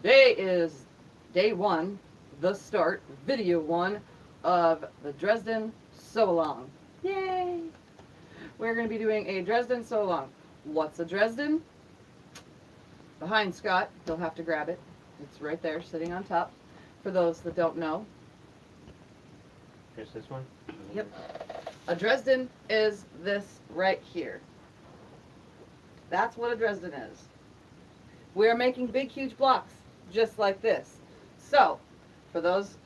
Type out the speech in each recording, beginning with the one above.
Today is day one, the start, video one of the Dresden Sew-Along. Yay! We're going to be doing a Dresden Sew-Along. What's a Dresden? Behind Scott, he'll have to grab it. It's right there, sitting on top, for those that don't know. Here's this one? Yep. A Dresden is this right here. That's what a Dresden is. We are making big, huge blocks, just like this. So, for those,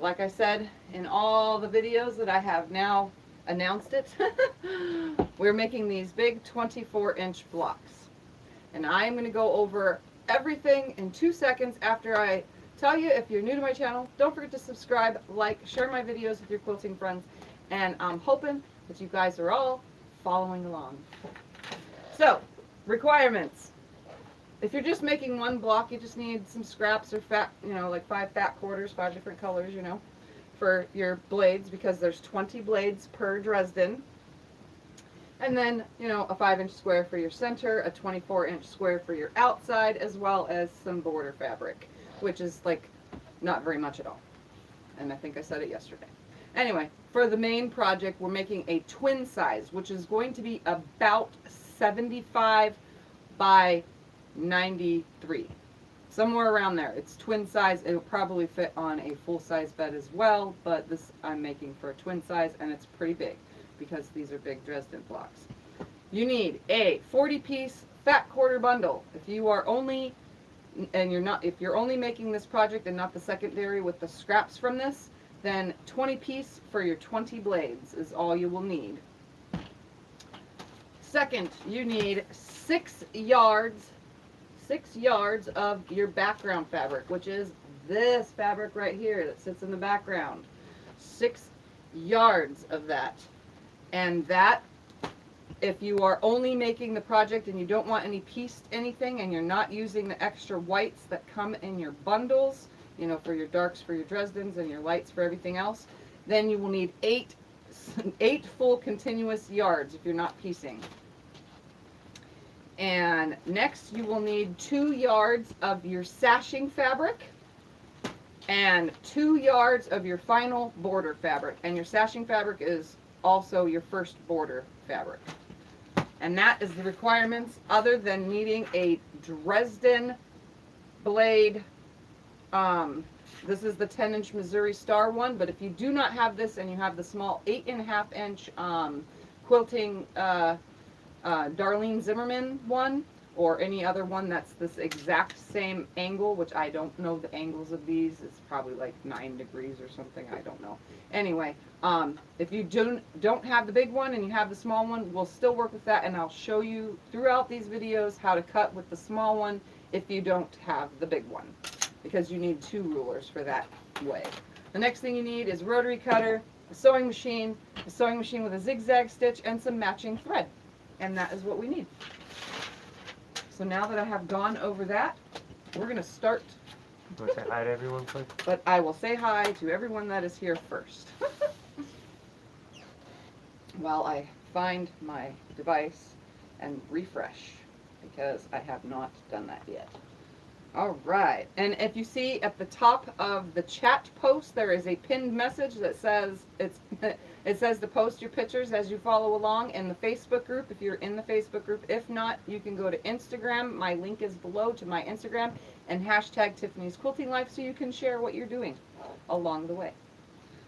like I said, in all the videos that I have now announced it, we're making these big 24-inch blocks. And I'm going to go over everything in 2 seconds after I tell you. If you're new to my channel, don't forget to subscribe, like, share my videos with your quilting friends, and I'm hoping that you guys are all following along. So, requirements. If you're just making one block, you just need some scraps or fat, like 5 fat quarters, 5 different colors, for your blades, because there's 20 blades per Dresden. And then, a 5-inch square for your center, a 24-inch square for your outside, as well as some border fabric, which is like not very much at all. And I think I said it yesterday. Anyway, for the main project, we're making a twin size, which is going to be about 75 by 93. Somewhere around there. It's twin size. It'll probably fit on a full-size bed as well, but this I'm making for a twin size, and it's pretty big because these are big Dresden blocks. You need a 40-piece fat quarter bundle. If you are only, if you're only making this project and not the secondary with the scraps from this, then 20 piece for your 20 blades is all you will need. Second, you need 6 yards of your background fabric, which is this fabric right here that sits in the background. 6 yards of that. And that, if you are only making the project and you don't want any pieced anything, and you're not using the extra whites that come in your bundles, for your darks for your Dresdens and your lights for everything else, then you will need 8 full continuous yards if you're not piecing. And next you will need 2 yards of your sashing fabric and 2 yards of your final border fabric. And your sashing fabric is also your first border fabric. And that is the requirements, other than needing a Dresden blade. This is the 10-inch Missouri Star one, but if you do not have this and you have the small 8.5-inch quilting Darlene Zimmerman one, or any other one that's this exact same angle, which I don't know the angles of these. It's probably like 9 degrees or something. I don't know. Anyway, if you don't have the big one and you have the small one, we'll still work with that, and I'll show you throughout these videos how to cut with the small one if you don't have the big one, because you need 2 rulers for that way. The next thing you need is rotary cutter, a sewing machine with a zigzag stitch, and some matching thread. And that is what we need. So now that I have gone over that, we're going to start. You want to say hi to everyone, quick? But I will say hi to everyone that is here first. While I find my device and refresh, because I have not done that yet. All right. And if you see at the top of the chat post, there is a pinned message that says it says to post your pictures as you follow along in the Facebook group, if you're in the Facebook group. If not, you can go to Instagram. My link is below to my Instagram, and hashtag Tiffany's Quilting Life, so you can share what you're doing along the way.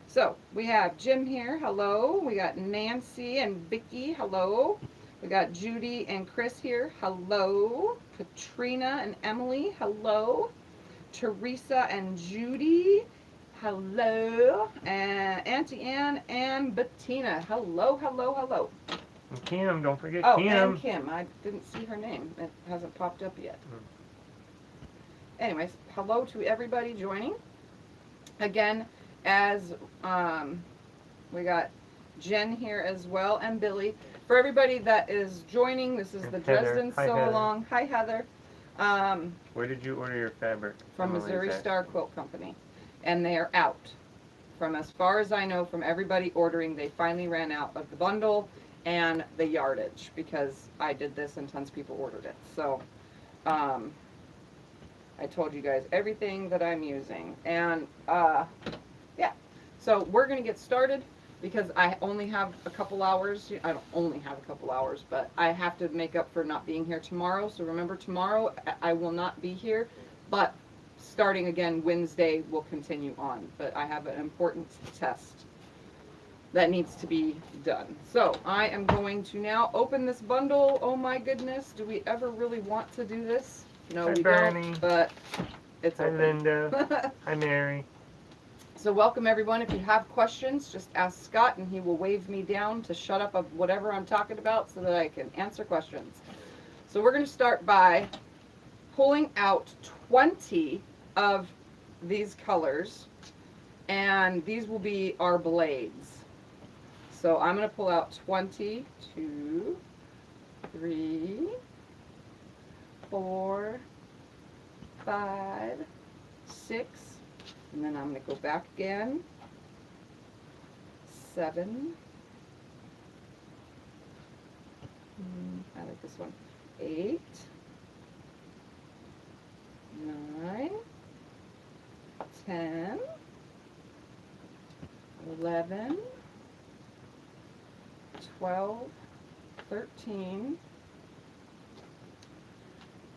So we have Jim here. Hello. We got Nancy and Vicky. Hello. We got Judy and Chris here. Hello. Katrina and Emily. Hello. Teresa and Judy. Hello. And Auntie Ann and Bettina. Hello, hello, hello. And Kim, don't forget Kim. Kim. And Kim. I didn't see her name. It hasn't popped up yet. Anyways, hello to everybody joining. Again, as we got Jen here as well, and Billy. For everybody that is joining, this is the Dresden Sew-Along. Hi, Heather. Where did you order your fabric? From Missouri Star Quilt Company. And they are out. From as far as I know, from everybody ordering, they finally ran out of the bundle and the yardage, because I did this and tons of people ordered it. So I told you guys everything that I'm using. And yeah, so we're going to get started because I only have a couple hours. I don't only have a couple hours, but I have to make up for not being here tomorrow. So remember, tomorrow I will not be here, but starting again Wednesday will continue on. But I have an important test that needs to be done. So I am going to now open this bundle. Oh my goodness, do we ever really want to do this? No, Hi, we Bernie. don't, but it's Hi, open. Linda. Hi, Mary. So welcome everyone. If you have questions, just ask Scott and he will wave me down to shut up of whatever I'm talking about so that I can answer questions. So we're going to start by pulling out 20 of these colors, and these will be our blades. So I'm going to pull out 20, 2, 3, 4, 5, 6, and then I'm going to go back again. 7. I like this one. 8, 9, 10, 11, 12, 13.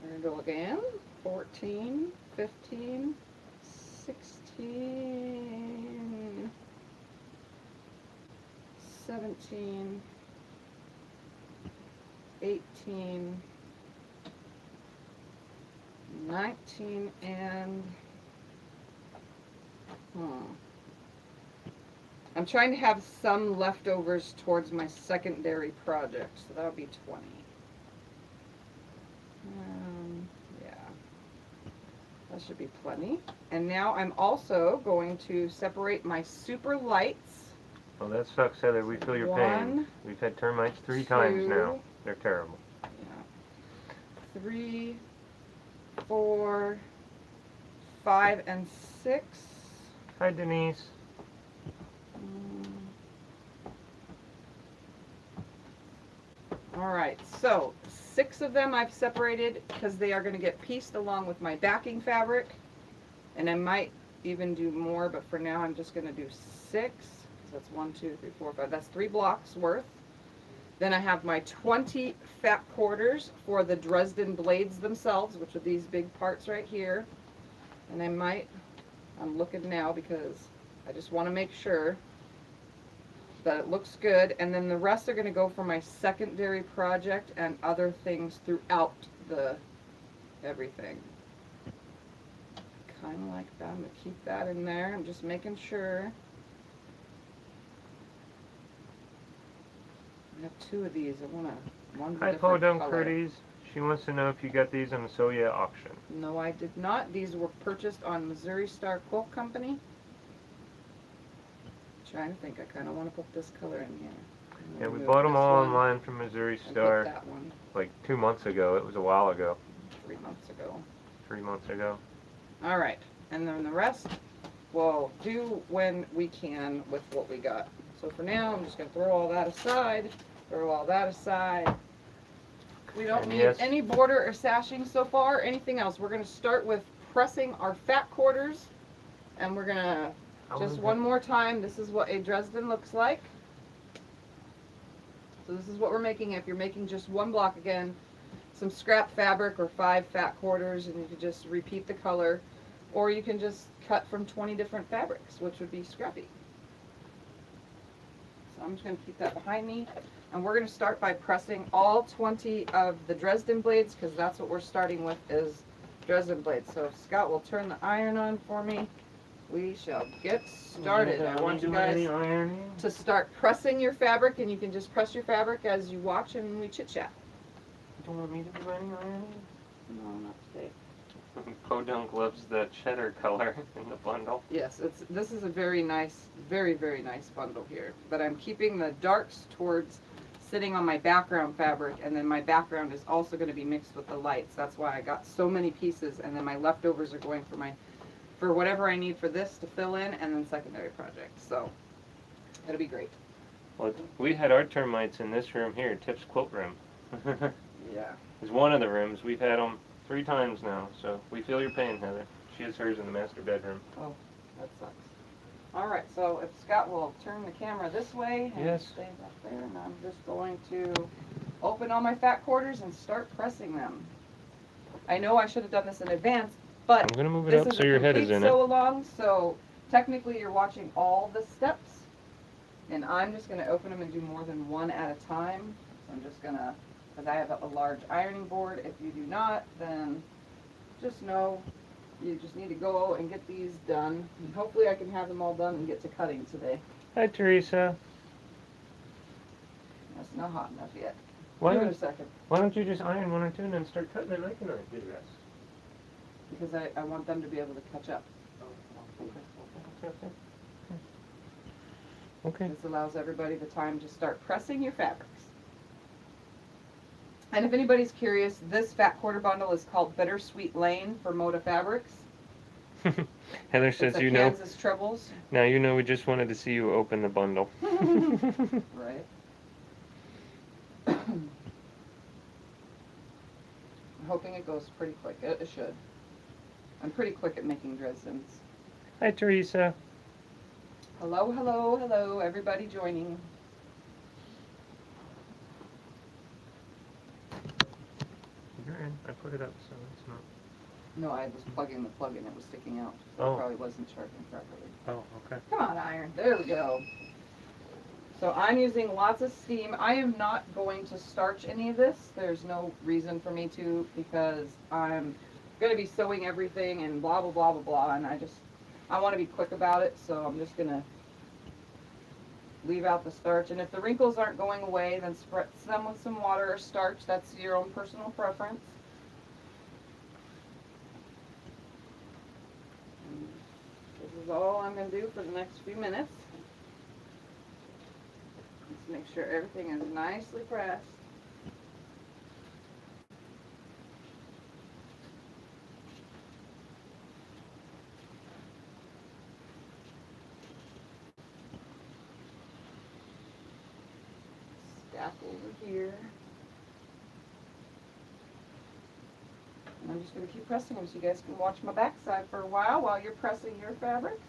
We're going to go again. 14, 15, 16, 17, 18, 19, and I'm trying to have some leftovers towards my secondary project, so that'll be 20. Yeah, that should be plenty. And now I'm also going to separate my super lights. Well, that sucks, Heather. We feel your pain. We've had termites 3 times now. They're terrible. Yeah. 3, 4, 5, and 6. Hi, Denise. Alright, so 6 of them I've separated because they are going to get pieced along with my backing fabric. And I might even do more, but for now I'm just going to do 6. So that's 1, 2, 3, 4, 5. That's 3 blocks worth. Then I have my 20 fat quarters for the Dresden blades themselves, which are these big parts right here. And I'm looking now because I just want to make sure that it looks good. And then the rest are going to go for my secondary project and other things throughout the everything. Kind of like that. I'm going to keep that in there. I'm just making sure. I have 2 of these. I want one Hi, different Podunk color. Curtis. She wants to know if you got these on the So Yeah auction. No, I did not. These were purchased on Missouri Star Quilt Company. Trying to think. I kind of want to put this color in here. Yeah, we bought them all online from Missouri Star that one like 2 months ago. It was a while ago. 3 months ago. 3 months ago. All right, and then the rest we'll do when we can with what we got. So for now, I'm just going to throw all that aside. Throw all that aside. We don't need any border or sashing so far, anything else. We're going to start with pressing our fat quarters, and we're going to, just one more time, this is what a Dresden looks like. So this is what we're making. If you're making just 1 block again, some scrap fabric or 5 fat quarters, and you can just repeat the color, or you can just cut from 20 different fabrics, which would be scrappy. So I'm just going to keep that behind me. And we're going to start by pressing all 20 of the Dresden blades, because that's what we're starting with, is Dresden blades. So if Scott will turn the iron on for me, we shall get started. I want you guys to start pressing your fabric, and you can just press your fabric as you watch and we chit-chat. You don't want me to do any ironing? No, not today. Podunk loves the cheddar color in the bundle. Yes, this is a very nice, very, very nice bundle here. But I'm keeping the darks towards sitting on my background fabric, and then my background is also going to be mixed with the lights. That's why I got so many pieces, and then my leftovers are going for whatever I need for this to fill in, and then secondary projects. So it'll be great. Well, we had our termites in this room here, Tip's quilt room. Yeah. It's one of the rooms. We've had them 3 times now, so we feel your pain, Heather. She has hers in the master bedroom. Oh, that sucks. All right, so if Scott will turn the camera this way and Yes. stay back there, and I'm just going to open all my fat quarters and start pressing them. I know I should have done this in advance, but I'm gonna move it this up is so a your head is complete in it. sew along, so technically you're watching all the steps, and I'm just gonna open them and do more than one at a time. So I'm just gonna, because I have a large ironing board. If you do not, then just know you just need to go and get these done. And hopefully I can have them all done and get to cutting today. Hi, Teresa. That's not hot enough yet. Why Give it don't, a second, why don't you just iron 1 or 2 and then start cutting and I can iron the rest? because I want them to be able to catch up. Okay. This allows everybody the time to start pressing your fabrics. And if anybody's curious, this fat quarter bundle is called Bittersweet Lane for Moda Fabrics. Heather It's says a you know. Kansas Trebles. Now you know we just wanted to see you open the bundle. Right. I'm hoping it goes pretty quick. It should. I'm pretty quick at making Dresdens. Hi, Teresa. Hello, hello, hello, everybody joining. You're in. I put it up, so it's not. No, I was plugging the plug in, it was sticking out. So Oh. it probably wasn't sharpened properly. Oh, okay. Come on, iron. There we go. So I'm using lots of steam. I am not going to starch any of this. There's no reason for me to, because I'm going to be sewing everything and blah, blah, blah, blah, blah. And I want to be quick about it, so I'm just going to leave out the starch. And if the wrinkles aren't going away, then spread them with some water or starch. That's your own personal preference. And this is all I'm going to do for the next few minutes. Let's make sure everything is nicely pressed. Stack over here. And I'm just going to keep pressing them so you guys can watch my backside for a while you're pressing your fabrics.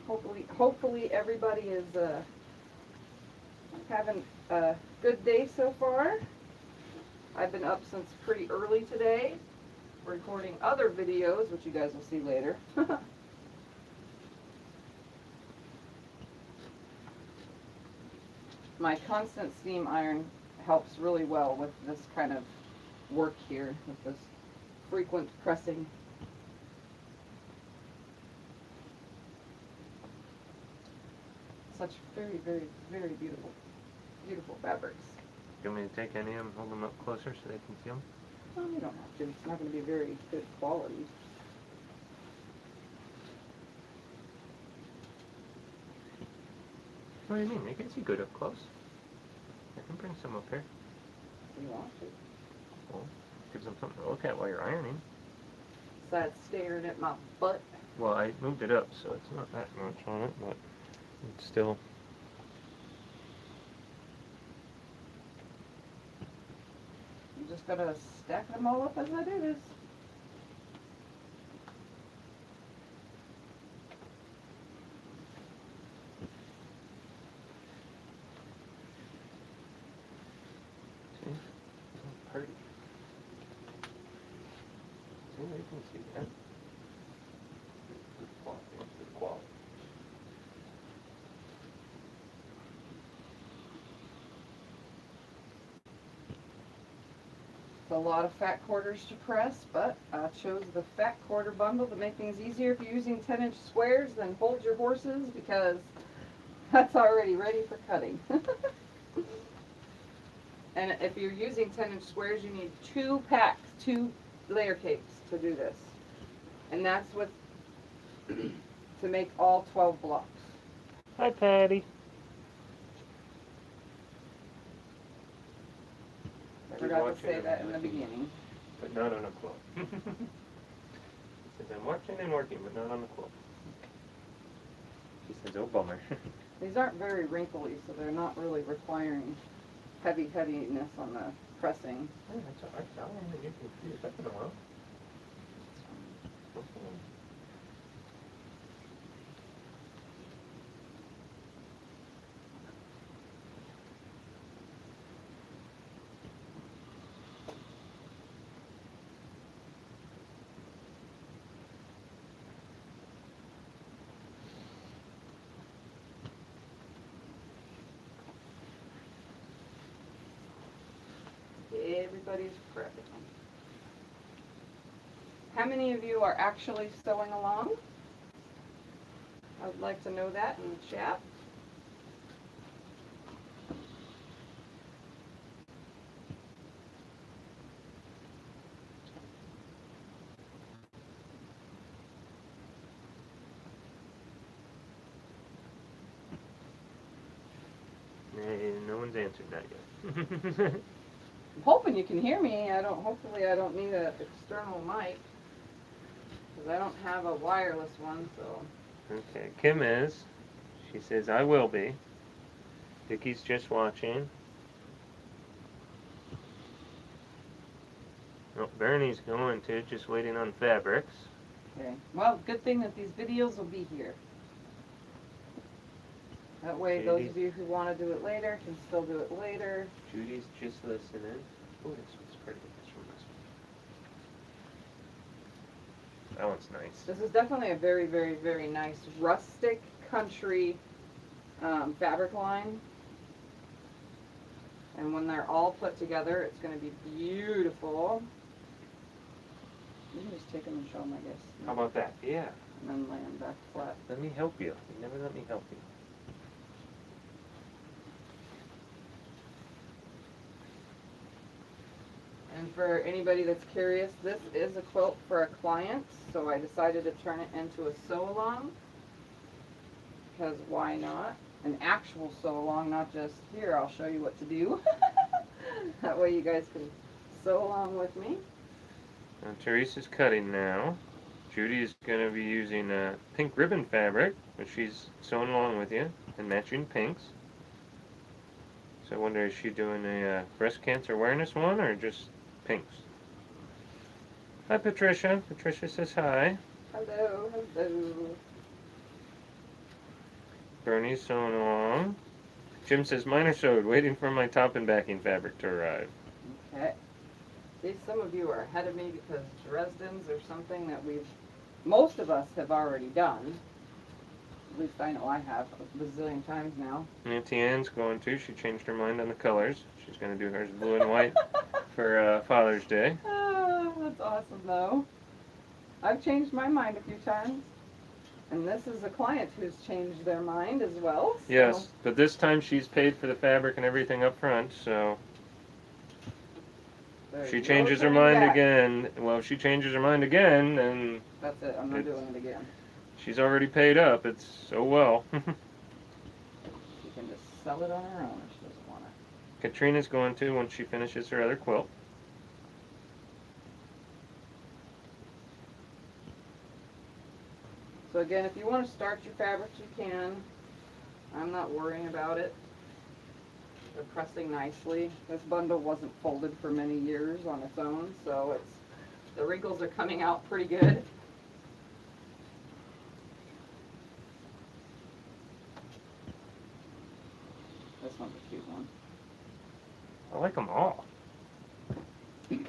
Hopefully everybody is having a good day so far. I've been up since pretty early today, recording other videos, which you guys will see later. My constant steam iron helps really well with this kind of work here, with this frequent pressing. Such very, very, very beautiful, beautiful fabrics. Do you want me to take any of them, hold them up closer so they can see them? Well, you don't have to. It's not going to be very good quality. What do you mean? They can see good up close. I can bring some up here. You want to. Well, gives them something to look at while you're ironing. Besides staring at my butt. Well, I moved it up, so it's not that much on it, but it's still. I'm just going to stack them all up as I do this. See? Pretty. See, you can see that. Good quality. Good quality. It's a lot of fat quarters to press, but I chose the fat quarter bundle to make things easier. If you're using 10-inch squares, then hold your horses, because that's already ready for cutting. And if you're using 10-inch squares, you need 2 packs, 2 layer cakes to do this. And that's with to make all 12 blocks. Hi, Patty. I forgot to say that in the beginning. But not on a quilt. Says I'm watching and working, but not on the quilt. She says, oh bummer. These aren't very wrinkly, so they're not really requiring heaviness on the pressing. Yeah, that's all right. Tell them that you can see a second while. Everybody's prepping. How many of you are actually sewing along? I would like to know that in the chat. No one's answered that yet. I'm hoping you can hear me. Hopefully I don't need an external mic, because I don't have a wireless one, so. Okay, Kim is. She says, I will be. Vicky's just watching. Oh, Bernie's going to, just waiting on fabrics. Okay. Well, good thing that these videos will be here. That way, those of you who want to do it later can still do it later. Judy's just listening. Oh, this one's pretty. This one must be. That one's nice. This is definitely a very, very, very nice rustic country fabric line. And when they're all put together, it's going to be beautiful. You can just take them and show them, I guess. How about that? Yeah. And then lay them back flat. Let me help you. You never let me help you. And for anybody that's curious, this is a quilt for a client, so I decided to turn it into a sew-along. Because why not? An actual sew-along, not just, here, I'll show you what to do. That way you guys can sew along with me. Now, Teresa's cutting now. Judy is going to be using pink ribbon fabric, which she's sewing along with you, and matching pinks. So I wonder, is she doing a breast cancer awareness one, or just pinks? Hi, Patricia. Patricia says hi. Hello, hello. Bernie's sewing along. Jim says, mine are sewed, waiting for my top and backing fabric to arrive. Okay. See, some of you are ahead of me because Dresden's are something that most of us have already done. At least I know I have a bazillion times now. Nancy Ann's going to. She changed her mind on the colors. She's going to do hers blue and white for Father's Day. Oh, that's awesome, though. I've changed my mind a few times. And this is a client who's changed their mind as well. So. Yes, but this time she's paid for the fabric and everything up front, so if she changes her mind again. Well, if she changes her mind again, then that's it. I'm not doing it again. She's already paid up. It's so well. She can just sell it on her own if she doesn't want it. Katrina's going to when she finishes her other quilt. So again, if you want to start your fabrics, you can. I'm not worrying about it. They're pressing nicely. This bundle wasn't folded for many years on its own, so the wrinkles are coming out pretty good. This one's a cute one. I like them all. This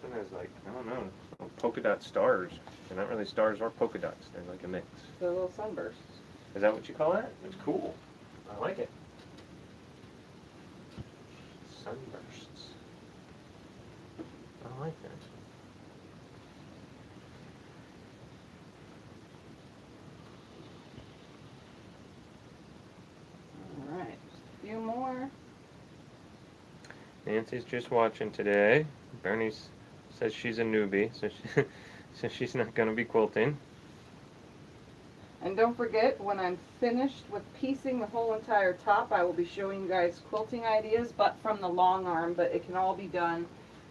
one has, like, I don't know, polka dot stars. They're not really stars or polka dots. They're like a mix. The little sunbursts. Is that what you call that? It's cool. I like it. Sunbursts. I like that. Alright, just a few more. Nancy's just watching today. Bernie says she's a newbie, so she's not going to be quilting. And don't forget, when I'm finished with piecing the whole entire top, I will be showing you guys quilting ideas, but from the long arm, but it can all be done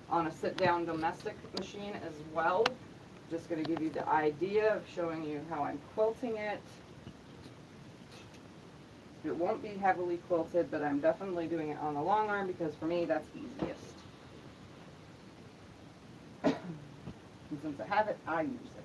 on a sit-down domestic machine as well. Just going to give you the idea of showing you how I'm quilting it. It won't be heavily quilted, but I'm definitely doing it on the long arm because for me that's easiest. And since I have it, I use it.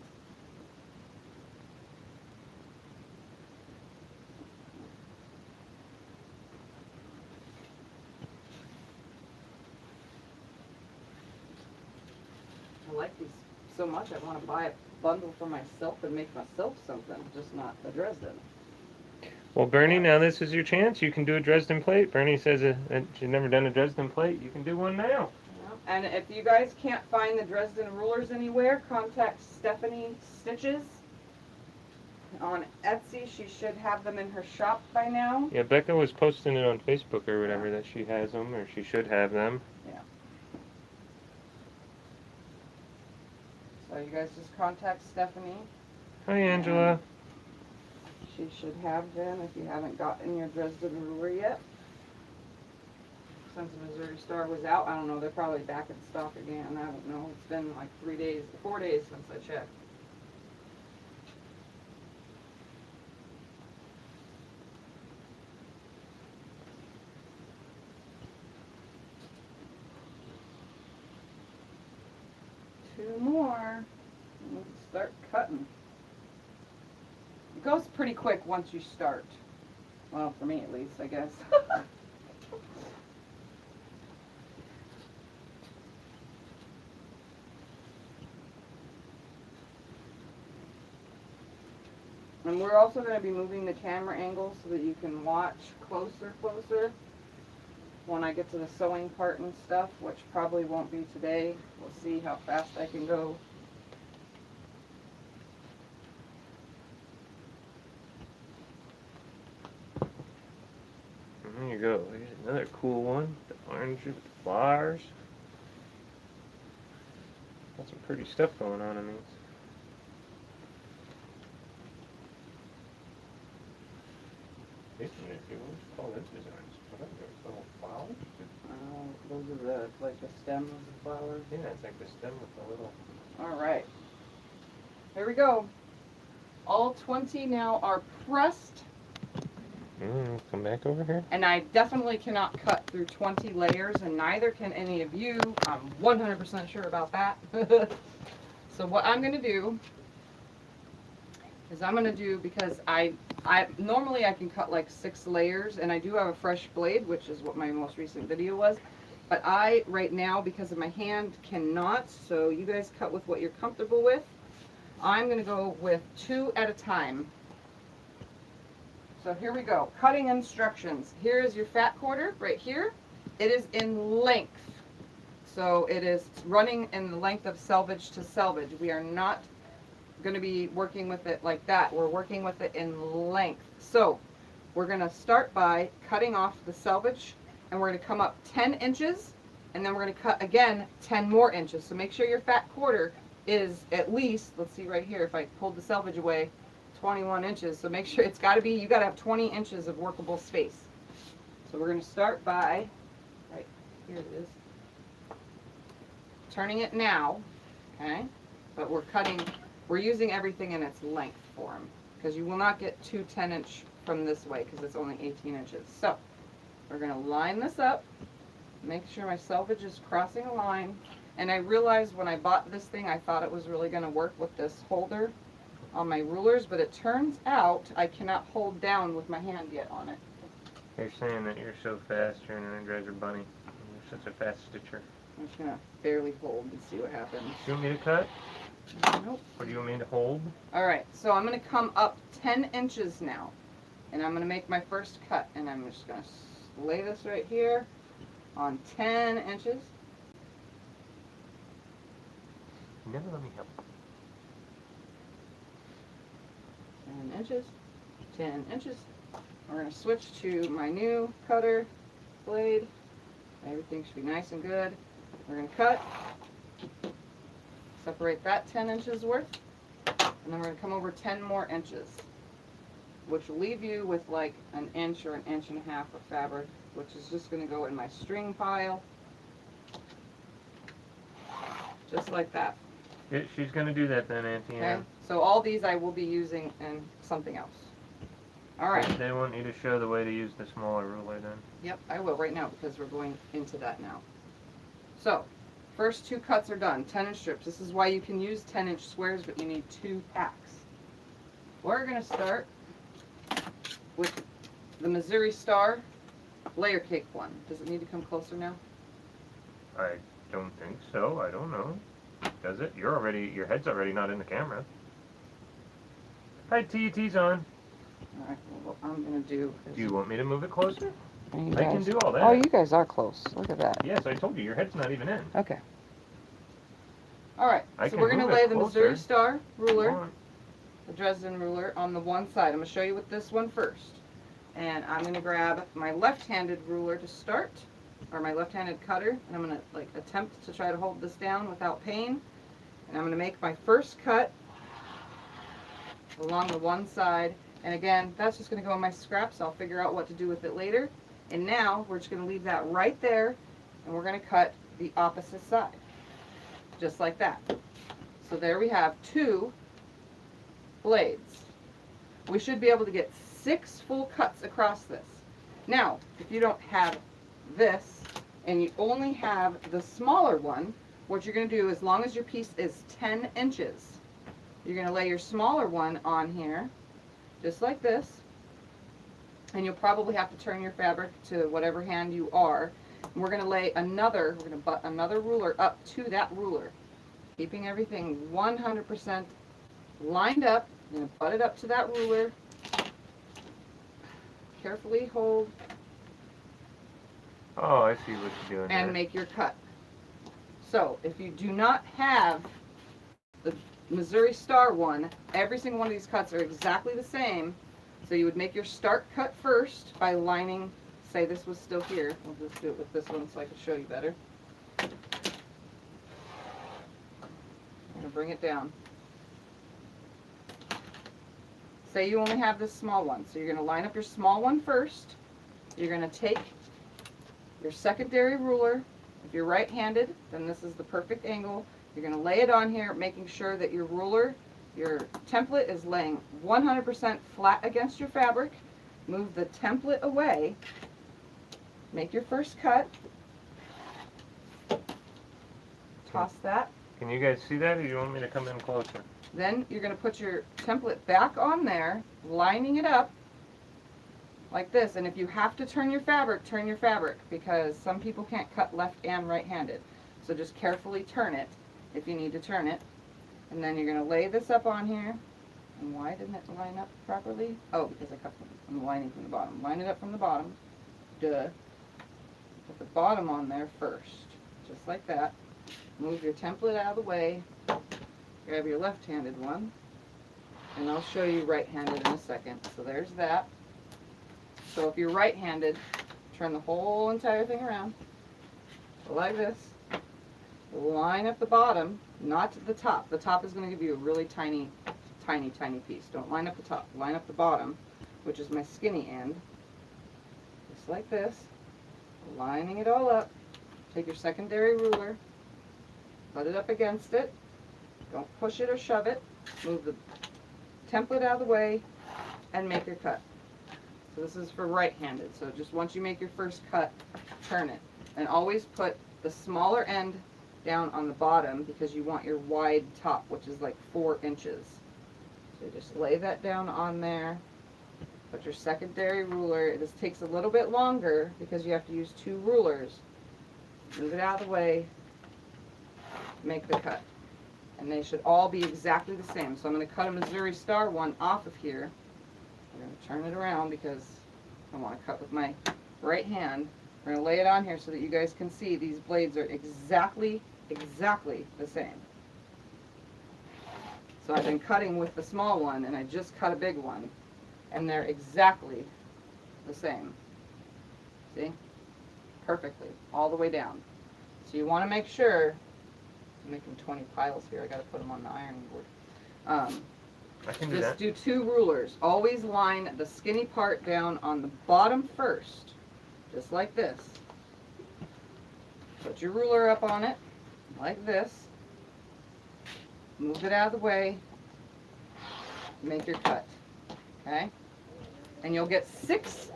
I like these so much, I want to buy a bundle for myself and make myself something, just not a Dresden. Well, Bernie, now this is your chance. You can do a Dresden plate. Bernie says that she's never done a Dresden plate. You can do one now. And if you guys can't find the Dresden rulers anywhere, contact Stephanie Stitches on Etsy. She should have them in her shop by now. Yeah, Becca was posting it on Facebook or whatever that she has them, or she should have them. Yeah. So you guys just contact Stephanie. Hi, Angela. She should have them if you haven't gotten your Dresden ruler yet. Since the Missouri Star was out, I don't know, they're probably back in stock again. I don't know. It's been like 4 days since I checked. Two more. And we can start cutting. It goes pretty quick once you start. Well, for me at least, I guess. And we're also going to be moving the camera angle so that you can watch closer when I get to the sewing part and stuff, which probably won't be today. We'll see how fast I can go. There you go. Here's another cool one. The orange with the flowers. Got some pretty stuff going on in these. If you call this designs, what are those little flowers? Those are the stems of the flowers. Yeah, it's like the stem with the little. All right. Here we go. All 20 now are pressed. Come back over here. And I definitely cannot cut through 20 layers, and neither can any of you. I'm 100% sure about that. So what I'm going to do is because I normally I can cut like 6 layers, and I do have a fresh blade, which is what my most recent video was. But I, right now, because of my hand, cannot. So you guys cut with what you're comfortable with. I'm going to go with 2 at a time. So here we go. Cutting instructions. Here is your fat quarter right here. It is in length. So it is running in the length of selvage to selvage. We are not going to be working with it like that. We're working with it in length. So we're going to start by cutting off the selvage, and we're going to come up 10 inches, and then we're going to cut again 10 more inches. So make sure your fat quarter is at least, let's see right here, if I pulled the selvage away, 21 inches. So make sure it's got to be, you got to have 20 inches of workable space. So we're going to start by, right here it is, turning it now, okay? But we're using everything in its length form, because you will not get 2 10-inch from this way because it's only 18 inches. So we're going to line this up, make sure my selvage is crossing a line. And I realized when I bought this thing, I thought it was really going to work with this holder on my rulers, but it turns out I cannot hold down with my hand yet on it. You're saying that you're so fast, you're an Energizer Bunny. You're such a fast stitcher. I'm just going to barely hold and see what happens. Do you want me to cut? Nope. Or do you want me to hold? Alright, so I'm going to come up 10 inches now. And I'm going to make my first cut. And I'm just going to lay this right here on 10 inches. You never let me help. 10 inches. 10 inches. We're going to switch to my new cutter blade. Everything should be nice and good. We're going to cut. Separate that 10 inches worth. And then we're going to come over 10 more inches, which will leave you with like an inch or an inch and a half of fabric, which is just going to go in my string pile. Just like that. Yeah, she's going to do that then, Auntie Okay? Ann. So all these I will be using in something else. All right. They want you to show the way to use the smaller ruler then. Yep, I will right now because we're going into that now. So, first 2 cuts are done, 10-inch strips. This is why you can use 10-inch squares, but you need 2 packs. We're going to start with the Missouri Star layer cake one. Does it need to come closer now? I don't think so. I don't know. Does it? Your head's already not in the camera. Hi, TET's on. All right, well, what I'm going to do is... Do you want me to move it closer? You I can guys- do all that. Oh, you guys are close. Look at that. Yes, I told you, your head's not even in. Okay. All right, I so can we're going to move it lay the Missouri closer. Star ruler, Come on. the Dresden ruler, on the one side. I'm going to show you with this one first. And I'm going to grab my left-handed ruler to start, or my left-handed cutter, and I'm going to like attempt to try to hold this down without pain. And I'm going to make my first cut along the one side. And again, that's just going to go in my scraps. I'll figure out what to do with it later. And now we're just going to leave that right there, and we're going to cut the opposite side, just like that. So there we have 2 blades. We should be able to get 6 full cuts across this. Now, if you don't have this, and you only have the smaller one, what you're going to do, as long as your piece is 10 inches, you're going to lay your smaller one on here, just like this. And you'll probably have to turn your fabric to whatever hand you are. And we're going to lay we're going to butt another ruler up to that ruler, keeping everything 100% lined up. You're going to butt it up to that ruler. Carefully hold Oh, I see what you're doing and there. make your cut. So if you do not have the Missouri Star one, every single one of these cuts are exactly the same. So you would make your start cut first by lining, say this was still here. We'll just do it with this one so I can show you better. I'm going to bring it down. Say you only have this small one. So you're going to line up your small one first. You're going to take your secondary ruler. If you're right-handed, then this is the perfect angle. You're going to lay it on here, making sure that your ruler, your template is laying 100% flat against your fabric. Move the template away. Make your first cut. Toss that. Can you guys see that, or do you want me to come in closer? Then you're going to put your template back on there, lining it up like this. And if you have to turn your fabric, because some people can't cut left and right-handed. So just carefully turn it if you need to turn it. And then you're going to lay this up on here. And why didn't it line up properly? Oh, because I cut from the lining from the bottom. Line it up from the bottom. Duh. Put the bottom on there first, just like that. Move your template out of the way. Grab your left-handed one. And I'll show you right-handed in a second. So there's that. So if you're right-handed, turn the whole entire thing around. Like this. Line up the bottom, not the top. The top is going to give you a really tiny piece. Don't line up the top. Line up the bottom, which is my skinny end. Just like this. Lining it all up. Take your secondary ruler. Put it up against it. Don't push it or shove it. Move the template out of the way and make your cut. So this is for right-handed. So just once you make your first cut, turn it. And always put the smaller end down on the bottom because you want your wide top, which is like 4 inches. So just lay that down on there. Put your secondary ruler. This takes a little bit longer because you have to use 2 rulers. Move it out of the way. Make the cut. And they should all be exactly the same. So I'm going to cut a Missouri Star one off of here. I'm going to turn it around because I want to cut with my right hand. We're going to lay it on here so that you guys can see these blades are exactly the same. So I've been cutting with the small one and I just cut a big one. And they're exactly the same. See? Perfectly. All the way down. So you want to make sure, I'm making 20 piles here, I got to put them on the ironing board. I can do Just that. do 2 rulers. Always line the skinny part down on the bottom first. Just like this. Put your ruler up on it, like this. Move it out of the way. Make your cut. Okay? And you'll get 6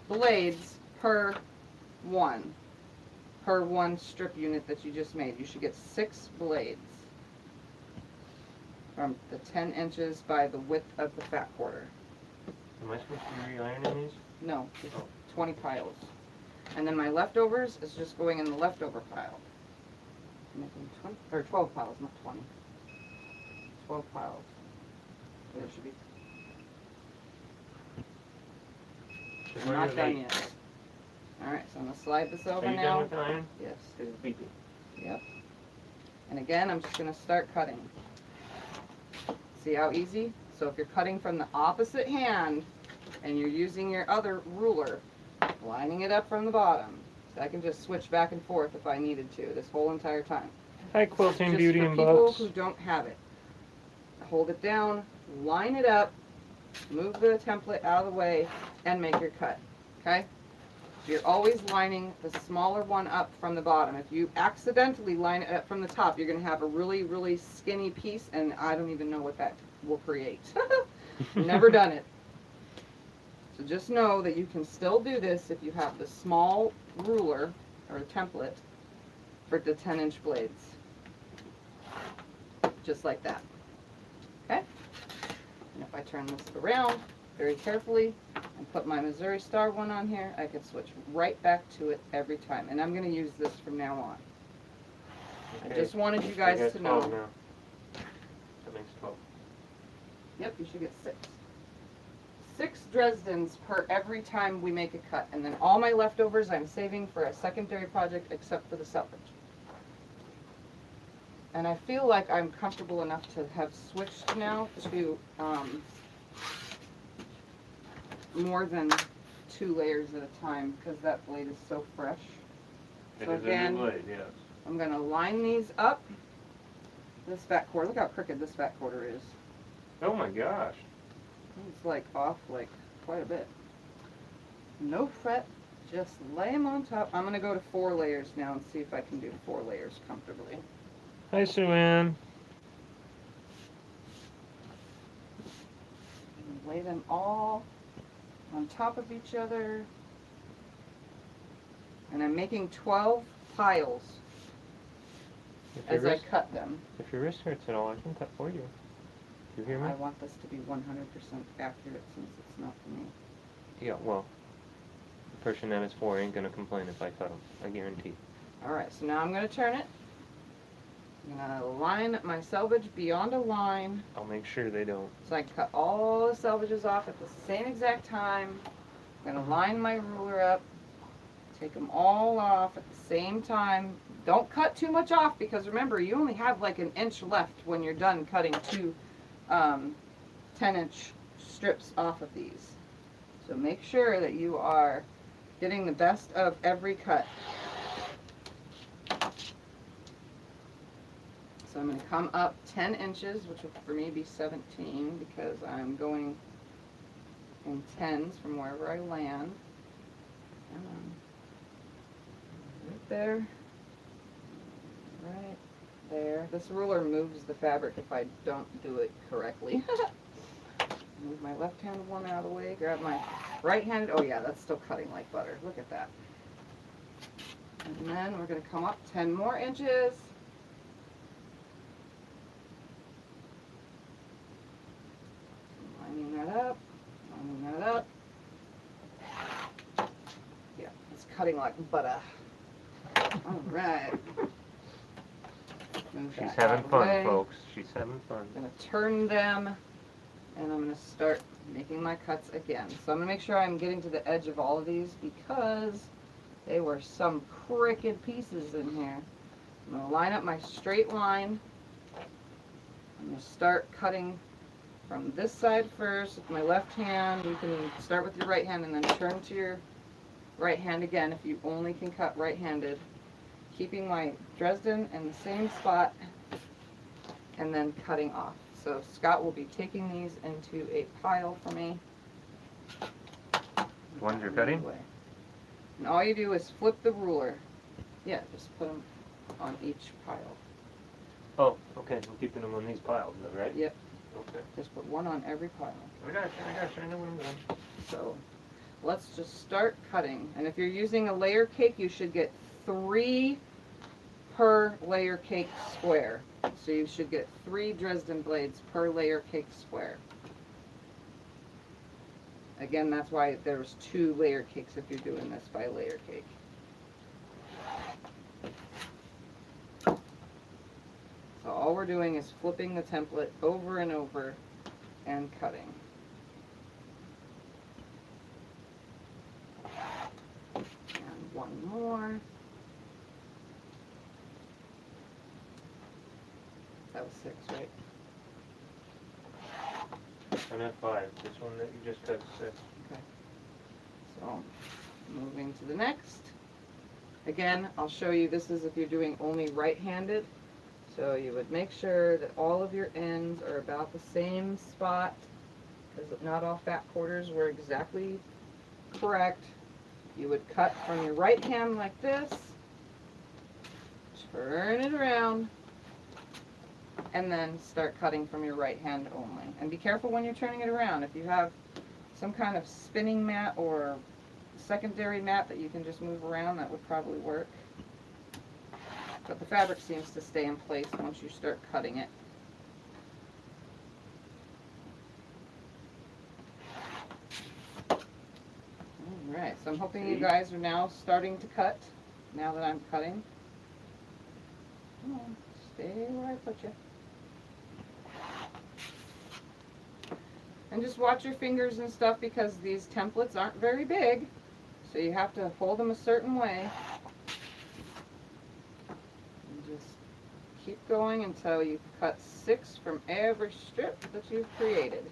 blades per one strip unit that you just made. You should get 6 blades from the 10 inches by the width of the fat quarter. Am I supposed to be re-ironing these? No, just 20 piles. And then my leftovers is just going in the leftover pile. I'm making 20 or 12 piles, not 20. 12 piles. There should be. I'm not done yet. Alright, so I'm going to slide this over Are you now. done with the iron? Yes. It's beeping. Yep. And again, I'm just going to start cutting. See how easy? So if you're cutting from the opposite hand and you're using your other ruler, lining it up from the bottom. So I can just switch back and forth if I needed to this whole entire time. Hi, Quilting Just Beauty for and people Bucks. who don't have it. Hold it down, line it up, move the template out of the way, and make your cut. Okay? You're always lining the smaller one up from the bottom. If you accidentally line it up from the top, you're going to have a really, really skinny piece, and I don't even know what that will create. Never done it. So just know that you can still do this if you have the small ruler or template for the 10-inch blades. Just like that. Okay? And if I turn this around very carefully and put my Missouri Star one on here, I can switch right back to it every time. And I'm going to use this from now on. Okay. I just wanted you I guys got to 12 know. now. That makes 12. Yep, you should get 6. 6 Dresdens per every time we make a cut. And then all my leftovers I'm saving for a secondary project except for the salvage. And I feel like I'm comfortable enough to have switched now to more than 2 layers at a time because that blade is so fresh. It So is a again, new blade, yes. I'm going to line these up. This fat quarter, look how crooked this fat quarter is. Oh my gosh. It's like off like quite a bit. No fret, just lay them on top. I'm going to go to 4 layers now and see if I can do 4 layers comfortably. Hi, Sue Ann. Lay them all on top of each other. And I'm making 12 piles as I cut them. If your wrist hurts at all, I can cut for you. You hear me? I want this to be 100% accurate since it's not for me. Yeah, well, the person that it's for ain't gonna complain if I cut them. I guarantee. Alright, so now I'm going to turn it. I'm going to line my selvage beyond a line. I'll make sure they don't. So I can cut all the selvages off at the same exact time. I'm going to line my ruler up. Take them all off at the same time. Don't cut too much off because remember, you only have like an inch left when you're done cutting 2 10-inch strips off of these. So make sure that you are getting the best of every cut. So I'm going to come up 10 inches, which will for me be 17 because I'm going in 10s from wherever I land. Right there. Right there. This ruler moves the fabric if I don't do it correctly. Move my left-handed one out of the way, grab my right-handed. Oh yeah, that's still cutting like butter. Look at that. And then we're going to come up 10 more inches. Lining that up. Lining that up. Yeah, it's cutting like butter. Alright. She's having fun, folks. She's having fun. I'm going to turn them, and I'm going to start making my cuts again. So I'm going to make sure I'm getting to the edge of all of these because there were some crooked pieces in here. I'm going to line up my straight line. I'm going to start cutting from this side first with my left hand. You can start with your right hand and then turn to your right hand again if you only can cut right-handed. Keeping my Dresden in the same spot and then cutting off. So Scott will be taking these into a pile for me. The ones you're cutting? And all you do is flip the ruler. Yeah, just put them on each pile. Oh, okay. I'm keeping them on these piles, though, right? Yep. Okay. Just put one on every pile. I got you, I know what I'm doing. So let's just start cutting. And if you're using a layer cake, you should get 3 per layer cake square. So you should get 3 Dresden blades per layer cake square. Again, that's why there's 2 layer cakes if you're doing this by layer cake. So all we're doing is flipping the template over and over and cutting. And one more. That was 6, right? I'm at 5. This one that you just cut is 6. Okay. So, moving to the next. Again, I'll show you, this is if you're doing only right-handed. So you would make sure that all of your ends are about the same spot, because not all fat quarters were exactly correct. You would cut from your right hand like this, turn it around, and then start cutting from your right hand only. And be careful when you're turning it around. If you have some kind of spinning mat or secondary mat that you can just move around, that would probably work. But the fabric seems to stay in place once you start cutting it. Alright, so I'm hoping you guys are now starting to cut, now that I'm cutting. Come on, stay where I put you. And just watch your fingers and stuff, because these templates aren't very big, so you have to hold them a certain way. And just keep going until you cut 6 from every strip that you've created.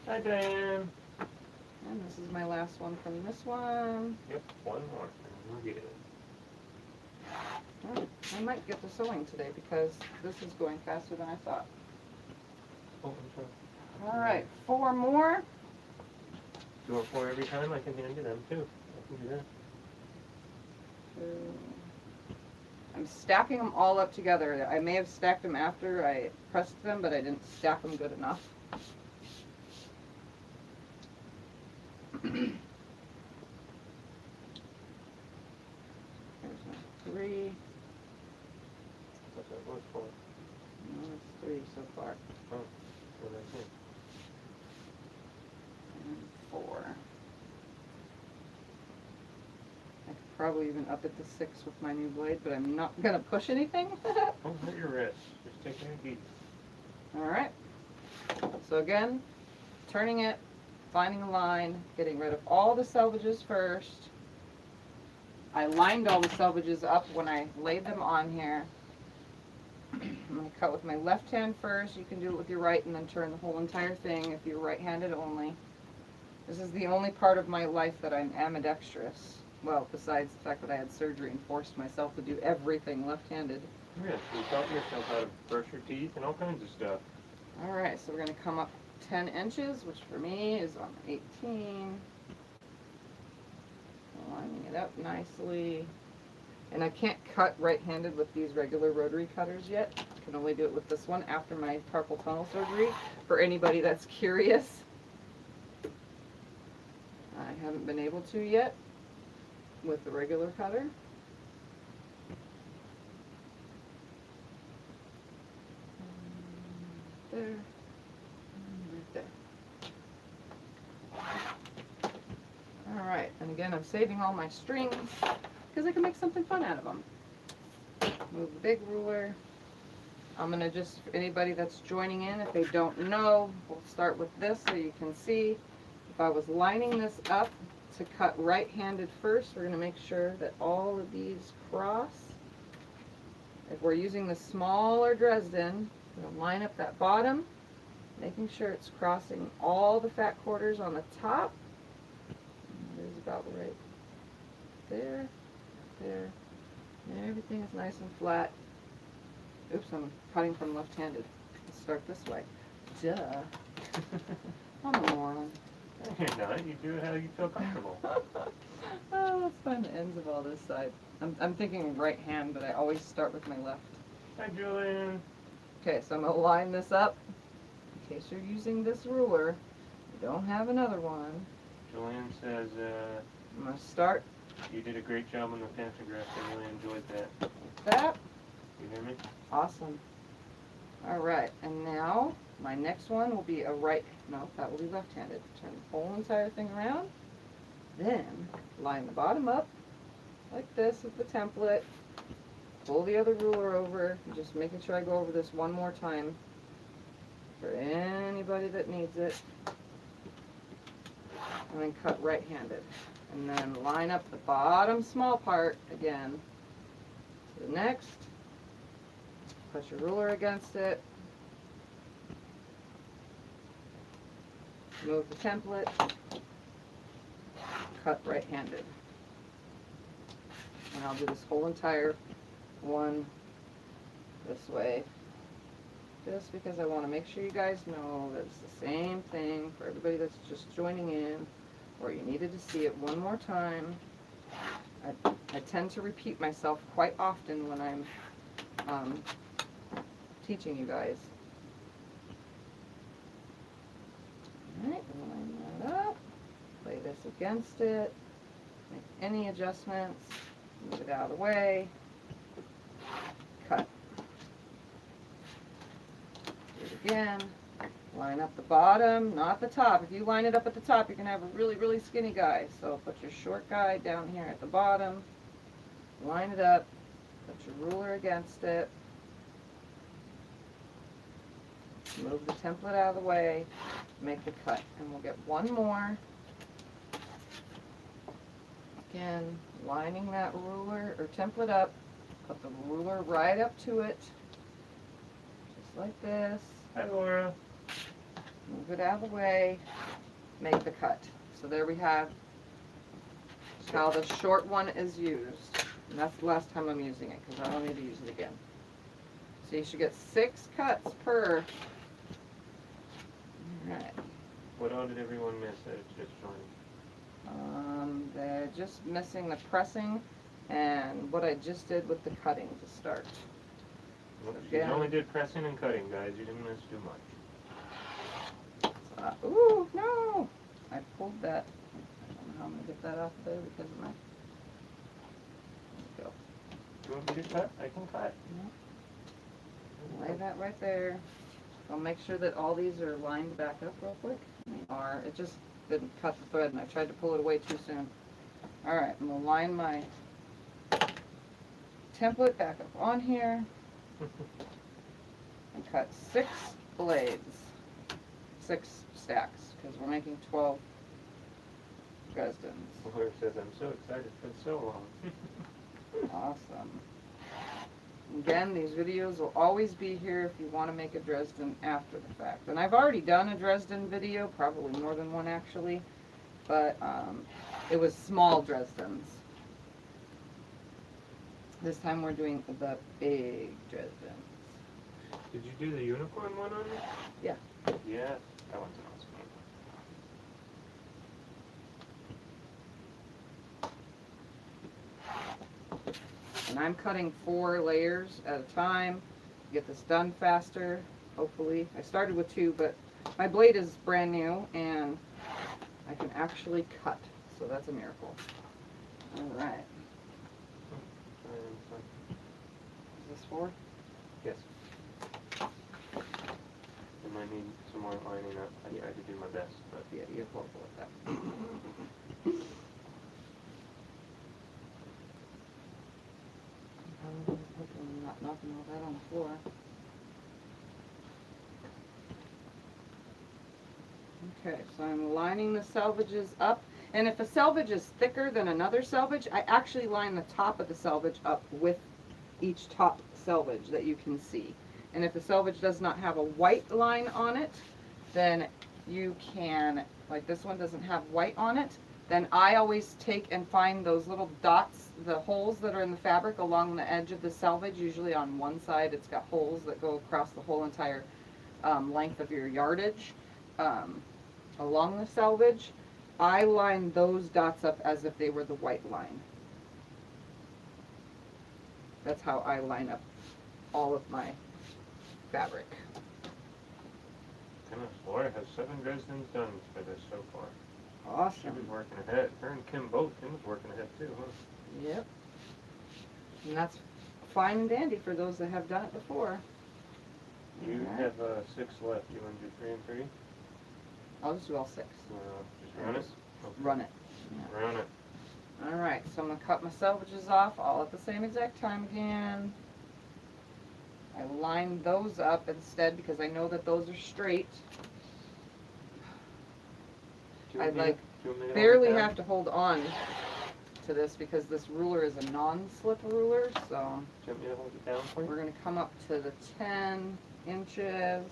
Hi, Diane. And this is my last one from this one. Yep, one more. And we're good. Oh, I might get the sewing today, because this is going faster than I thought. Oh, I'm sorry. Alright, 4 more. Do it 4 every time. I can hand you them too. I can do that. I'm stacking them all up together. I may have stacked them after I pressed them, but I didn't stack them good enough. There's my 3. What's that work for? No, it's 3 so far. Oh, what did I say? And 4. I could probably even up it to 6 with my new blade, but I'm not gonna push anything. Oh, hit your wrist. Just take your beat. Alright. So again, turning it, finding a line, getting rid of all the selvages first. I lined all the selvages up when I laid them on here. I'm going to cut with my left hand first. You can do it with your right and then turn the whole entire thing if you're right-handed only. This is the only part of my life that I'm ambidextrous. Well, besides the fact that I had surgery and forced myself to do everything left-handed. Yes, you taught yourself how to brush your teeth and all kinds of stuff. Alright, so we're going to come up 10 inches, which for me is on 18. Lining it up nicely. And I can't cut right-handed with these regular rotary cutters yet. I can only do it with this one after my carpal tunnel surgery, for anybody that's curious. I haven't been able to yet with the regular cutter. There. Right there. Alright, and again I'm saving all my strings because I can make something fun out of them. Move the big ruler. I'm going to just, for anybody that's joining in, if they don't know, we'll start with this so you can see. If I was lining this up to cut right-handed first, we're going to make sure that all of these cross. If we're using the smaller Dresden, we're going to line up that bottom, making sure it's crossing all the fat quarters on the top. It is about right there, there, and everything is nice and flat. Oops, I'm cutting from left-handed. Let's start this way. Duh. I'm a moron. You're not. You do it how you feel comfortable. Oh, let's find the ends of all this side. I'm thinking right hand, but I always start with my left. Hi, Julian. Okay, so I'm going to line this up. in case you're using this ruler, you don't have another one. Julian says, I'm going to start you did a great job on the pantograph. I really enjoyed that. that. You hear me? Awesome. Alright, and now my next one will be a right, no, that will be left-handed. Turn the whole entire thing around. Then line the bottom up like this with the template. Pull the other ruler over. Just making sure I go over this one more time for anybody that needs it. And then cut right-handed. And then line up the bottom small part again to the next. Put your ruler against it. Move the template. Cut right-handed. And I'll do this whole entire one this way. Just because I want to make sure you guys know that it's the same thing for everybody that's just joining in, or you needed to see it one more time. I tend to repeat myself quite often when I'm teaching you guys. Alright, line that up. Lay this against it. Make any adjustments. Move it out of the way. Cut. Do it again. Line up the bottom, not the top. If you line it up at the top, you're going to have a really, really skinny guy. So put your short guy down here at the bottom. Line it up. Put your ruler against it. Move the template out of the way. Make the cut. And we'll get one more. Again, lining that ruler or template up. Put the ruler right up to it. Just like this. Hi, Laura. Move it out of the way, make the cut. So there we have how the short one is used. And that's the last time I'm using it because I don't need to use it again. So you should get 6 cuts per. Alright. What all did everyone miss that it's just joining? They're just missing the pressing and what I just did with the cutting to start. Well, So you again, only did pressing and cutting, guys. You didn't miss too much. ooh, no! I pulled that. I don't know how I'm going to get that off there because of my. There we go. You want me to cut? I can cut. Lay that right there. I'll make sure that all these are lined back up real quick. They are. It just didn't cut the thread and I tried to pull it away too soon. Alright, I'm going to line my template back up on here and cut 6 blades. 6 stacks because we're making 12 Dresdens. Laura says, I'm so excited for so long. Awesome. Again, these videos will always be here if you want to make a Dresden after the fact. And I've already done a Dresden video, probably more than one actually, but it was small Dresdens. This time we're doing the big Dresdens. Did you do the unicorn one on me? Yeah. Yeah, that one's awesome. And I'm cutting 4 layers at a time to get this done faster, hopefully. I started with 2, but my blade is brand new and I can actually cut, so that's a miracle. Alright. Is this 4? Yes. I might need some more lining up. I tried to do my best, but Yeah, you're horrible at that. Hopefully I'm not knocking all that on the floor. Okay, so I'm lining the selvages up. And if a selvage is thicker than another selvage, I actually line the top of the selvage up with each top selvage that you can see. And if the selvage does not have a white line on it, then you can, like this one doesn't have white on it, then I always take and find those little dots, the holes that are in the fabric along the edge of the selvage. Usually on one side it's got holes that go across the whole entire length of your yardage along the selvage. I line those dots up as if they were the white line. That's how I line up all of my fabric. Goodness, Laura has 7 Dresdens done for this so far. She Awesome. was working ahead. Her and Kim both. Kim was working ahead too, huh? Yep. And that's fine and dandy for those that have done it before. You Alright. have 6 left. You want to do 3 and 3? I'll just do all 6. Just run it? Okay. Run it. Run it. Alright, so I'm going to cut my selvages off all at the same exact time again. I line those up instead because I know that those are straight. I like barely have to hold on to this because this ruler is a non-slip ruler, so Do you want me to hold it down for you? we're going to come up to the 10 inches.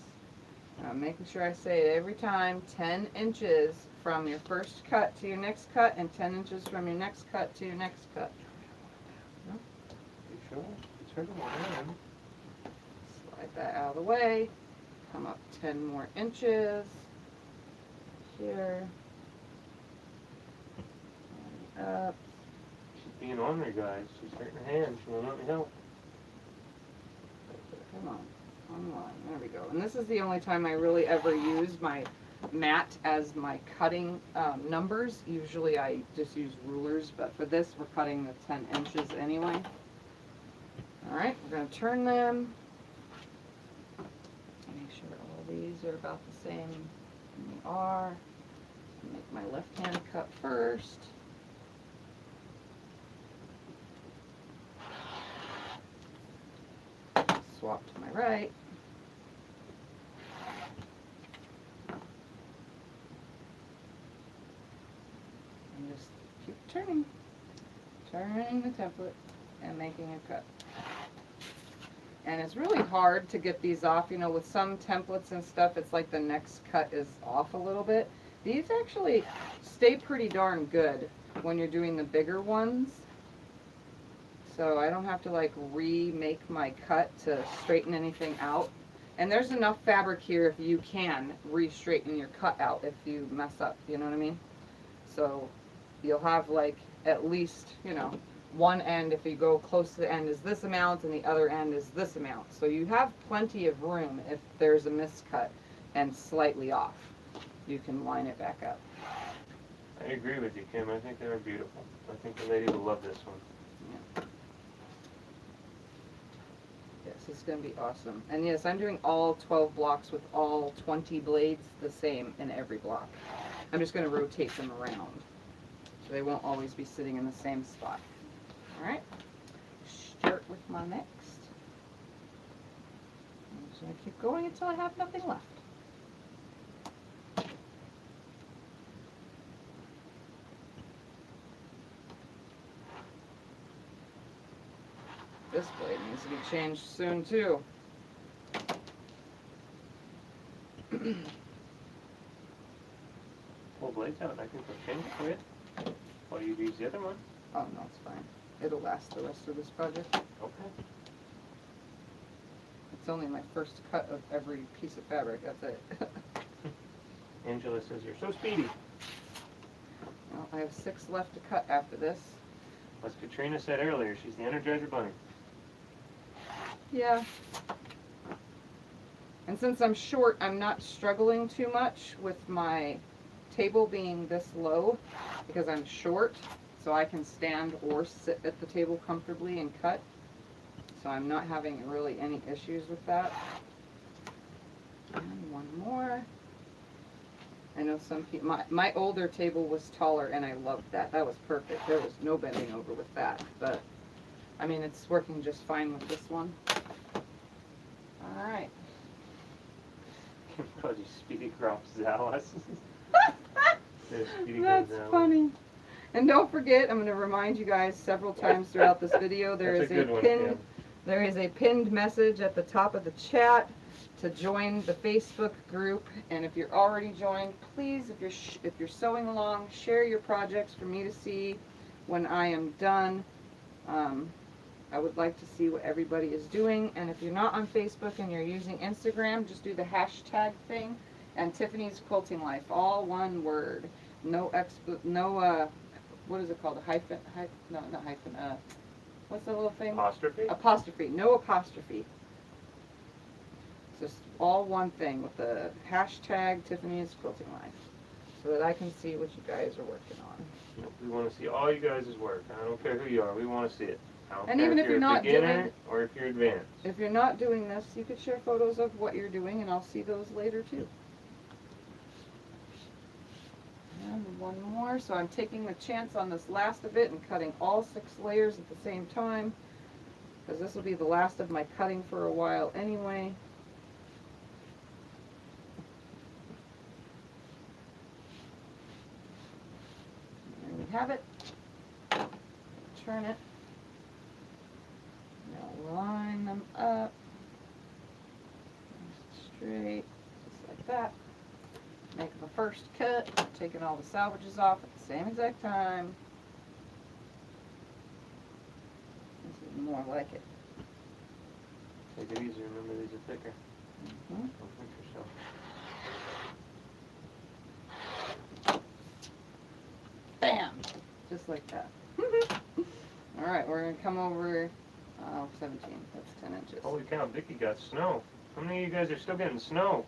Making sure I say it every time, 10 inches from your first cut to your next cut and 10 inches from your next cut to your next cut. You sure? It's hard to line. Slide that out of the way. Come up 10 more inches. Here. And up. She's being ornery, guys. She's hurting her hand. She won't let me help. Come on. Online. There we go. And this is the only time I really ever use my mat as my cutting numbers. Usually I just use rulers, but for this we're cutting the 10 inches anyway. Alright, we're going to turn them. Make sure all these are about the same. And they are. Make my left hand cut first. Swap to my right. And just keep turning the template and making a cut. And it's really hard to get these off, you know, with some templates and stuff, it's like the next cut is off a little bit. These actually stay pretty darn good when you're doing the bigger ones. So I don't have to like remake my cut to straighten anything out. And there's enough fabric here if you can re-straighten your cut out if you mess up, you know what I mean? So you'll have like at least, you know, one end, if you go close to the end, is this amount and the other end is this amount. So you have plenty of room if there's a miscut and slightly off. You can line it back up. I agree with you, Kim. I think they're beautiful. I think the lady will love this one. Yeah. Yes, it's going to be awesome. And yes, I'm doing all 12 blocks with all 20 blades the same in every block. I'm just going to rotate them around. So they won't always be sitting in the same spot. Alright, start with my next. I'm just going to keep going until I have nothing left. This blade needs to be changed soon too. Pull blades out. I can put change for you. Or you use the other one. Oh no, it's fine. It'll last the rest of this project. Okay. It's only my first cut of every piece of fabric, that's it. Angela says you're so speedy. Well, I have 6 left to cut after this. As Katrina said earlier, she's the Energizer Bunny. Yeah. And since I'm short, I'm not struggling too much with my table being this low because I'm short, so I can stand or sit at the table comfortably and cut. So I'm not having really any issues with that. And one more. I know some people, my older table was taller and I loved that. That was perfect. There was no bending over with that. But, I mean, it's working just fine with this one. Alright. Kim calls you Speedy Groff Zalas. That's funny. And don't forget, I'm going to remind you guys several times throughout this video, there is a pinned message at the top of the chat to join the Facebook group. And if you're already joined, please, if you're sewing along, share your projects for me to see when I am done. I would like to see what everybody is doing. And if you're not on Facebook and you're using Instagram, just do the hashtag thing and Tiffany's Quilting Life, all one word. No what is it called? A hyphen? No, not hyphen. What's the little thing? Apostrophe? Apostrophe. No apostrophe. Just all one thing with the hashtag Tiffany's Quilting Life, so that I can see what you guys are working on. Nope, we want to see all you guys' work. I don't care who you are. We want to see it. I don't And care even if you're you're a not beginner doing- or if you're advanced. If you're not doing this, you could share photos of what you're doing, and I'll see those later too. And one more, so I'm taking the chance on this last of it and cutting all 6 layers at the same time, because this will be the last of my cutting for a while anyway. There we have it. Turn it. Now line them up straight, just like that. Make the first cut, taking all the salvages off at the same exact time. This is more like it. Take it easy. Remember, these are thicker. Mhm. Don't hurt yourself. Bam! Just like that. Alright, we're going to come over, 17, that's 10 inches. Holy cow, Vicky got snow. How many of you guys are still getting snow?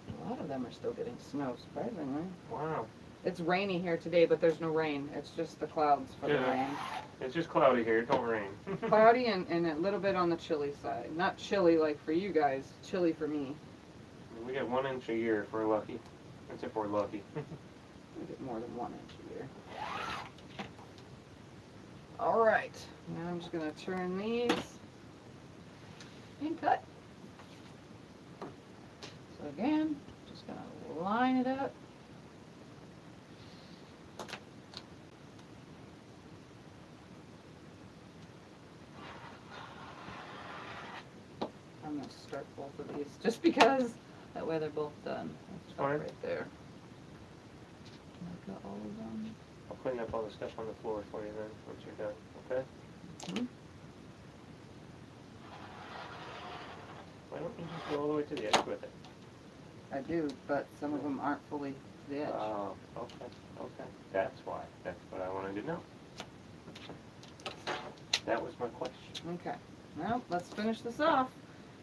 A lot of them are still getting snow, surprisingly. Wow. It's rainy here today, but there's no rain. It's just the clouds for the Yeah. rain. It's just cloudy here. It don't rain. Cloudy and a little bit on the chilly side. Not chilly like for you guys, chilly for me. We get 1 inch a year if we're lucky. That's if we're lucky. We get more than 1 inch a year. Alright, now I'm just going to turn these and cut. So again, just going to line it up. I'm going to start both of these just because that way they're both done. That's Fine. right there. I got all of them. I'll clean up all the stuff on the floor for you then, once you're done, okay? Mhm. Why don't you just go all the way to the edge with it? I do, but some of them aren't fully to the edge. Oh, okay, okay. That's why. That's what I wanted to know. That was my question. Okay, well, let's finish this off,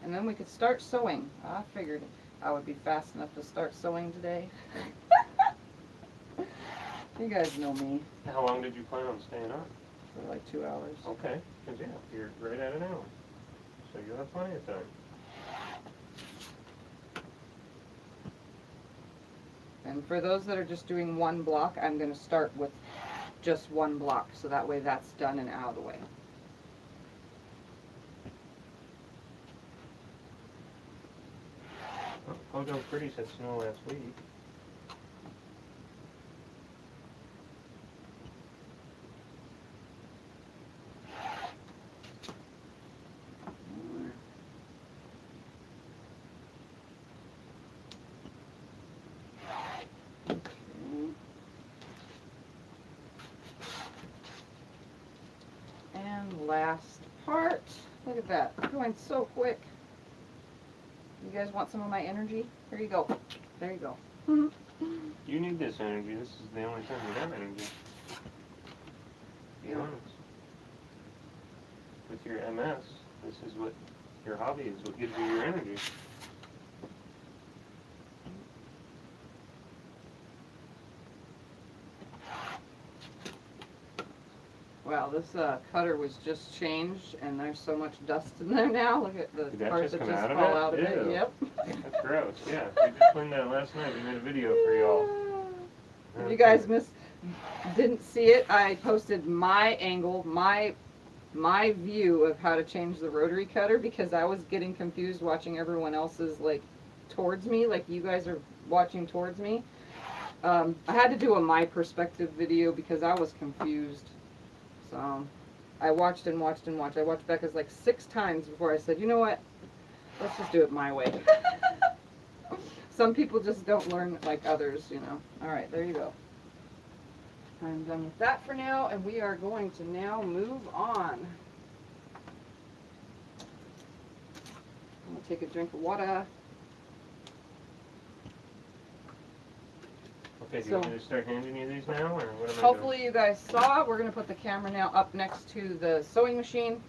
and then we could start sewing. I figured I would be fast enough to start sewing today. You guys know me How long did you plan on staying on? for like 2 hours. Okay, because yeah, you're right at an hour. So you'll have plenty of time. And for those that are just doing one block, I'm going to start with just one block, so that way that's done and out of the way. Oh, Hojo Pretty said snow last week. And last part. Look at that, going so quick. You guys want some of my energy? Here you go. There you go. You need this energy. This is the only time you have energy. Be Yeah. honest. With your MS, this is what your hobby is, what gives you your energy. Wow, this cutter was just changed, and there's so much dust in there now. Look at the Did that parts just that come just out of fall it? out of it. Ew. Yep. That's gross, yeah. We just cleaned that last night. We made a video for y'all. If you guys didn't see it, I posted my angle, my view of how to change the rotary cutter, because I was getting confused watching everyone else's like towards me, like you guys are watching towards me. I had to do a my perspective video because I was confused. So I watched and watched and watched. I watched Becca's like 6 times before I said, you know what? Let's just do it my way. Some people just don't learn like others, you know. Alright, there you go. I'm done with that for now, and we are going to now move on. I'm going to take a drink of water. Okay, do you want me to start handing you these now, or what am I doing? Hopefully you guys saw, we're going to put the camera now up next to the sewing machine.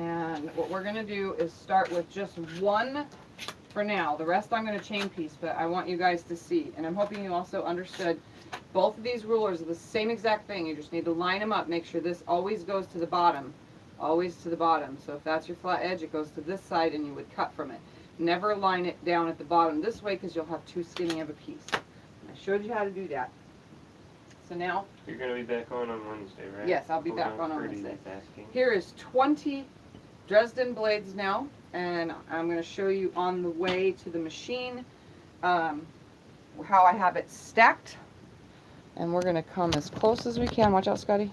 And what we're gonna do is start with just one for now. The rest I'm gonna chain piece, but I want you guys to see. And I'm hoping you also understood both of these rulers are the same exact thing. You just need to line them up. Make sure this always goes to the bottom. Always to the bottom. So if that's your flat edge, it goes to this side and you would cut from it. Never line it down at the bottom this way because you'll have too skinny of a piece. I showed you how to do that. So now, You're going to be back on Wednesday, right? yes, I'll be Hold back on Freddie Wednesday. is asking. Here is 20 Dresden blades now, and I'm going to show you on the way to the machine how I have it stacked. And we're going to come as close as we can. Watch out, Scotty.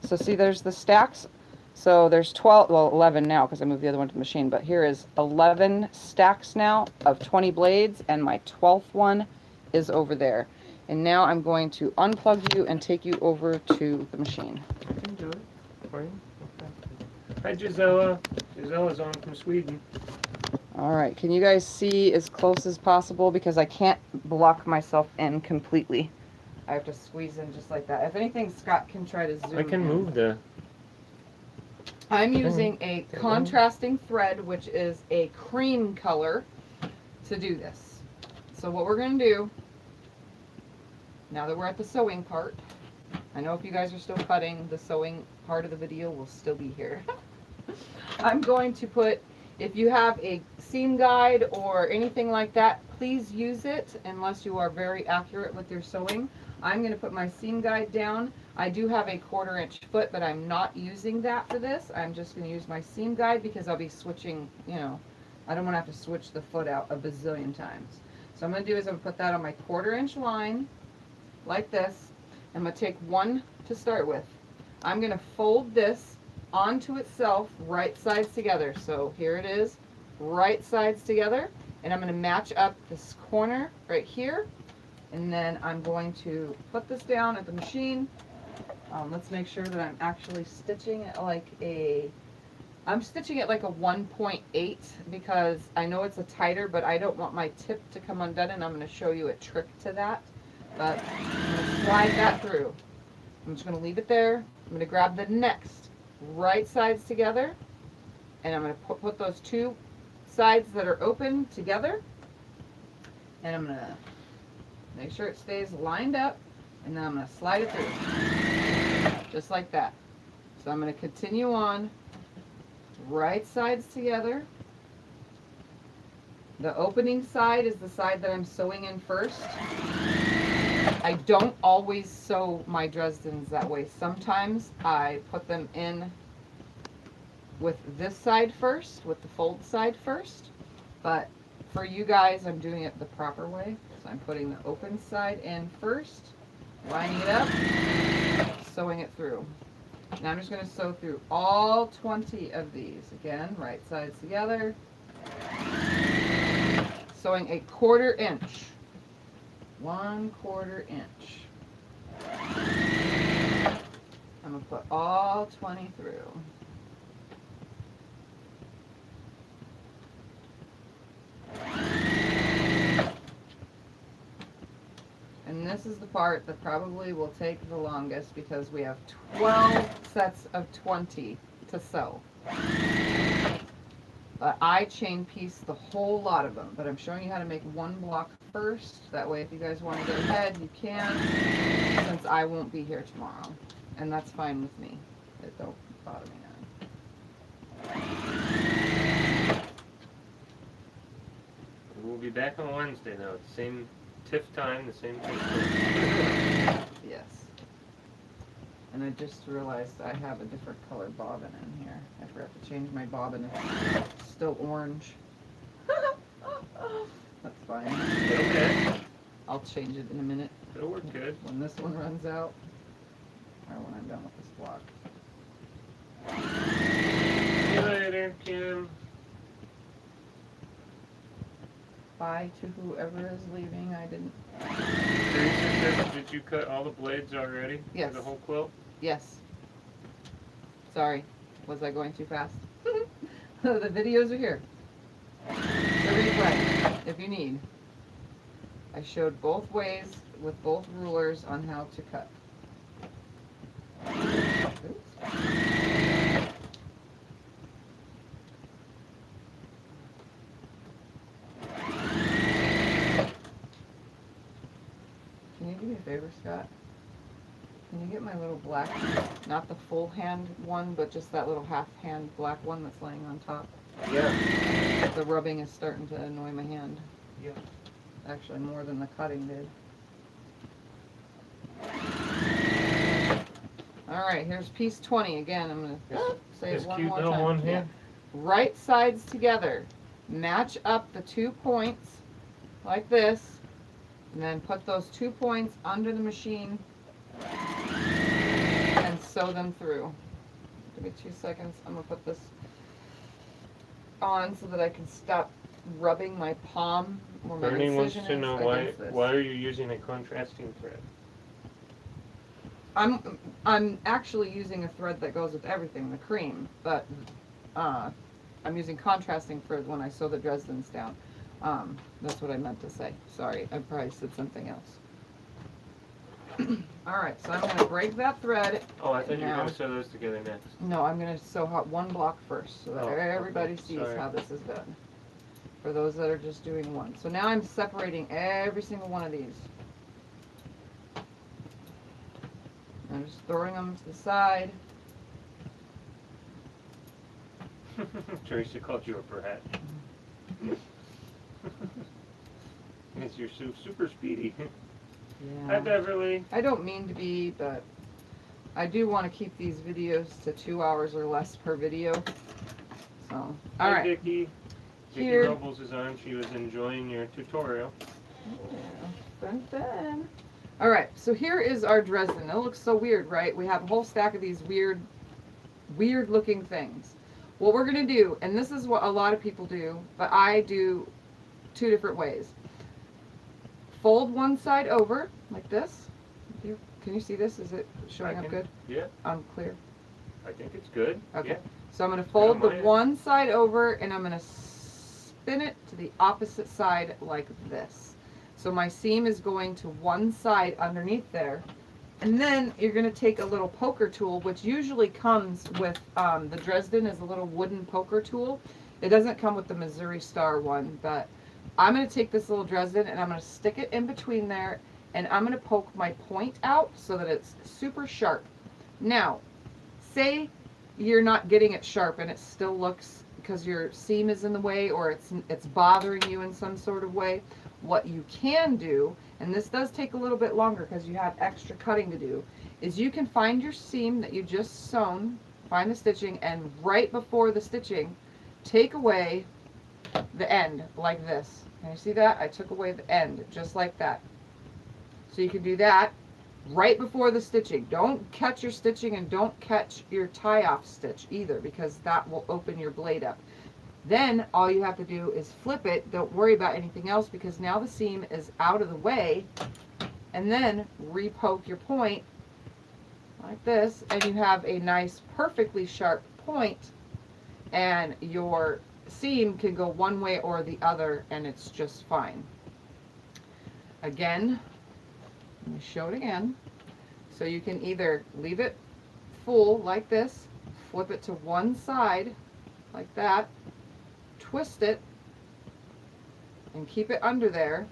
So see, there's the stacks. So there's 12, well 11 now because I moved the other one to the machine, but here is 11 stacks now of 20 blades, and my 12th one is over there. And now I'm going to unplug you and take you over to the machine. I can do it for you. Okay. Hi, Gisela. Gisella's on from Sweden. All right, can you guys see as close as possible because I can't block myself in completely. I have to squeeze in just like that. If anything, Scott can try to zoom I can in. move the... I'm using a contrasting thread, which is a cream color, to do this. So what we're going to do, now that we're at the sewing part, I know if you guys are still cutting, the sewing part of the video will still be here. I'm going to put, if you have a seam guide or anything like that, please use it unless you are very accurate with your sewing. I'm going to put my seam guide down. I do have a 1/4 inch foot, but I'm not using that for this. I'm just going to use my seam guide because I'll be switching, you know, I don't want to have to switch the foot out a bazillion times. So I'm going to do is I'm going to put that on my 1/4 inch line like this. I'm going to take one to start with. I'm going to fold this onto itself, right sides together. So here it is, right sides together, and I'm going to match up this corner right here, and then I'm going to put this down at the machine. Let's make sure that I'm actually stitching it like I'm stitching it like a 1.8 because I know it's a tighter, but I don't want my tip to come undone, and I'm going to show you a trick to that. But I'm going to slide that through. I'm just going to leave it there. I'm going to grab the next right sides together, and I'm going to put those two sides that are open together, and I'm going to make sure it stays lined up, and then I'm going to slide it through just like that. So I'm going to continue on, right sides together. The opening side is the side that I'm sewing in first. I don't always sew my Dresdens that way. Sometimes I put them in with this side first, with the fold side first, but for you guys, I'm doing it the proper way. So I'm putting the open side in first, lining it up, sewing it through. Now I'm just going to sew through all 20 of these. Again, right sides together, sewing a 1/4 inch. 1/4 inch. I'm going to put all 20 through. And this is the part that probably will take the longest because we have 12 sets of 20 to sew. But I chain piece the whole lot of them, but I'm showing you how to make one block first. That way if you guys want to get ahead, you can, since I won't be here tomorrow. And that's fine with me. It don't bother me none. We'll be back on Wednesday, though. Same TIFF time, the same thing. Yes. And I just realized I have a different color bobbin in here. I forgot to change my bobbin. It's still orange. That's fine. Okay. I'll change it in a minute. It'll work good. When this one runs out, or when I'm done with this block. See you later, Kim. Bye to whoever is leaving. I didn't. Teresa says, did you cut all the blades already? Yes. For the whole quilt? Yes. Sorry. Was I going too fast? The videos are here. The replay, if you need. I showed both ways with both rulers on how to cut. Oops. do me a favor, Scott? Can you get my little black, not the full hand one, but just that little half hand black one that's laying on top? Yeah. The rubbing is starting to annoy my hand. Yeah. Actually, more than the cutting did. Alright, here's piece 20. Again, I'm going to say it one more time. This cute little one here? Yeah. Right sides together. Match up the 2 points like this. And then put those 2 points under the machine and sew them through. Give me 2 seconds. I'm going to put this on so that I can stop rubbing my palm where my Bernie wants incision to is know against this. why are you using a contrasting thread? I'm actually using a thread that goes with everything, the cream, but I'm using contrasting for when I sew the Dresdens down. That's what I meant to say. Sorry, I probably said something else. Alright, so I'm going to break that thread. Oh, I thought you were now. going to sew those together next. No, I'm going to sew hot one block first so that everybody sees Sorry. how this is done. For those that are just doing one. So now I'm separating every single one of these. I'm just throwing them to the side. Teresa called you a brat. Yes, you're super speedy. Hi, Yeah. Beverly. I don't mean to be, but I do want to keep these videos to 2 hours or less per video. So, Hi, alright. Vicky. Vicky Here. Nobles is on. She was enjoying your tutorial. Yeah, fun. Alright, so here is our Dresden. It looks so weird, right? We have a whole stack of these weird looking things. What we're going to do, and this is what a lot of people do, but I do 2 different ways. Fold one side over, like this. Can you see this? Is it showing up good? Yeah, I'm clear. I think it's good. Okay. Yeah. So I'm going to fold the mind. one side over, and I'm going to spin it to the opposite side like this. So my seam is going to one side underneath there. And then you're going to take a little poker tool, which usually comes with, the Dresden is a little wooden poker tool. It doesn't come with the Missouri Star one, but I'm going to take this little Dresden and I'm going to stick it in between there, and I'm going to poke my point out so that it's super sharp. Now, say you're not getting it sharp and it still looks, because your seam is in the way or it's bothering you in some sort of way. What you can do, and this does take a little bit longer because you have extra cutting to do, is you can find your seam that you just sewn, find the stitching, and right before the stitching, take away the end like this. Can you see that? I took away the end just like that. So you can do that right before the stitching. Don't catch your stitching and don't catch your tie-off stitch either, because that will open your blade up. Then all you have to do is flip it. Don't worry about anything else, because now the seam is out of the way. And then re-poke your point like this, and you have a nice perfectly sharp point, and your seam can go one way or the other and it's just fine. Again, let me show it again. So you can either leave it full like this, flip it to one side like that, twist it and keep it under there,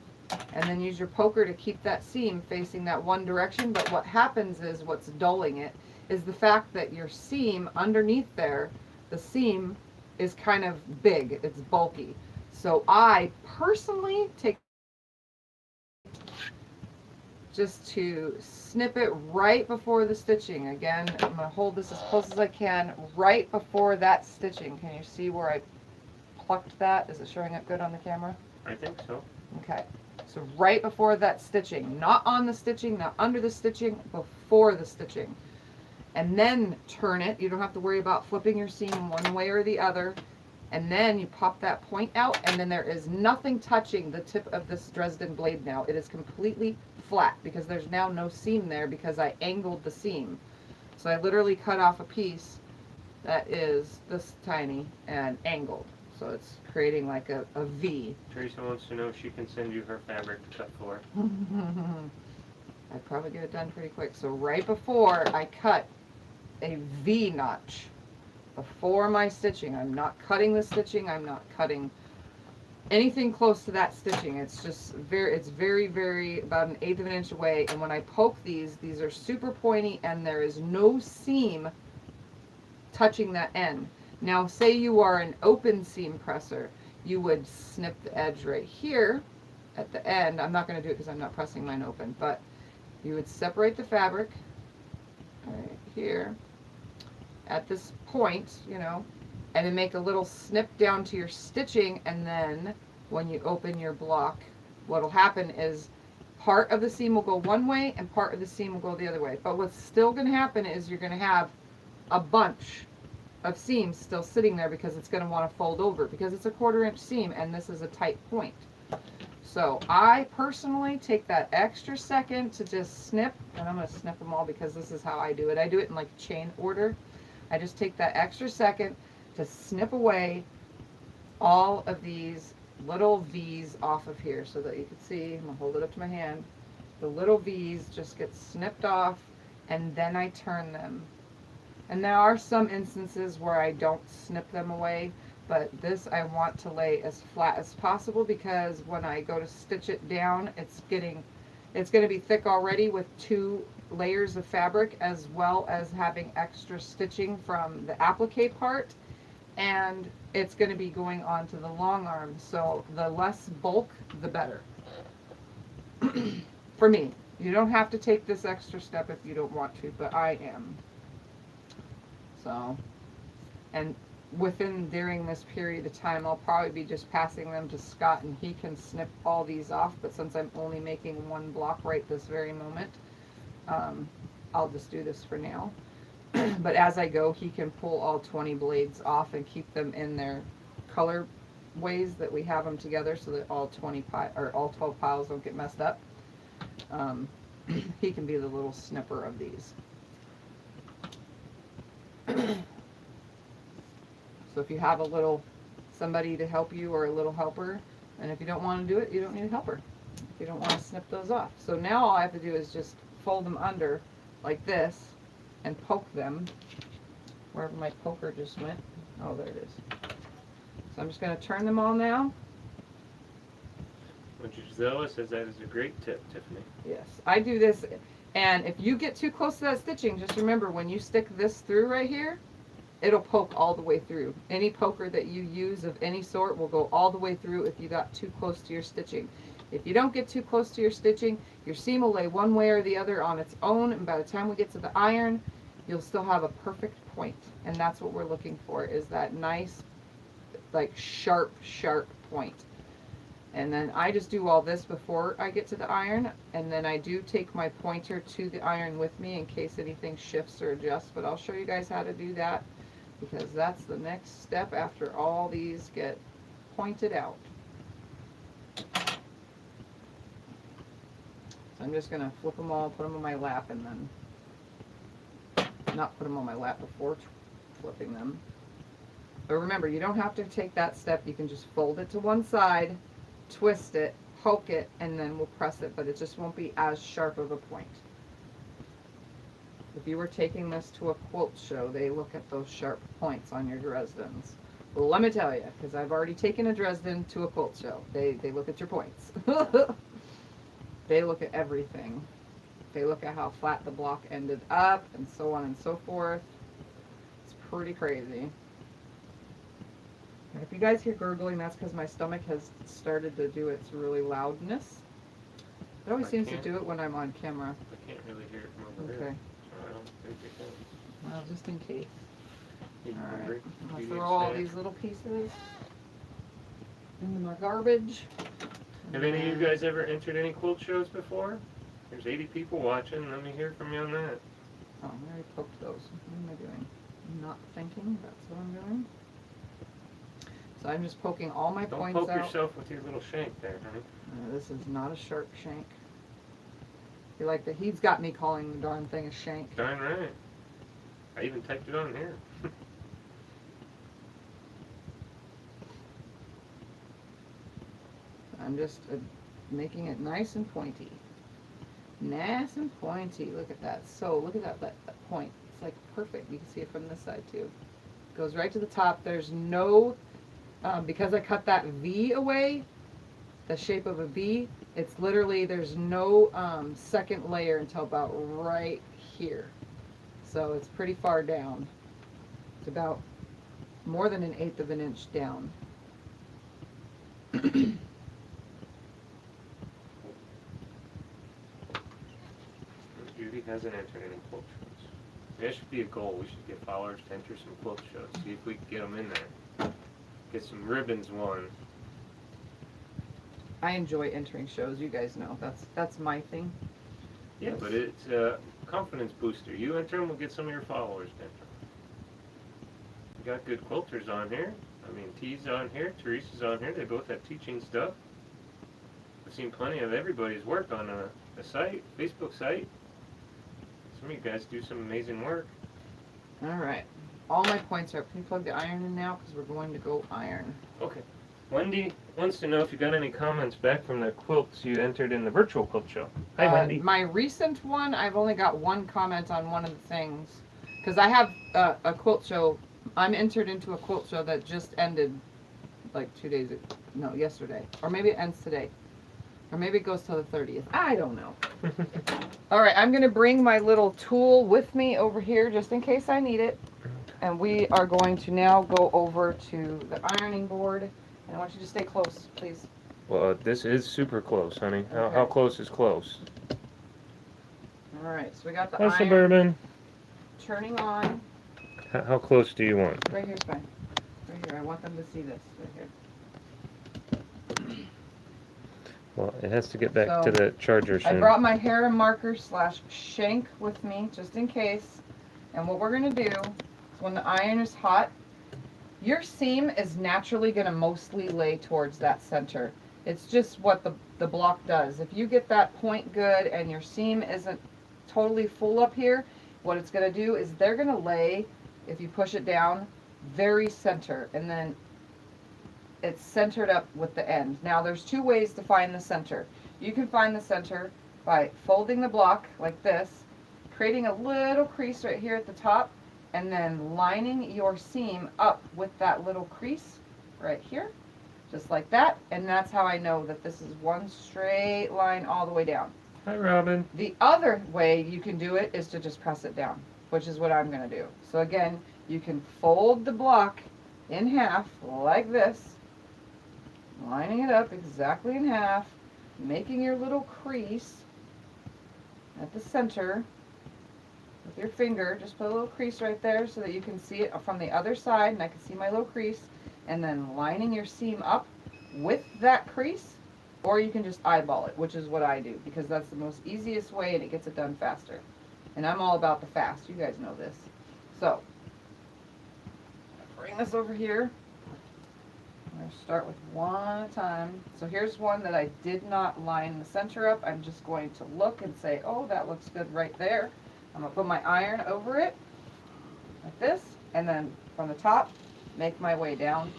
and then use your poker to keep that seam facing that one direction. But what happens is, what's dulling it is the fact that your seam underneath there, the seam is kind of big, it's bulky. So I personally take just to snip it right before the stitching. Again, I'm going to hold this as close as I can right before that stitching. Can you see where I plucked that? Is it showing up good on the camera? I think so. Okay, so right before that stitching, not on the stitching, not under the stitching, before the stitching. And then turn it. You don't have to worry about flipping your seam one way or the other. And then you pop that point out, and then there is nothing touching the tip of this Dresden blade now. It is completely flat because there's now no seam there because I angled the seam. So I literally cut off a piece that is this tiny and angled. So it's creating like a V. Teresa wants to know if she can send you her fabric to cut for. I'd probably get it done pretty quick. So right before I cut a V notch before my stitching, I'm not cutting the stitching, I'm not cutting anything close to that stitching. It's just very about an eighth of an inch away. And when I poke these are super pointy and there is no seam touching that end. Now say you are an open seam presser, you would snip the edge right here at the end. I'm not going to do it because I'm not pressing mine open, but you would separate the fabric right here at this point, you know, and then make a little snip down to your stitching, and then when you open your block, what'll happen is part of the seam will go one way and part of the seam will go the other way. But what's still going to happen is you're going to have a bunch of seams still sitting there because it's going to want to fold over because it's a 1/4 inch seam and this is a tight point. So I personally take that extra second to just snip, and I'm going to snip them all because this is how I do it. I do it in like chain order. I just take that extra second to snip away all of these little V's off of here so that you can see. I'm going to hold it up to my hand. The little V's just get snipped off, and then I turn them. And there are some instances where I don't snip them away, but this I want to lay as flat as possible because when I go to stitch it down, it's going to be thick already with 2 layers of fabric, as well as having extra stitching from the applique part, and it's going to be going on to the long arm. So the less bulk, the better. For me, you don't have to take this extra step if you don't want to, but I am. So, and during this period of time, I'll probably be just passing them to Scott and he can snip all these off, but since I'm only making 1 block right this very moment, I'll just do this for now. But as I go, he can pull all 20 blades off and keep them in their color ways that we have them together so that all 12 piles don't get messed up. He can be the little snipper of these. So if you have a little somebody to help you or a little helper, and if you don't want to do it, you don't need a helper. If you don't want to snip those off. So now all I have to do is just fold them under like this and poke them wherever my poker just went. Oh, there it is. So I'm just going to turn them all now. When Gisela says that is a great tip, Tiffany. Yes, I do this, and if you get too close to that stitching, just remember when you stick this through right here, it'll poke all the way through. Any poker that you use of any sort will go all the way through if you got too close to your stitching. If you don't get too close to your stitching, your seam will lay one way or the other on its own, and by the time we get to the iron, you'll still have a perfect point. And that's what we're looking for, is that nice, like sharp point. And then I just do all this before I get to the iron, and then I do take my pointer to the iron with me in case anything shifts or adjusts, but I'll show you guys how to do that because that's the next step after all these get pointed out. So I'm just going to flip them all, put them on my lap, and then not put them on my lap before flipping them. But remember, you don't have to take that step. You can just fold it to one side, twist it, poke it, and then we'll press it, but it just won't be as sharp of a point. If you were taking this to a quilt show, they look at those sharp points on your Dresdens. Well, let me tell you, because I've already taken a Dresden to a quilt show. They look at your points. They look at everything. They look at how flat the block ended up, and so on and so forth. It's pretty crazy. And if you guys hear gurgling, that's because my stomach has started to do its really loudness. It always seems to do it when I'm on camera. I can't really hear it from over here. Okay. So I don't think it can. Well, just in case. You Alright. hungry? I'm going You to need throw all snack? these little pieces into my garbage. Have any of you guys ever entered any quilt shows before? There's 80 people watching. Let me hear from you on that. Oh, I already poked those. What am I doing? Not thinking. That's what I'm doing. So I'm just poking all my Don't points poke out. yourself with your little shank there, honey. This is not a sharp shank. You like that? He's got me calling the darn thing a shank. Darn right. I even typed it on here. I'm just making it nice and pointy. Nice and pointy. Look at that. So look at that point. It's like perfect. You can see it from this side too. Goes right to the top. There's no Because I cut that V away, the shape of a V, it's literally, there's no second layer until about right here. So it's pretty far down. It's about more than 1/8 of an inch down. Judy hasn't entered any quilt shows. That should be a goal. We should get followers to enter some quilt shows. See if we can get them in there. Get some ribbons won. I enjoy entering shows. You guys know that's my thing. Yeah, but it's a confidence booster. You enter them, we'll get some of your followers to enter. We got good quilters on here. I mean, T's on here, Teresa's on here. They both have teaching stuff. I've seen plenty of everybody's work on a site, Facebook site. Some of you guys do some amazing work. All right. All my points are up. Can you plug the iron in now? Because we're going to go iron. Okay. Wendy wants to know if you got any comments back from the quilts you entered in the virtual quilt show. Hi, Wendy. My recent one, I've only got one comment on one of the things. Because I have a quilt show. I'm entered into a quilt show that just ended like 2 days ago. No, yesterday. Or maybe it ends today. Or maybe it goes till the 30th. I don't know. All right, I'm going to bring my little tool with me over here just in case I need it. And we are going to now go over to the ironing board. And I want you to stay close, please. Well, this is super close, honey. How Okay. close is close? All right, so we got the Hi, iron Suburban. turning on. How close do you want? Right here's fine. Right here. I want them to see this. Right here. Well, it has to get back So, to the charger I soon. brought my hair marker / shank with me just in case. And what we're going to do is when the iron is hot, your seam is naturally going to mostly lay towards that center. It's just what the block does. If you get that point good and your seam isn't totally full up here, what it's going to do is they're going to lay, if you push it down, very center. And then it's centered up with the end. Now there's 2 ways to find the center. You can find the center by folding the block like this, creating a little crease right here at the top, and then lining your seam up with that little crease right here, just like that. And that's how I know that this is one straight line all the way down. Hi, Robin. The other way you can do it is to just press it down, which is what I'm going to do. So again, you can fold the block in half like this, lining it up exactly in half, making your little crease at the center with your finger. Just put a little crease right there so that you can see it from the other side, and I can see my little crease, and then lining your seam up with that crease, or you can just eyeball it, which is what I do, because that's the most easiest way and it gets it done faster. And I'm all about the fast. You guys know this. So, bring this over here. I'm going to start with one at a time. So here's one that I did not line the center up. I'm just going to look and say, oh, that looks good right there. I'm going to put my iron over it, like this, and then from the top, make my way down.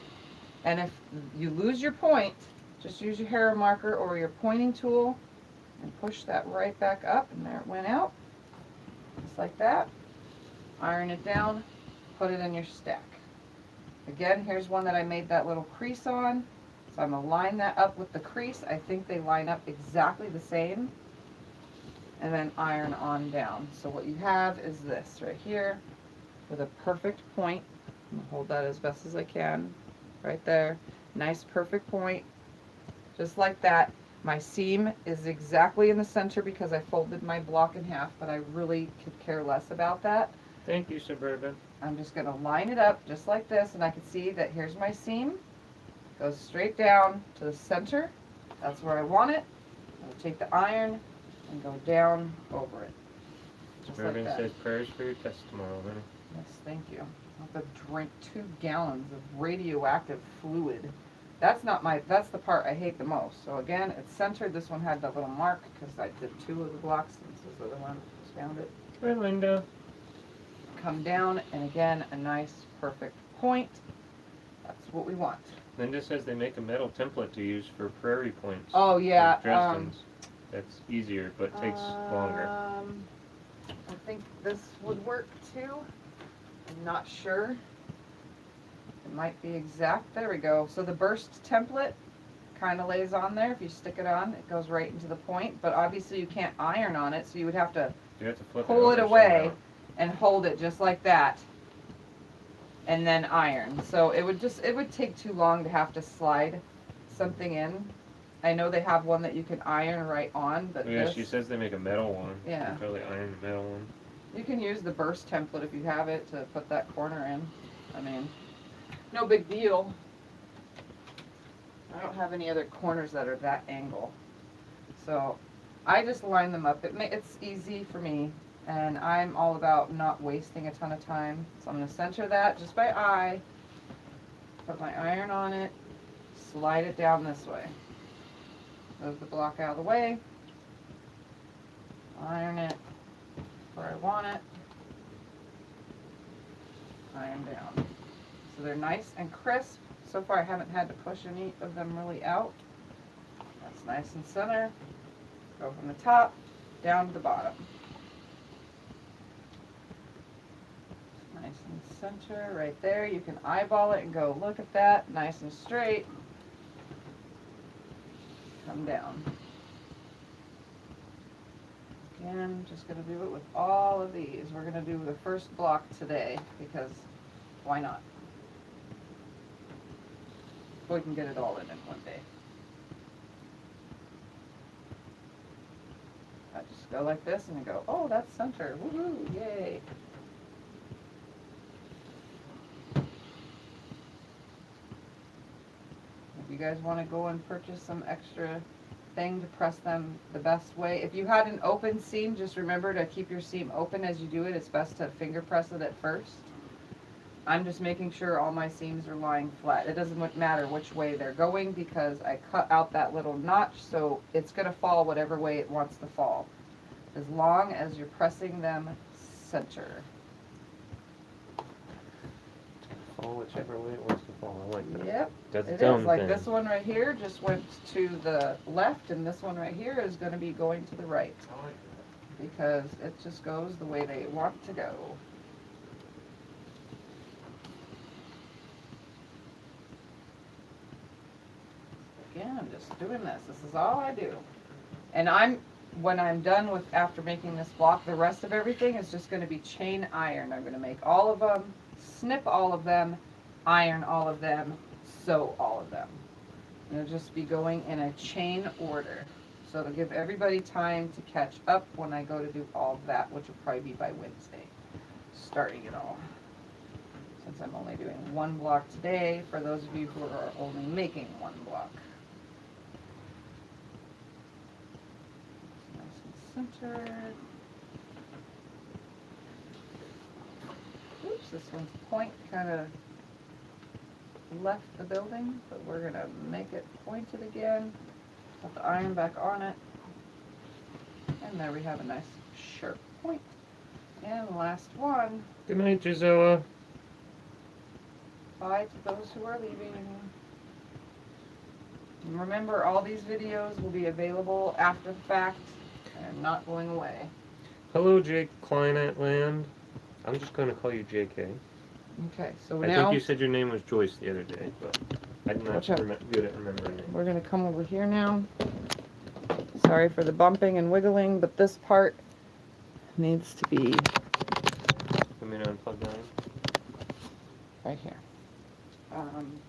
And if you lose your point, just use your hair marker or your pointing tool and push that right back up, and there it went out. Just like that. Iron it down, put it in your stack. Again, here's one that I made that little crease on. So I'm going to line that up with the crease. I think they line up exactly the same. And then iron on down. So what you have is this right here with a perfect point. I'm going to hold that as best as I can. Right there. Nice perfect point. Just like that. My seam is exactly in the center because I folded my block in half, but I really could care less about that. Thank you, Suburban. I'm just going to line it up just like this, and I can see that here's my seam. Goes straight down to the center. That's where I want it. I'll take the iron and go down over it. Just Suburban like that. says prayers for your test tomorrow, honey. Yes, thank you. I'll have to drink 2 gallons of radioactive fluid. That's the part I hate the most. So again, it's centered. This one had that little mark because I did 2 of the blocks, and this is the other one. Just found it. Hi, Linda. Come down, and again, a nice perfect point. That's what we want. Linda says they make a metal template to use for prairie points. Oh yeah. Like Dresden's. That's easier, but takes longer. I think this would work too. I'm not sure. It might be exact. There we go. So the burst template kind of lays on there. If you stick it on, it goes right into the point. But obviously you can't iron on it, so you would have to You have to flip pull it over away somehow. and hold it just like that, and then iron. So it would take too long to have to slide something in. I know they have one that you can iron right on, but Oh, yeah, this, she says they make a metal one. Yeah. You can totally iron the metal one. you can use the burst template if you have it to put that corner in. I mean, no big deal. I don't have any other corners that are that angle. So I just line them up. It's easy for me, and I'm all about not wasting a ton of time. So I'm going to center that just by eye, put my iron on it, slide it down this way. Move the block out of the way, iron it where I want it, iron down. So they're nice and crisp. So far I haven't had to push any of them really out. That's nice and center. Go from the top down to the bottom. Nice and center right there. You can eyeball it and go, look at that, nice and straight. Come down. Again, just going to do it with all of these. We're going to do the first block today because why not? We can get it all in one day. I just go like this and I go, oh, that's center. Woohoo, yay. If you guys want to go and purchase some extra thing to press them the best way. If you had an open seam, just remember to keep your seam open as you do it. It's best to finger press it at first. I'm just making sure all my seams are lying flat. It doesn't matter which way they're going because I cut out that little notch, so it's going to fall whatever way it wants to fall, as long as you're pressing them center. Fall whichever way it wants to fall. I like that. Yep, Does it its own is. Like thing. this one right here just went to the left, and this one right here is going to be going to the right I like that. because it just goes the way they want to go. Again, I'm just doing this. This is all I do. And when I'm done with, after making this block, the rest of everything is just going to be chain iron. I'm going to make all of them, snip all of them, iron all of them, sew all of them. And it'll just be going in a chain order. So it'll give everybody time to catch up when I go to do all of that, which will probably be by Wednesday, starting it all. Since I'm only doing one block today, for those of you who are only making one block. Centered. Oops, this one's point kind of left the building, but we're going to make it pointed again. Put the iron back on it. And there we have a nice sharp point. And last one. Good night, Gisela. Bye to those who are leaving. And remember, all these videos will be available after the fact. I'm not going away. Hello, Jake Klein at Land. I'm just going to call you JK. Okay, so I now think you said your name was Joyce the other day, but I'm not Watch out. good at remembering names. we're going to come over here now. Sorry for the bumping and wiggling, but this part needs to be I'm going to unplug mine. right here.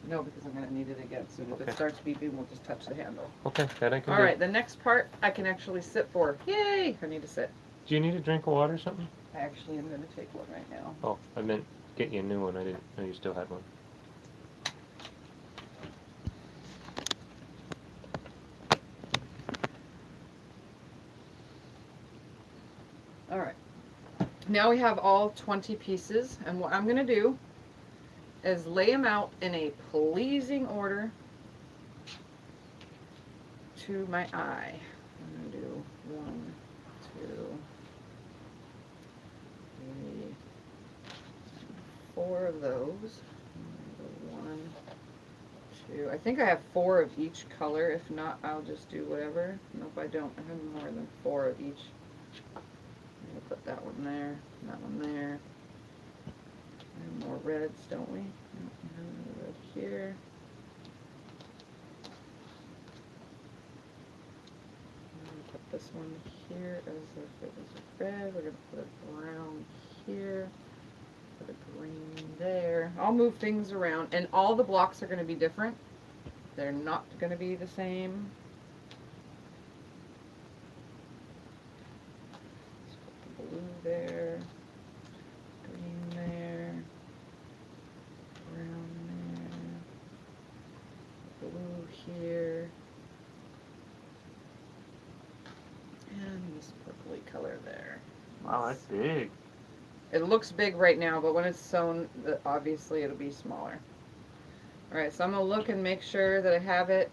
No, because I'm going to need it again soon. If Okay. it starts beeping, we'll just touch the handle. Okay, that I can All do. right, the next part I can actually sit for. Yay! I need to sit. Do you need a drink of water or something? I actually am going to take one right now. Oh, I meant get you a new one. I didn't know you still had one. All right. Now we have all 20 pieces, and what I'm going to do is lay them out in a pleasing order to my eye. I'm going to do 1, 2, 3, 4 of those. 1, 2. I think I have 4 of each color. If not, I'll just do whatever. Nope, I don't. I have more than 4 of each. I'm going to put that one there, that one there. And more reds, don't we? Another red here. Put this one here as if it was red. We're going to put a brown here. Put a green there. I'll move things around. And all the blocks are going to be different. They're not going to be the same. Let's put the blue there. Green there. Brown there. Blue here. And this purpley color there. Wow, that's big. It looks big right now, but when it's sewn, obviously it'll be smaller. Alright, so I'm going to look and make sure that I have it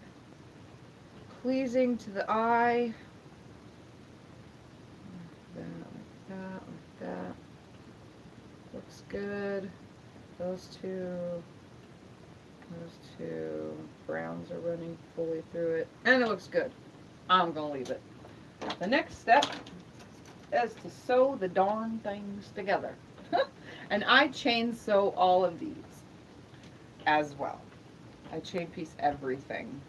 pleasing to the eye. Like that, like that. Looks good. Those two browns are running fully through it. And it looks good. I'm going to leave it. The next step is to sew the darn things together. And I chain sew all of these as well. I chain piece everything.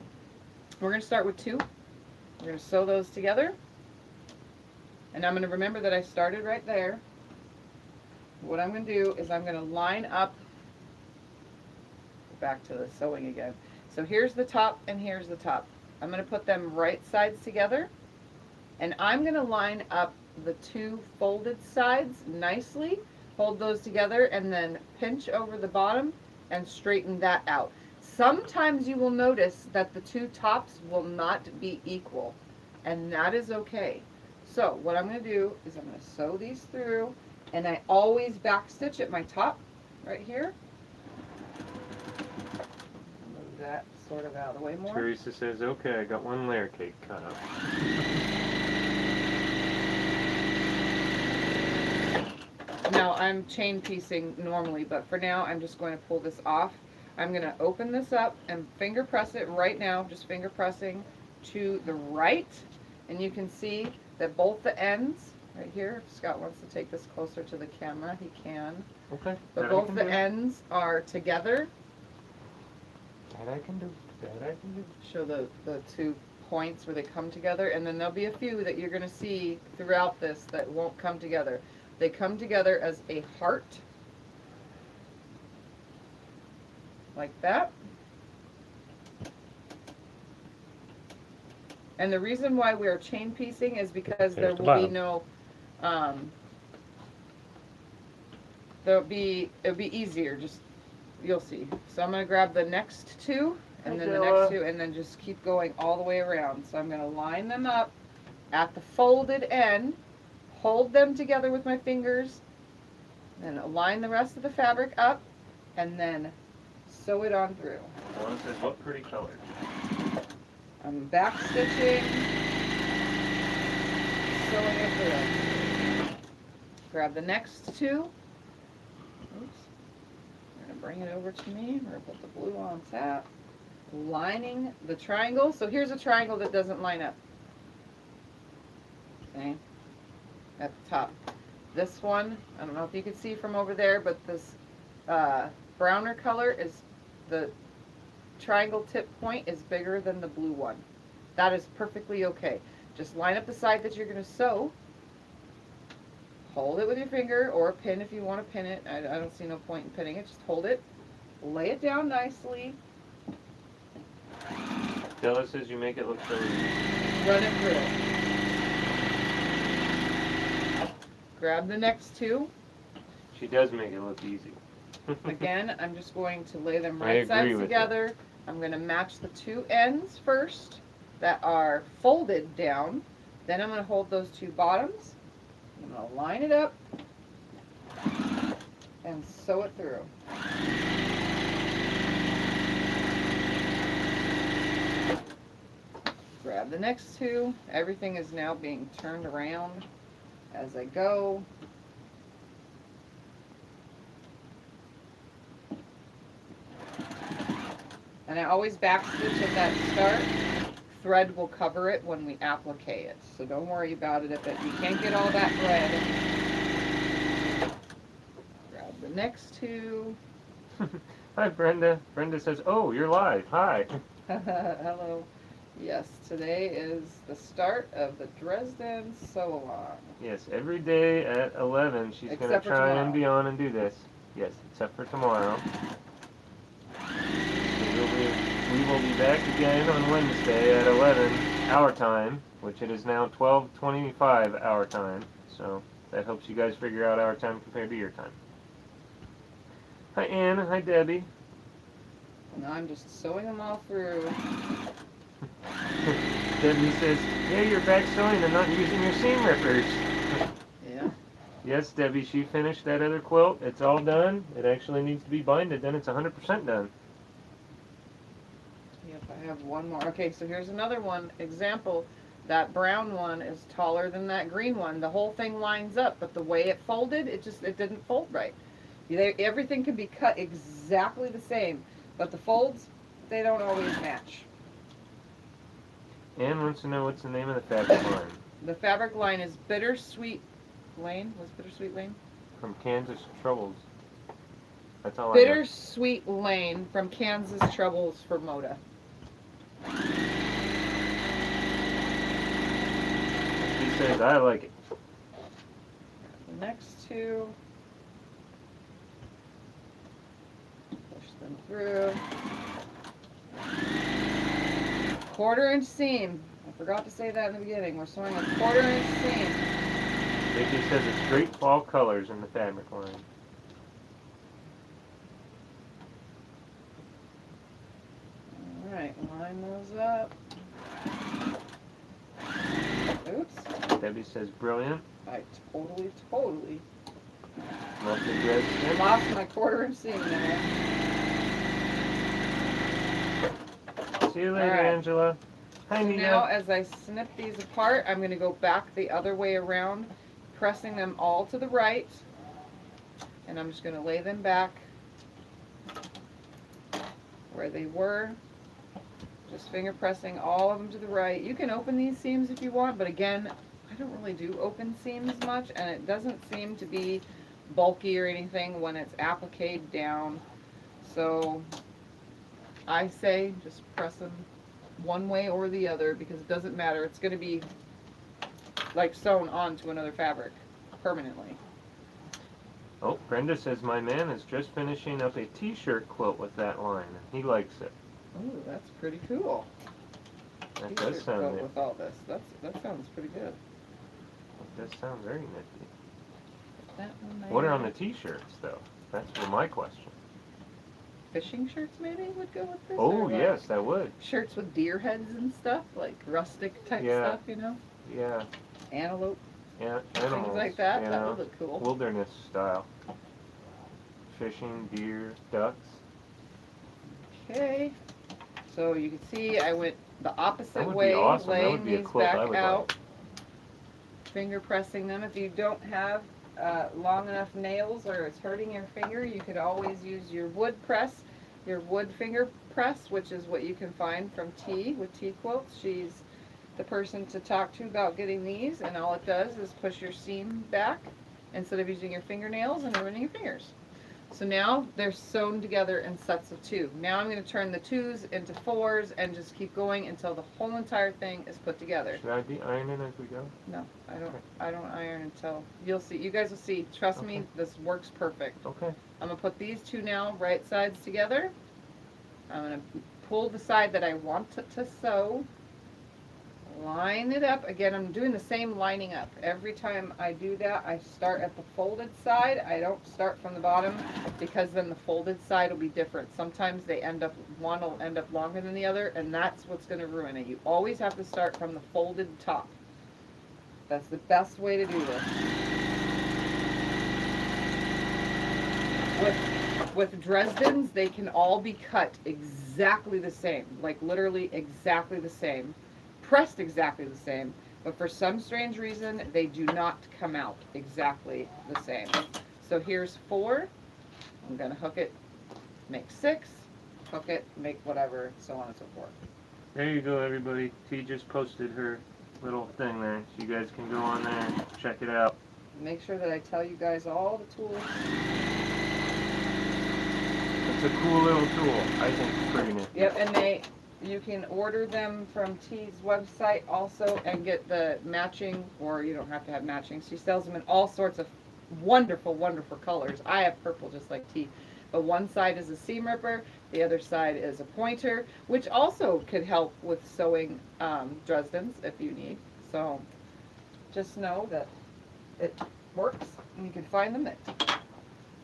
We're going to start with 2. We're going to sew those together. And I'm going to remember that I started right there. What I'm going to do is I'm going to line up, back to the sewing again. So here's the top and here's the top. I'm going to put them right sides together. And I'm going to line up the 2 folded sides nicely, hold those together, and then pinch over the bottom and straighten that out. Sometimes you will notice that the 2 tops will not be equal, and that is okay. So what I'm going to do is I'm going to sew these through, and I always back stitch at my top right here. Move that sort of out of the way more. Teresa says, okay, I got 1 layer cake cut up. Now I'm chain piecing normally, but for now I'm just going to pull this off. I'm going to open this up and finger press it right now, just finger pressing to the right. And you can see that both the ends, right here, if Scott wants to take this closer to the camera, he can. Okay. But both the ends are together. That I can do. That I can do. Show the 2 points where they come together, and then there'll be a few that you're going to see throughout this that won't come together. They come together as a heart, like that. And the reason why we are chain piecing is because there will be no, it'll be easier, just, you'll see. So I'm going to grab the next 2, and then the next 2, and then just keep going all the way around. So I'm going to line them up at the folded end, hold them together with my fingers, then align the rest of the fabric up, and then sew it on through. One says, what pretty color. I'm back stitching, sewing it through. Grab the next 2. Oops. I'm going to bring it over to me. We're going to put the blue on top. Lining the triangle. So here's a triangle that doesn't line up. Okay. At the top. This one, I don't know if you can see from over there, but this browner color is, the triangle tip point is bigger than the blue one. That is perfectly okay. Just line up the side that you're going to sew. Hold it with your finger, or a pin if you want to pin it. I don't see no point in pinning it. Just hold it. Lay it down nicely. Della says you make it look so easy. Run it through. Grab the next 2. She does make it look easy. Again, I'm just going to lay them I right agree sides with together. I'm going to match the 2 ends first that are folded down. Then I'm going to hold those 2 bottoms. I'm going to line it up and sew it through. Grab the next 2. Everything is now being turned around as I go. And I always backstitch at that start. Thread will cover it when we applique it. So don't worry about it if you can't get all that thread. Grab The next two. Hi, Brenda. Brenda says, "Oh, you're live. Hi." Hello. Yes, today is the start of the Dresden sew-along. Yes, every day at 11, she's going to Except for try tomorrow. and be on and do this. Yes, except for tomorrow. We will be back again on Wednesday at 11 our time, which it is now 12:25 our time. So that helps you guys figure out our time compared to your time. Hi, Ann. Hi, Debbie. Now I'm just sewing them all through. Debbie says, "Yeah, you're back sewing and not using your seam rippers." Yeah. Yes, Debbie, she finished that other quilt. It's all done. It actually needs to be binded. Then it's 100% done. Yep, I have one more. Okay, so here's another one. Example, that brown one is taller than that green one. The whole thing lines up, but the way it folded, it didn't fold right. Everything can be cut exactly the same, but the folds, they don't always match. Ann wants to know what's the name of the fabric line. The fabric line is Bittersweet Lane. What's Bittersweet Lane? From Kansas Troubles. That's all I Bittersweet Lane from Kansas Troubles for Moda. He says, "I like it." The next two, push them through. 1/4 inch seam. I forgot to say that in the beginning. We're sewing a 1/4 inch seam. Vicky says it's great fall colors in the fabric line. Alright, line those up. Oops. Debbie says, "Brilliant. I totally Love the Dresden." lost my 1/4 inch seam there. See you later, All right. Angela. Hi, So Nina. now as I snip these apart, I'm going to go back the other way around, pressing them all to the right. And I'm just going to lay them back where they were. Just finger pressing all of them to the right. You can open these seams if you want, but again, I don't really do open seams much, and it doesn't seem to be bulky or anything when it's appliqued down. So I say just press them one way or the other because it doesn't matter. It's going to be like sewn onto another fabric permanently. Oh, Brenda says, "My man is just finishing up a t-shirt quilt with that line, and he likes it." Oh, that's pretty cool. That T-shirt does sound quilt nifty. with all this. That sounds pretty good. That does sound very nifty. That one What are there. on the t-shirts, though? That's for my question. Fishing shirts maybe would go with this? Oh, or like yes, that would. shirts with deer heads and stuff, like rustic type Yeah. stuff, you know? Yeah, Antelope, yeah, animals. things like that. You That know, would look cool. wilderness style. Fishing, deer, ducks. Okay. So you can see I went the That opposite would be way, awesome. That laying would be a these quilt I back would out, finger pressing them. If you don't have long enough nails or it's hurting your finger, you could always use your wood press, your wood finger press, which is what you can find from T with T Quilts. She's the person to talk to about getting these, and all it does is push your seam back instead of using your fingernails and ruining your fingers. So now they're sewn together in sets of 2. Now I'm going to turn the 2s into 4s and just keep going until the whole entire thing is put together. Should I be ironing as we go? No, I don't iron until you'll see. You guys will see. Trust me, this works perfect. Okay. I'm going to put these 2 now right sides together. I'm going to pull the side that I want to sew. Line it up. Again, I'm doing the same lining up. Every time I do that, I start at the folded side. I don't start from the bottom because then the folded side will be different. Sometimes one will end up longer than the other, and that's what's going to ruin it. You always have to start from the folded top. That's the best way to do this. With Dresdens, they can all be cut exactly the same, like literally exactly the same. Pressed exactly the same, but for some strange reason they do not come out exactly the same. So here's 4. I'm going to hook it, make 6, hook it, make whatever, so on and so forth. There you go, everybody. T just posted her little thing there, so you guys can go on there and check it out. Make sure that I tell you guys all the tools It's a cool little tool. I think it's pretty nifty. Yep, and you can order them from T's website also and get the matching, or you don't have to have matching. She sells them in all sorts of wonderful, wonderful colors. I have purple just like T. But one side is a seam ripper, the other side is a pointer, which also could help with sewing Dresdens if you need. So just know that it works, and you can find them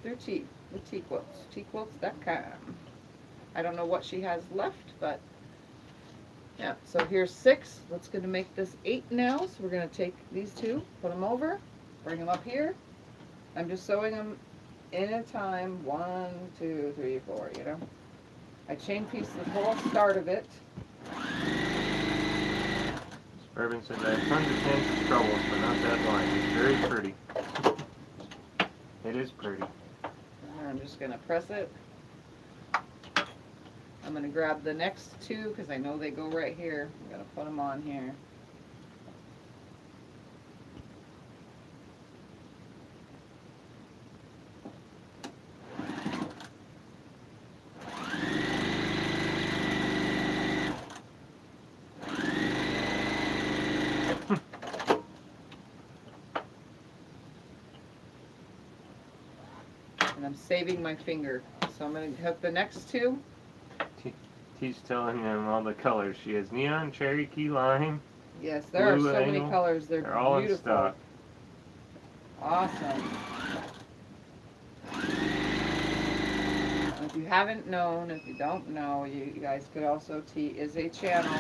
through T, with T Quilts, tquilts.com. I don't know what she has left, but yeah. So here's 6. Let's gonna make this 8 now. So we're gonna take these 2, put them over, bring them up here. I'm just sewing them in a time, 1, 2, 3, 4, you know. I chain piece the whole start of it. Urban says I have tons of chances troubles, but not that line. It's very pretty. It is pretty. And I'm just gonna press it. I'm gonna grab the next 2 because I know they go right here. I'm gonna put them on here. And I'm saving my finger. So I'm going to hook the next 2. T's telling them all the colors. She has neon, cherry key lime. Yes, there are blue so many angle. colors. They're all in beautiful. stock. Awesome. If you haven't known, if you don't know, you guys could also, T is a channel.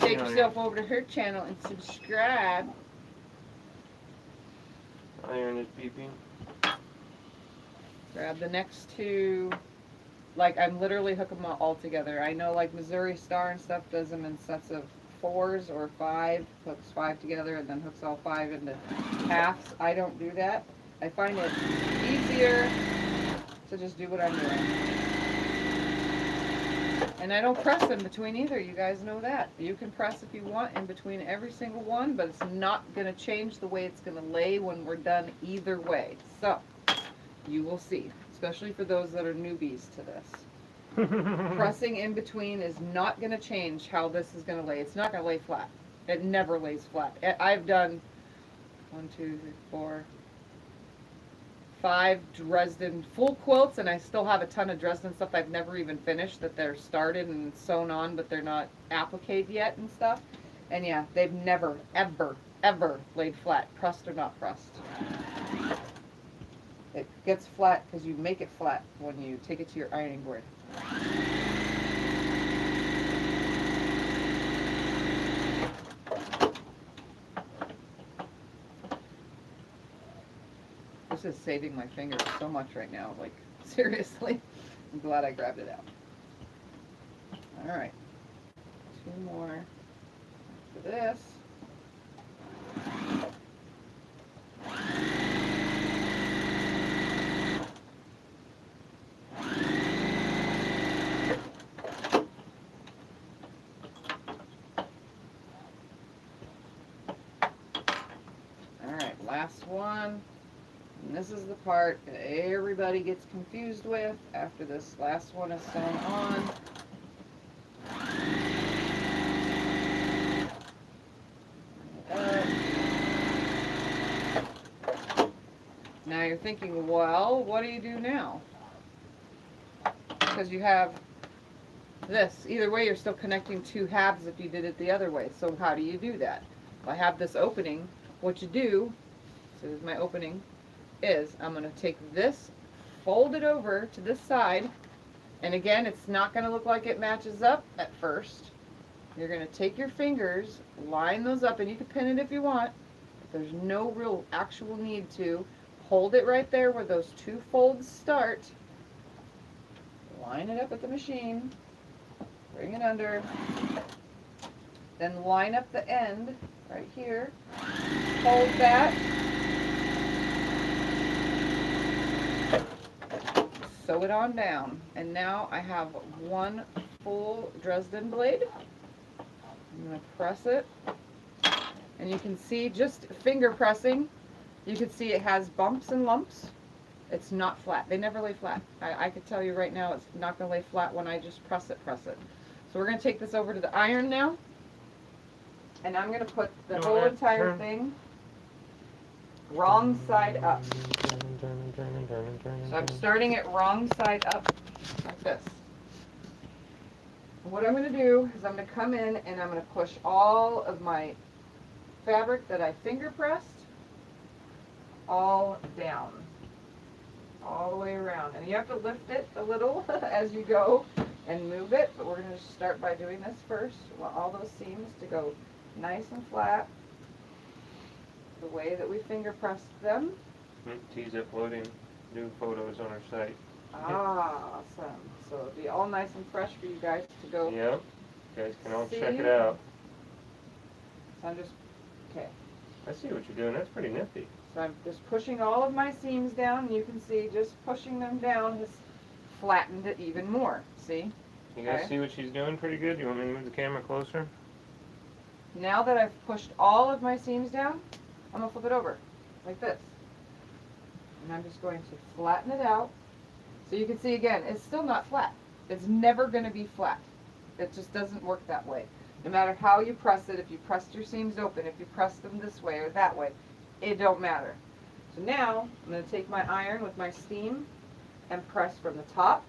Take yourself over to her channel and subscribe. Iron is beeping. Grab the next 2. Like, I'm literally hooking them all together. I know, like, Missouri Star and stuff does them in sets of 4s or 5. Hooks 5 together and then hooks all 5 into halves. I don't do that. I find it easier to just do what I'm doing. And I don't press in between either. You guys know that. You can press if you want in between every single one, but it's not going to change the way it's going to lay when we're done either way. So, you will see, especially for those that are newbies to this. Pressing in between is not going to change how this is going to lay. It's not going to lay flat. It never lays flat. I've done 1, 2, 3, 4, 5 Dresden full quilts, and I still have a ton of Dresden stuff I've never even finished that they're started and sewn on, but they're not appliqued yet and stuff. And yeah, they've never, ever, ever laid flat, pressed or not pressed. It gets flat because you make it flat when you take it to your ironing board. This is saving my fingers so much right now. Like, seriously. I'm glad I grabbed it out. Alright. 2 more for this. Alright, last one. And this is the part that everybody gets confused with after this last one is sewn on. Now you're thinking, well, what do you do now? Because you have this. Either way, you're still connecting 2 halves if you did it the other way. So how do you do that? If I have this opening, what you do, so here's my opening, is I'm going to take this, fold it over to this side, and again, it's not going to look like it matches up at first. You're going to take your fingers, line those up, and you can pin it if you want, but there's no real actual need to. Hold it right there where those 2 folds start, line it up at the machine, bring it under, then line up the end right here, hold that, sew it on down, and now I have 1 full Dresden blade. I'm going to press it, and you can see just finger pressing, you can see it has bumps and lumps, It's not flat. They never lay flat. I could tell you right now it's not going to lay flat when I just press it. So we're going to take this over to the iron now. And I'm going to put the whole entire thing wrong side up. So I'm starting it wrong side up like this. And what I'm going to do is I'm going to come in and I'm going to push all of my fabric that I finger pressed all down. All the way around. And you have to lift it a little as you go and move it, but we're going to start by doing this first. We want all those seams to go nice and flat the way that we finger pressed them. T's uploading new photos on our site. Awesome. So it'll be all nice and fresh for you guys to go. Yep. You guys can all see. check it out. So I'm just, okay. I see what you're doing. That's pretty nifty. So I'm just pushing all of my seams down, and you can see just pushing them down has flattened it even more. See? You guys Okay. see what she's doing pretty good? You want me to move the camera closer? Now that I've pushed all of my seams down, I'm going to flip it over like this. And I'm just going to flatten it out. So you can see again, it's still not flat. It's never going to be flat. It just doesn't work that way. No matter how you press it, if you pressed your seams open, if you press them this way or that way, it don't matter. So now I'm going to take my iron with my steam and press from the top.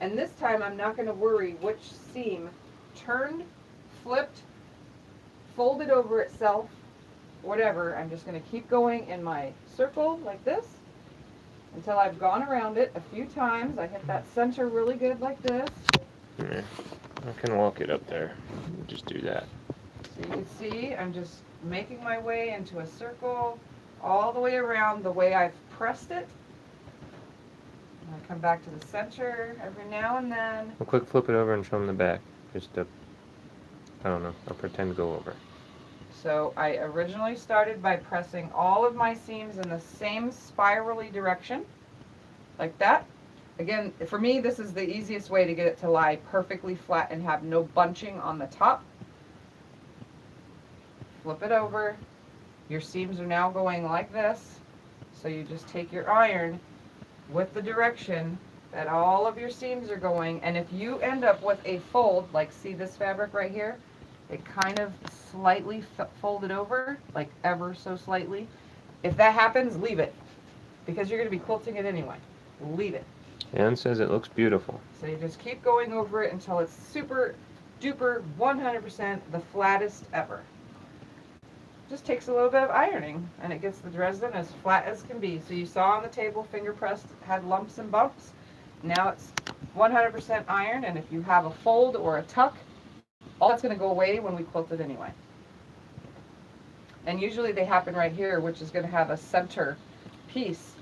And this time I'm not going to worry which seam turned, flipped, folded over itself, whatever. I'm just going to keep going in my circle like this until I've gone around it a few times. I hit that center really good like this. Yeah, I can walk it up there. Just do that. So you can see I'm just making my way into a circle all the way around the way I've pressed it. And I come back to the center every now and then. We'll quick flip it over and show them the back. Just to, I don't know, I'll pretend to go over. So I originally started by pressing all of my seams in the same spirally direction, like that. Again, for me, this is the easiest way to get it to lie perfectly flat and have no bunching on the top. Flip it over. Your seams are now going like this. So you just take your iron with the direction that all of your seams are going. And if you end up with a fold, like see this fabric right here, it kind of slightly folded over, like ever so slightly. If that happens, leave it, because you're going to be quilting it anyway. Leave it. Ann says it looks beautiful. So you just keep going over it until it's super duper 100% the flattest ever. Just takes a little bit of ironing and it gets the Dresden as flat as can be. So you saw on the table, finger pressed, had lumps and bumps. Now it's 100% iron, and if you have a fold or a tuck, all that's going to go away when we quilt it anyway. And usually they happen right here, which is going to have a center piece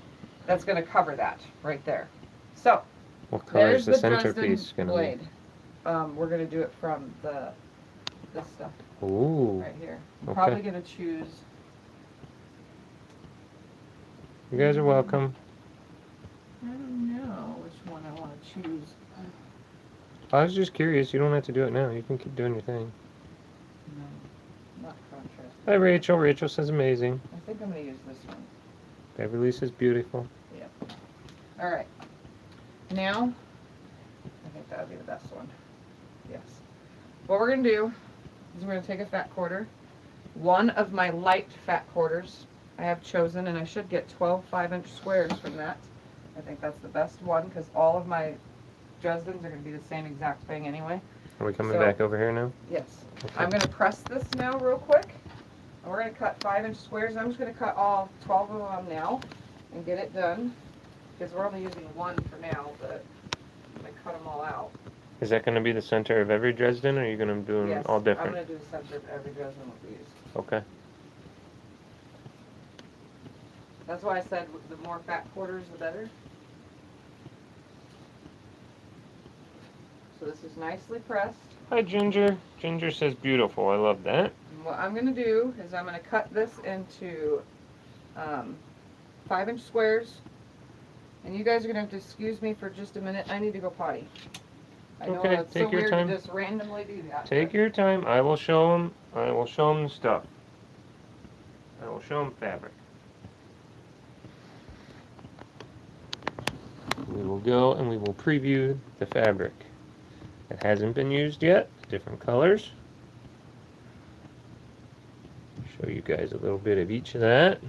that's going to cover that right there. So What color is there's the the centerpiece Dresden going to blade. We're going to do it from this stuff be? Ooh. right here. I'm Okay. probably going to choose. You guys are welcome. I don't know which one I want to choose. I was just curious. You don't have to do it now. You can keep doing your thing. No, not contrast. Hi, Rachel. Rachel says amazing. I think I'm going to use this one. Beverly says beautiful. All right. Now, I think that would be the best one. Yes. What we're going to do is we're going to take a fat quarter. One of my light fat quarters I have chosen, and I should get 12 5-inch squares from that. I think that's the best one because all of my Dresdens are going to be the same exact thing anyway. Are we coming So- back over here now? Yes. Okay. I'm going to press this now real quick. And we're going to cut 5-inch squares. I'm just going to cut all 12 of them now and get it done. Because we're only using one for now, but I'm going to cut them all out. Is that going to be the center of every Dresden, or are you going to do them Yes, all I'm different? going to do the center of every Dresden with these. Okay. That's why I said the more fat quarters, the better. So this is nicely pressed. Hi, Ginger. Ginger says beautiful. I love that. And what I'm going to do is I'm going to cut this into 5-inch squares. And you guys are going to have to excuse me for just a minute. I need to go potty. I know Okay, it's take so your weird time. to just randomly do that. Take but your time. I will show them. I will show them the stuff. I will show them fabric. we will go and we will preview the fabric that hasn't been used yet, different colors. Show you guys a little bit of each of that,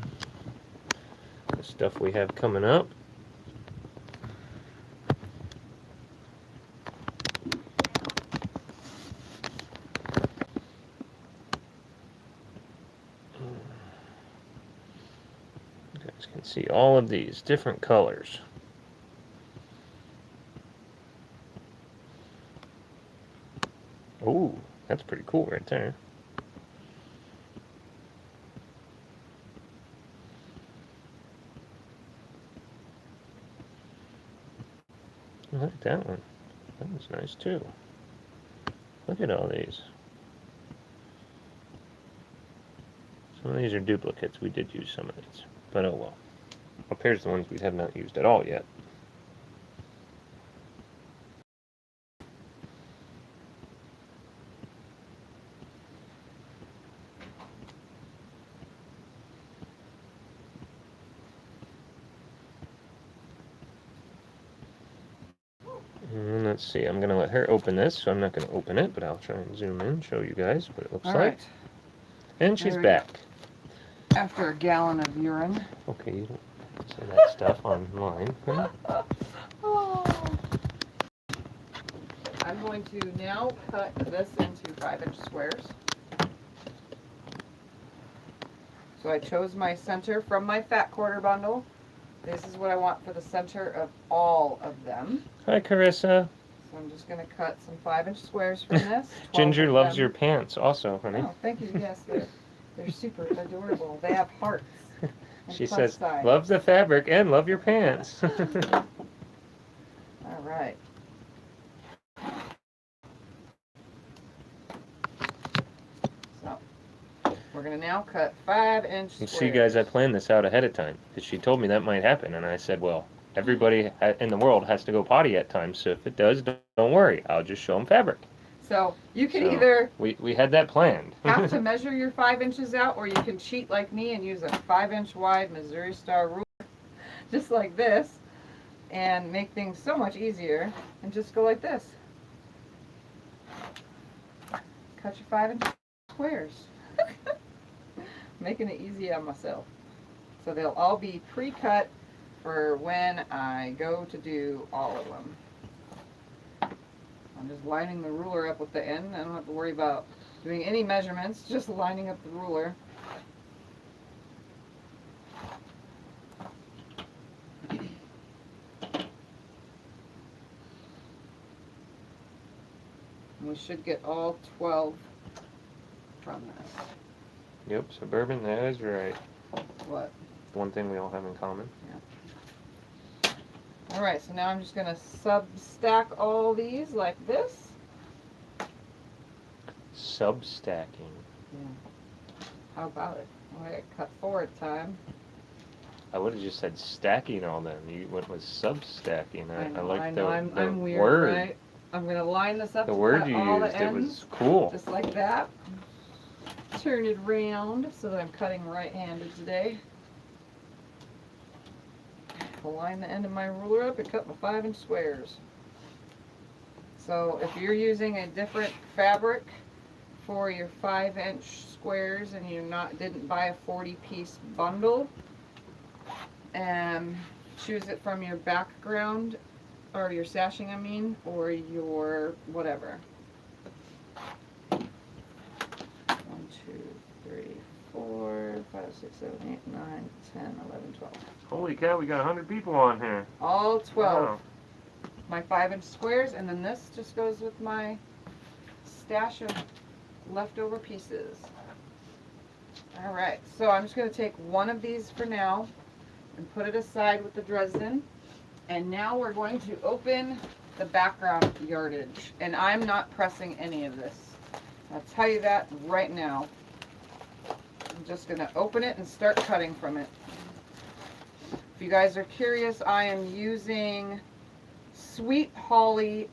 the stuff we have coming up. You guys can see all of these different colors. Oh, that's pretty cool right there. I like that one. That one's nice too. Look at all these. Some of these are duplicates. We did use some of these, but oh well. Up here's the ones we have not used at all yet. And let's see, I'm going to let her open this, so I'm not going to open it, but I'll try and zoom in, show you guys what it looks All like. right. And she's There we go. back. After a gallon of urine. Okay, you don't say that stuff online. Huh? Oh. I'm going to now cut this into 5-inch squares. So I chose my center from my fat quarter bundle. This is what I want for the center of all of them. Hi, Carissa. So I'm just going to cut some 5-inch squares from this. 12 Ginger of loves them. your pants also, honey. Oh, thank you. Yes, they're super adorable. They have hearts. and She plus says, size. love the fabric and love your pants. All right. So we're going to now cut 5-inch You squares. see, guys, I planned this out ahead of time because she told me that might happen, and I said, well, everybody in the world has to go potty at times, so if it does, don't worry. I'll just show them fabric. So you can So, either We had that planned. have to measure your 5 inches out, or you can cheat like me and use a 5-inch wide Missouri Star ruler, just like this, and make things so much easier, and just go like this. Cut your 5-inch squares. Making it easy on myself. So they'll all be pre-cut for when I go to do all of them. I'm just lining the ruler up with the end. I don't have to worry about doing any measurements, just lining up the ruler. And we should get all 12 from this. Yep, Suburban, that is right. What? One thing we all have in common. Alright, so now I'm just going to sub-stack all these like this. Sub-stacking. Yeah. How about it? Oh, I cut 4 at a time. I would have just said stacking all them. You went with sub-stacking. I like the I'm weird, word. right? I'm going to line this up The to word cut you all used, the it ends, was cool. just like that. Turn it around so that I'm cutting right-handed today. I'll line the end of my ruler up and cut my 5-inch squares. So if you're using a different fabric for your 5-inch squares and you didn't buy a 40-piece bundle, choose it from your background or your sashing, I mean, or your whatever. 1, 2, 3, 4, 5, 6, 7, 8, 9, 10, 11, 12. Holy cow, we got 100 people on here. All 12. Wow. My 5-inch squares, and then this just goes with my stash of leftover pieces. Alright, so I'm just going to take one of these for now and put it aside with the Dresden. And now we're going to open the background yardage. And I'm not pressing any of this. I'll tell you that right now. I'm just going to open it and start cutting from it. If you guys are curious, I am using Sweet Holly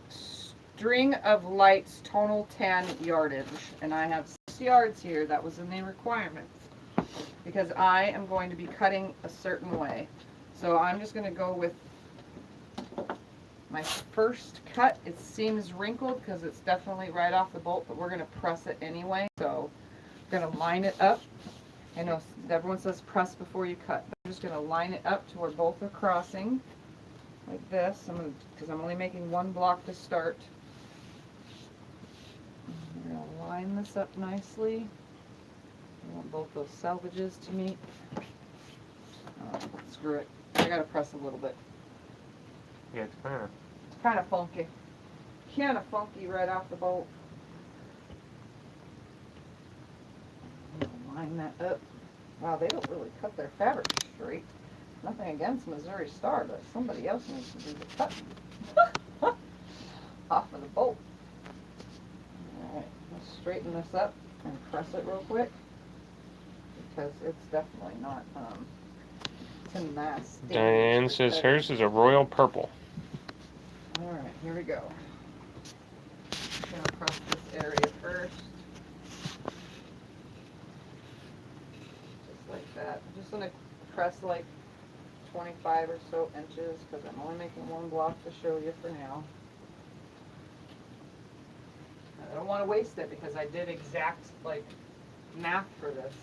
String of Lights Tonal Tan yardage. And I have 6 yards here. That was in the requirements. Because I am going to be cutting a certain way. So I'm just going to go with My first cut, it seems wrinkled because it's definitely right off the bolt, but we're going to press it anyway. So I'm going to line it up. I know everyone says press before you cut, but I'm just going to line it up to where both are crossing like this. Because I'm only making one block to start. I'm going to line this up nicely. I want both those salvages to meet. Screw it. I got to press a little bit. Yeah, it's Kind of funky. Kind of funky right off the bolt. Line that up. Wow, they don't really cut their fabric straight. Nothing against Missouri Star, but somebody else needs to do the cutting. Off of the bolt. Alright, let's straighten this up and press it real quick. Because it's definitely not, it's a mass. Diane says hers is a royal purple. Alright, here we go. I'm going to press this area first. Just like that. I'm just going to press like 25 or so inches because I'm only making one block to show you for now. I don't want to waste it because I did exact like math for this.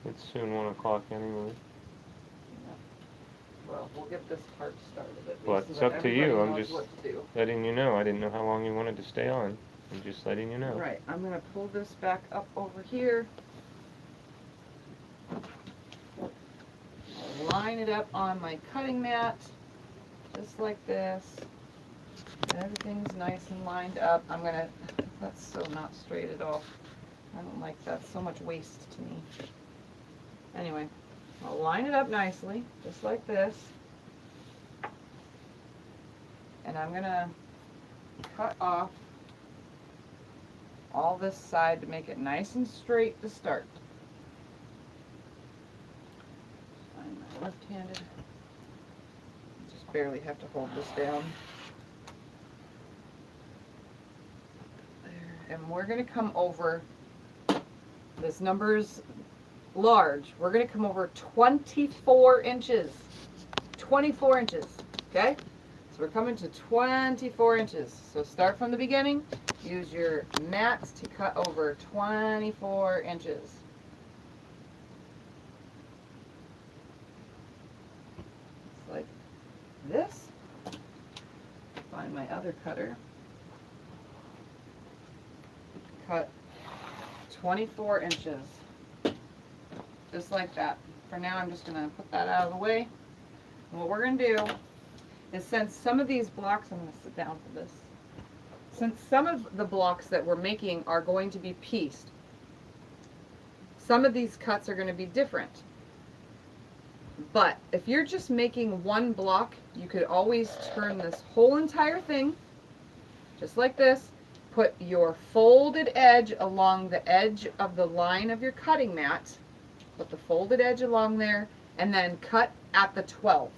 It's soon 1 o'clock anyway. Well, we'll get this part started at least. Well, it's so that up to you. everybody I'm knows just what to do. letting you know. I didn't know how long you wanted to stay on. I'm just letting you know. Right, I'm going to pull this back up over here. Line it up on my cutting mat, just like this. Everything's nice and lined up. I'm going to, that's so not straight at all. I don't like that, so much waste to me. Anyway, I'll line it up nicely, just like this. And I'm going to cut off all this side to make it nice and straight to start. I'm left-handed. Just barely have to hold this down. There. And we're going to come over, this number's large, we're going to come over 24 inches. 24 inches, okay? So we're coming to 24 inches. So start from the beginning. Use your mats to cut over 24 inches. Just like this. Find my other cutter. Cut 24 inches. Just like that. For now, I'm just going to put that out of the way. And what we're going to do is, since some of these blocks, I'm going to sit down for this. Since some of the blocks that we're making are going to be pieced, some of these cuts are going to be different. But if you're just making one block, you could always turn this whole entire thing, just like this, put your folded edge along the edge of the line of your cutting mat, put the folded edge along there, and then cut at the 12.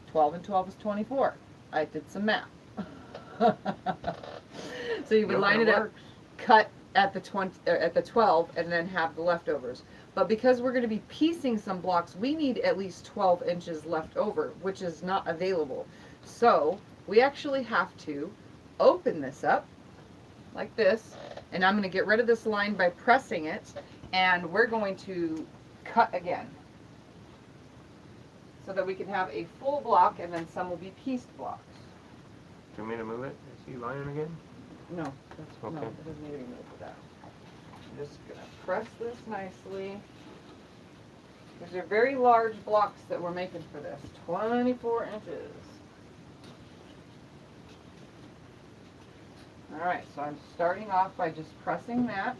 12 and 12 is 24. I did some math. So you would line it up, cut at the 12, and then have the leftovers. But because we're going to be piecing some blocks, we need at least 12 inches left over, which is not available. So we actually have to open this up like this, and I'm going to get rid of this line by pressing it, and we're going to cut again so that we can have a full block, and then some will be pieced blocks. Do you want me to move it? Is he lying again? No, that's, okay. no, it doesn't need to be moved for that. I'm just going to press this nicely. These are very large blocks that we're making for this, 24 inches. Alright, so I'm starting off by just pressing that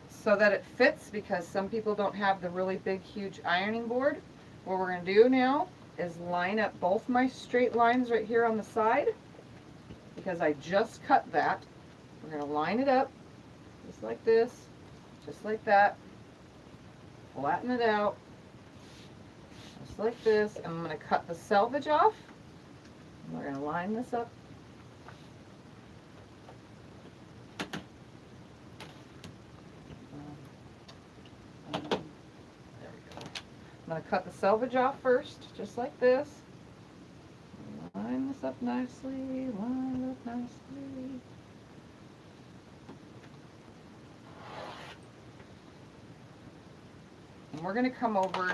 so that it fits, because some people don't have the really big, huge ironing board. What we're going to do now is line up both my straight lines right here on the side, because I just cut that. We're going to line it up just like this, just like that, flatten it out, just like this, and I'm going to cut the selvage off. And we're going to line this up. There we go. going to cut the selvage off first, just like this. Line this up nicely, line it up nicely. And we're going to come over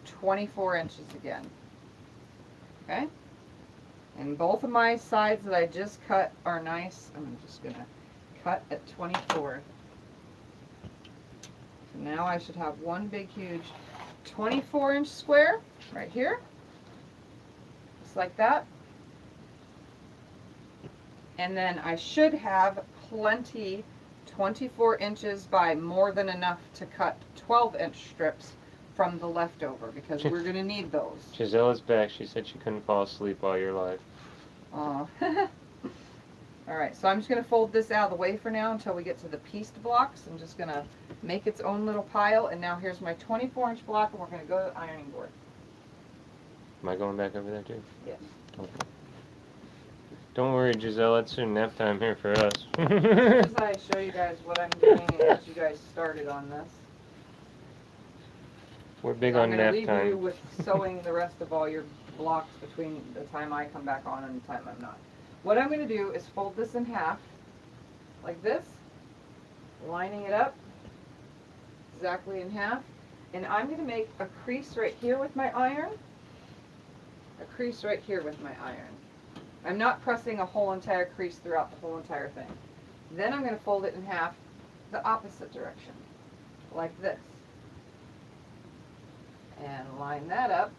24 inches again. Okay? And both of my sides that I just cut are nice. I'm just going to cut at 24. So now I should have one big, huge 24-inch square right here. Just like that. And then I should have plenty, 24 inches by more than enough to cut 12-inch strips from the leftover, because we're going to need those. Giselle's back. She said she couldn't fall asleep while you're live. Oh. Alright, so I'm just going to fold this out of the way for now until we get to the pieced blocks. I'm just going to make its own little pile, and now here's my 24-inch block, and we're going to go to the ironing board. Am I going back over there too? Yes. Okay. Don't worry, Giselle, it's soon nap time here for us. As soon as I show you guys what I'm doing and get you guys started on this. We're big So on nap I'm going to leave time. you with sewing the rest of all your blocks between the time I come back on and the time I'm not. What I'm going to do is fold this in half, like this, lining it up exactly in half, and I'm going to make a crease right here with my iron, a crease right here with my iron. I'm not pressing a whole entire crease throughout the whole entire thing. Then I'm going to fold it in half the opposite direction, like this. And line that up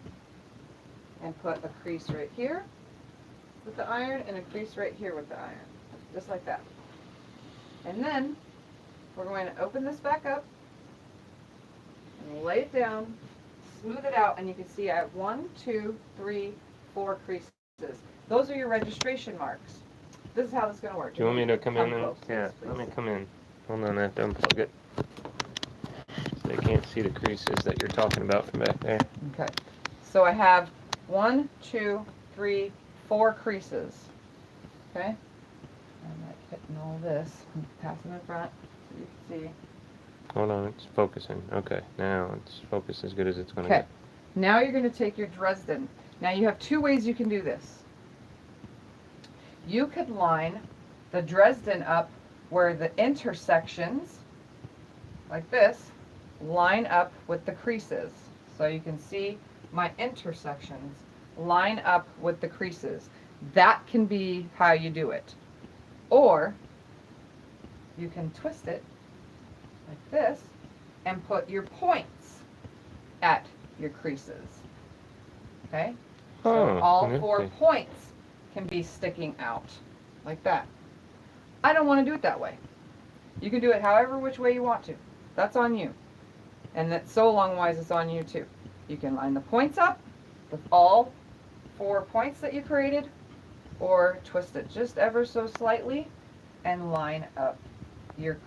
and put a crease right here with the iron and a crease right here with the iron, just like that. And then we're going to open this back up and lay it down, smooth it out, and you can see I have 1, 2, 3, 4 creases. Those are your registration marks. This is how this is going to work. Do you want me to come in and... close, Yeah, please. let me come in. Hold on, I have to unplug it. So they can't see the creases that you're talking about from back there. Okay. So I have 1, 2, 3, 4 creases. Okay? I'm like hitting all this. I'm passing in front so you can see. Hold on, it's focusing. Okay, now it's focused as good as it's going to Okay. get. Now you're going to take your Dresden. Now you have 2 ways you can do this. You could line the Dresden up where the intersections, like this, line up with the creases. So you can see my intersections line up with the creases. That can be how you do it. Or you can twist it like this and put your points at your creases. Okay? So Oh, all okay. 4 points can be sticking out like that. I don't want to do it that way. You can do it however which way you want to. That's on you. And that so long wise it's on you too. You can line the points up with all 4 points that you created, or twist it just ever so slightly and line up your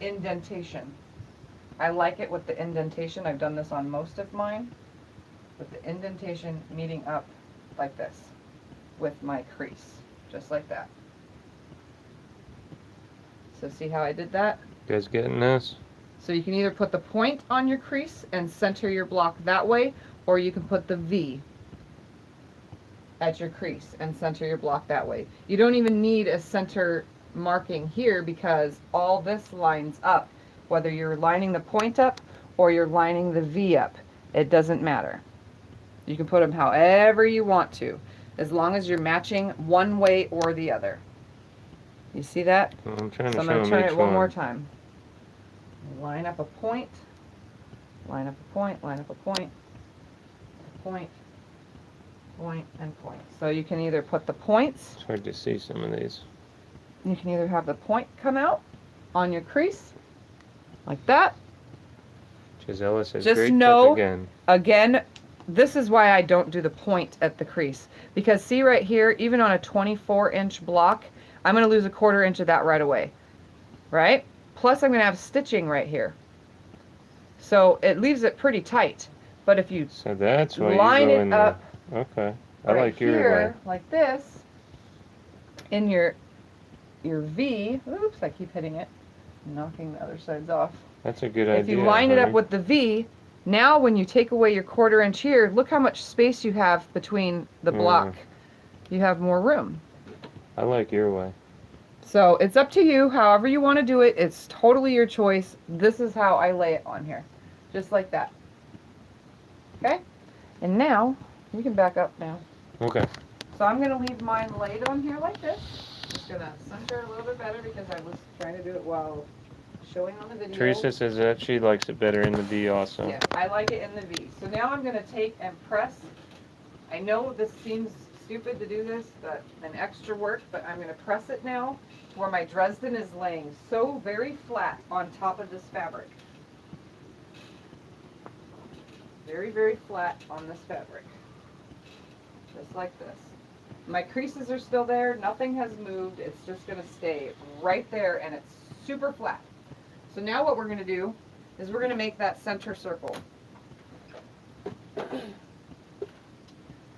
indentation. I like it with the indentation. I've done this on most of mine, with the indentation meeting up like this with my crease, just like that. So see how I did that? You guys getting this? So you can either put the point on your crease and center your block that way, or you can put the V at your crease and center your block that way. You don't even need a center marking here because all this lines up. Whether you're lining the point up or you're lining the V up, it doesn't matter. You can put them however you want to, as long as you're matching one way or the other. You see that? Well, I'm trying to So I'm show going to them turn each it one more one. time. Line up a point, line up a point, line up a point, point, point, and point. So you can either put the points, It's hard to see some of these. you can either have the point come out on your crease, like that. Gisela says, Just great know- tip again. Again, this is why I don't do the point at the crease. Because see right here, even on a 24-inch block, I'm going to lose a 1/4 inch of that right away. Right? Plus I'm going to have stitching right here. So it leaves it pretty tight. But if you So that's why line you go it in up there. Okay. I right like your way. here, like this, in your V, oops, I keep hitting it, knocking the other sides off. That's a good idea. If you line it up honey. with the V, Now when you take away your 1/4 inch here, look how much space you have between the block. You have more room. I like your way. So it's up to you, however you want to do it. It's totally your choice. This is how I lay it on here. Just like that. Okay? And now, you can back up now. Okay. So I'm going to leave mine laid on here like this. Just going to center a little bit better because I was trying to do it while showing on the video. Teresa says that she likes it better in the V also. Yeah, I like it in the V. So now I'm going to take and press. I know this seems stupid to do this, but an extra work, but I'm going to press it now where my Dresden is laying so very flat on top of this fabric. Very, very flat on this fabric. Just like this. My creases are still there. Nothing has moved. It's just going to stay right there, and it's super flat. So now what we're going to do is we're going to make that center circle.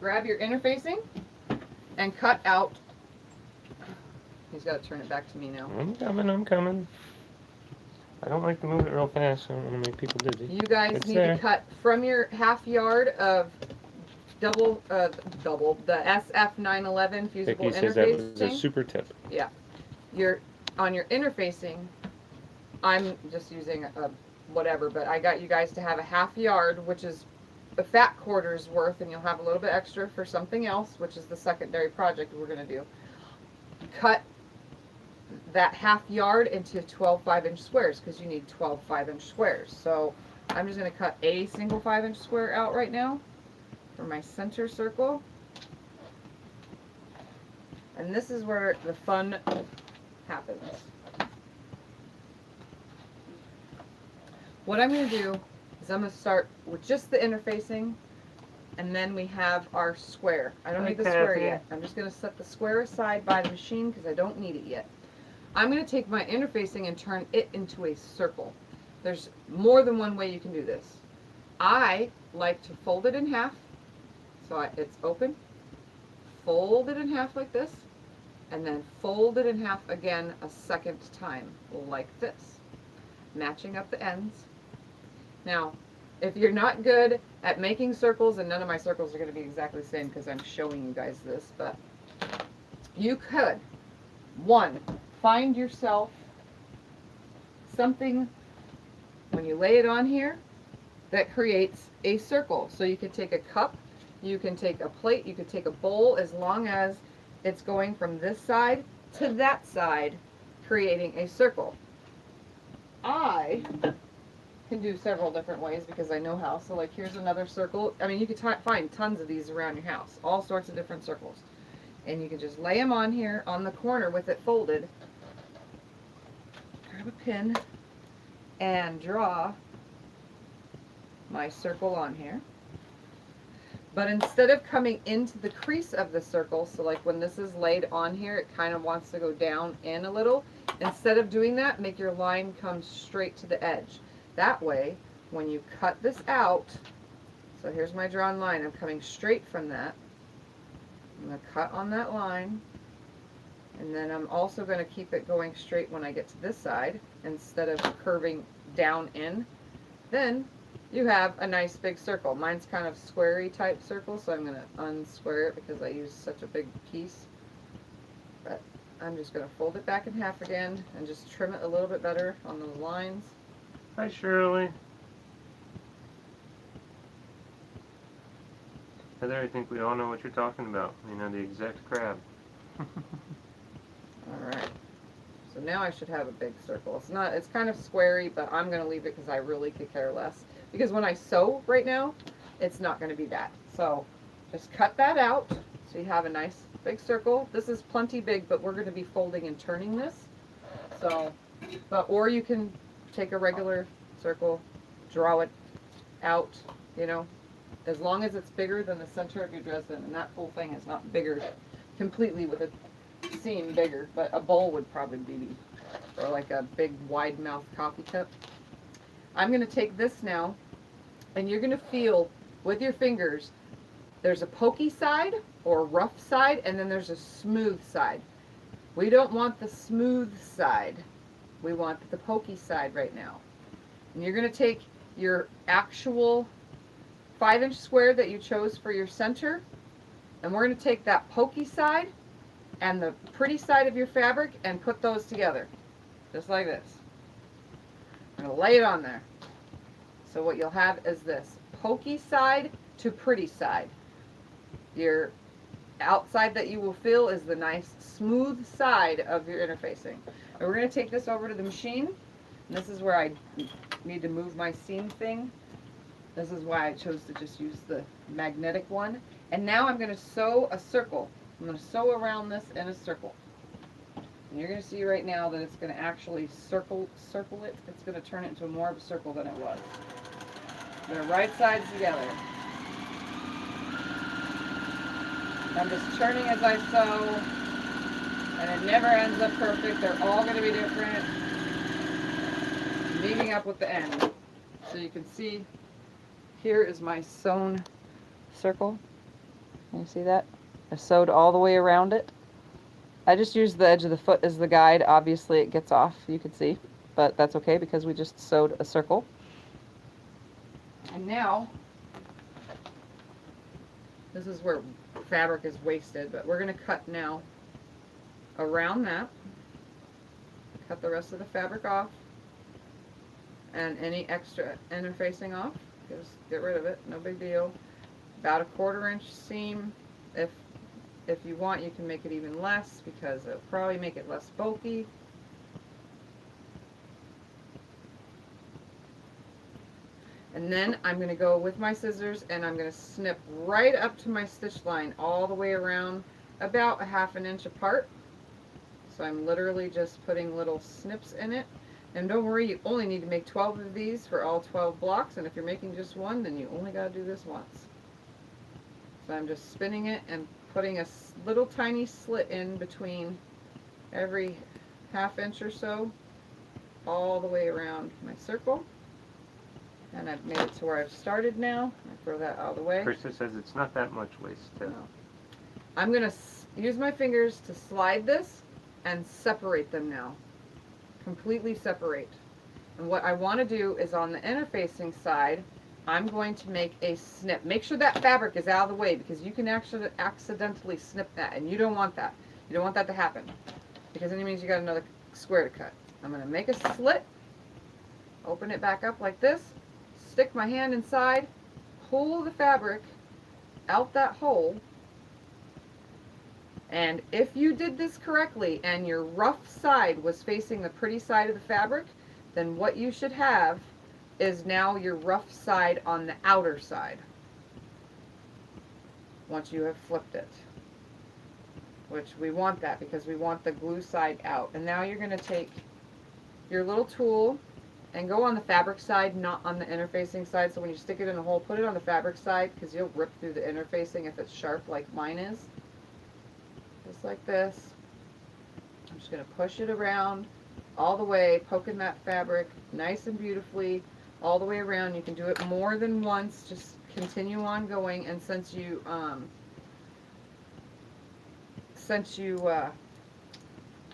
Grab your interfacing and cut out. He's got to turn it back to me now. I'm coming. I don't like to move it real fast. I don't want to make people dizzy. You guys It's need there. to cut from your 1/2 yard of the SF911 fusible Vicky says that was a interfacing. super tip. Yeah. On your interfacing, I'm just using a whatever, but I got you guys to have a 1/2 yard, which is a fat 1/4's worth, and you'll have a little bit extra for something else, which is the secondary project we're going to do. Cut that 1/2 yard into 12 5-inch squares because you need 12 5-inch squares. So I'm just going to cut a single 5-inch square out right now for my center circle. And this is where the fun happens. What I'm going to do is I'm going to start with just the interfacing, and then we have our square. I don't need the square yet. I'm just going to set the square aside by the machine because I don't need it yet. I'm going to take my interfacing and turn it into a circle. There's more than one way you can do this. I like to fold it in half, so it's open, fold it in half like this, and then fold it in half again a second time, like this, matching up the ends. Now, if you're not good at making circles, and none of my circles are going to be exactly the same because I'm showing you guys this, but you could, one, find yourself something when you lay it on here that creates a circle. So you could take a cup, you can take a plate, you could take a bowl, as long as it's going from this side to that side, creating a circle. I can do several different ways because I know how. So like here's another circle. I mean, you could find tons of these around your house, all sorts of different circles. And you can just lay them on here on the corner with it folded. Grab a pin and draw my circle on here. But instead of coming into the crease of the circle, so like when this is laid on here, it kind of wants to go down in a little. Instead of doing that, make your line come straight to the edge. That way, when you cut this out, so here's my drawn line, I'm coming straight from that. I'm going to cut on that line, and then I'm also going to keep it going straight when I get to this side instead of curving down in. Then you have a nice big circle. Mine's kind of squarey type circle, so I'm going to unsquare it because I use such a big piece. But I'm just going to fold it back in half again and just trim it a little bit better on those lines. Hi, Shirley. Heather, I think we all know what you're talking about. You know, the exact crab. Alright. So now I should have a big circle. It's kind of squarey, but I'm going to leave it because I really could care less. Because when I sew right now, it's not going to be that. So just cut that out so you have a nice big circle. This is plenty big, but we're going to be folding and turning this. So, or you can take a regular circle, draw it out, you know, as long as it's bigger than the center of your Dresden, and that whole thing is not bigger completely with a seam bigger, but a bowl would probably be, or like a big wide mouth coffee cup. I'm going to take this now, and you're going to feel with your fingers, there's a pokey side or rough side, and then there's a smooth side. We don't want the smooth side. We want the pokey side right now. And you're going to take your actual 5-inch square that you chose for your center, and we're going to take that pokey side and the pretty side of your fabric and put those together, just like this. I'm going to lay it on there. So what you'll have is this pokey side to pretty side. Your outside that you will feel is the nice smooth side of your interfacing. And we're going to take this over to the machine. And this is where I need to move my seam thing. This is why I chose to just use the magnetic one. And now I'm going to sew a circle. I'm going to sew around this in a circle. And you're going to see right now that it's going to actually circle it. It's going to turn it into more of a circle than it was. The right sides together. I'm just turning as I sew, and it never ends up perfect. They're all going to be different, meeting up with the end. So you can see, here is my sewn circle. Can you see that? I sewed all the way around it. I just used the edge of the foot as the guide. Obviously it gets off, you can see, but that's okay because we just sewed a circle. And now, this is where fabric is wasted, but we're going to cut now around that. Cut the rest of the fabric off, and any extra interfacing off. Just get rid of it, no big deal. About a 1/4 inch seam. If you want, you can make it even less because it'll probably make it less bulky. And then I'm going to go with my scissors and I'm going to snip right up to my stitch line all the way around, about a 1/2 inch apart. So I'm literally just putting little snips in it. And don't worry, you only need to make 12 of these for all 12 blocks, and if you're making just one, then you only got to do this once. So I'm just spinning it and putting a little tiny slit in between every 1/2 inch or so, all the way around my circle. And I've made it to where I've started now. I throw that out of the way. Krista says it's not that much waste. No. I'm going to use my fingers to slide this and separate them now. Completely separate. And what I want to do is on the interfacing side, I'm going to make a snip. Make sure that fabric is out of the way because you can actually accidentally snip that, and you don't want that. You don't want that to happen because then it means you got another square to cut. I'm going to make a slit, open it back up like this, stick my hand inside, pull the fabric out that hole, and if you did this correctly and your rough side was facing the pretty side of the fabric, then what you should have is now your rough side on the outer side once you have flipped it, which we want that because we want the glue side out. And now you're going to take your little tool and go on the fabric side, not on the interfacing side. So when you stick it in the hole, put it on the fabric side because you'll rip through the interfacing if it's sharp like mine is. Just like this. I'm just going to push it around all the way, poking that fabric nice and beautifully all the way around. You can do it more than once. Just continue on going. And since you what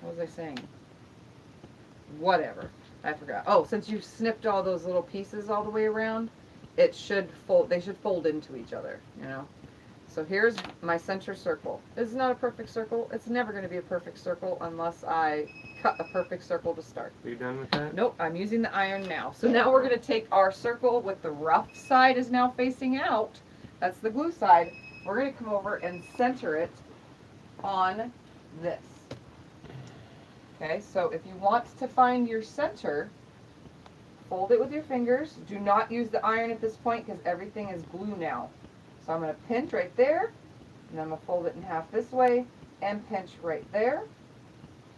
was I saying? Whatever. I forgot. Oh, since you've snipped all those little pieces all the way around, it should fold. They should fold into each other, you know. So here's my center circle. This is not a perfect circle. It's never going to be a perfect circle unless I cut a perfect circle to start. Are you done with that? Nope, I'm using the iron now. So now we're going to take our circle with the rough side is now facing out. That's the glue side. We're going to come over and center it on this. Okay, so if you want to find your center, fold it with your fingers. Do not use the iron at this point because everything is glue now. So I'm going to pinch right there, and I'm going to fold it in half this way, and pinch right there.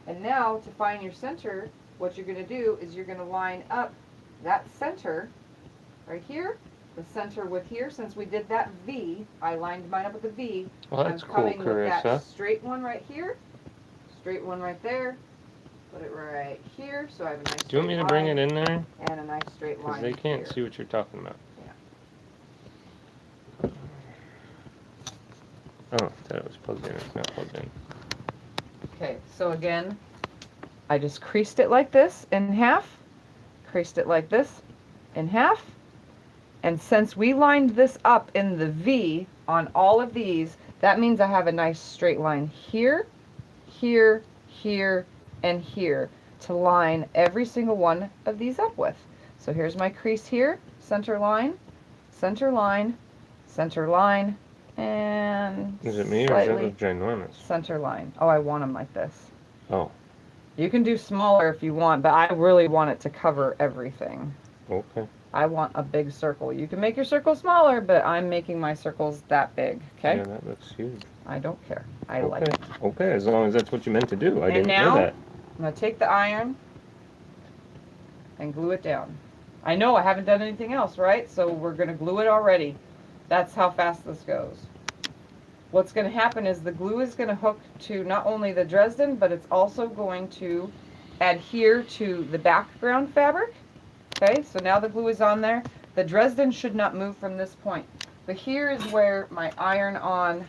And now, to find your center, what you're going to do is you're going to line up that center right here, the center with here. Since we did that V, I lined mine up with a V. Well, that's I'm cool, coming with that Carissa. straight one right here, straight one right there, put it right here, so I have a nice Do you want me to bring it in there? and a nice straight Because line they can't here. see what you're talking about. Oh, I thought it was plugged in. It's not plugged in. Okay, so again, I just creased it like this in half, creased it like this in half, And since we lined this up in the V on all of these, that means I have a nice straight line here, here, here, and here to line every single one of these up with. So here's my crease here, center line, center line, center line, and Is it me or does that look ginormous? Center line. Oh, I want them like this. Oh. You can do smaller if you want, but I really want it to cover everything. Okay. I want a big circle. You can make your circle smaller, but I'm making my circles that big, okay? Yeah, that looks huge. I don't care. I like it. Okay, as long as that's what you meant to do. I didn't know that. I'm going to take the iron and glue it down. I know I haven't done anything else, right? So we're going to glue it already. That's how fast this goes. What's going to happen is the glue is going to hook to not only the Dresden, but it's also going to adhere to the background fabric. Okay, so now the glue is on there. The Dresden should not move from this point. But here is where my iron-on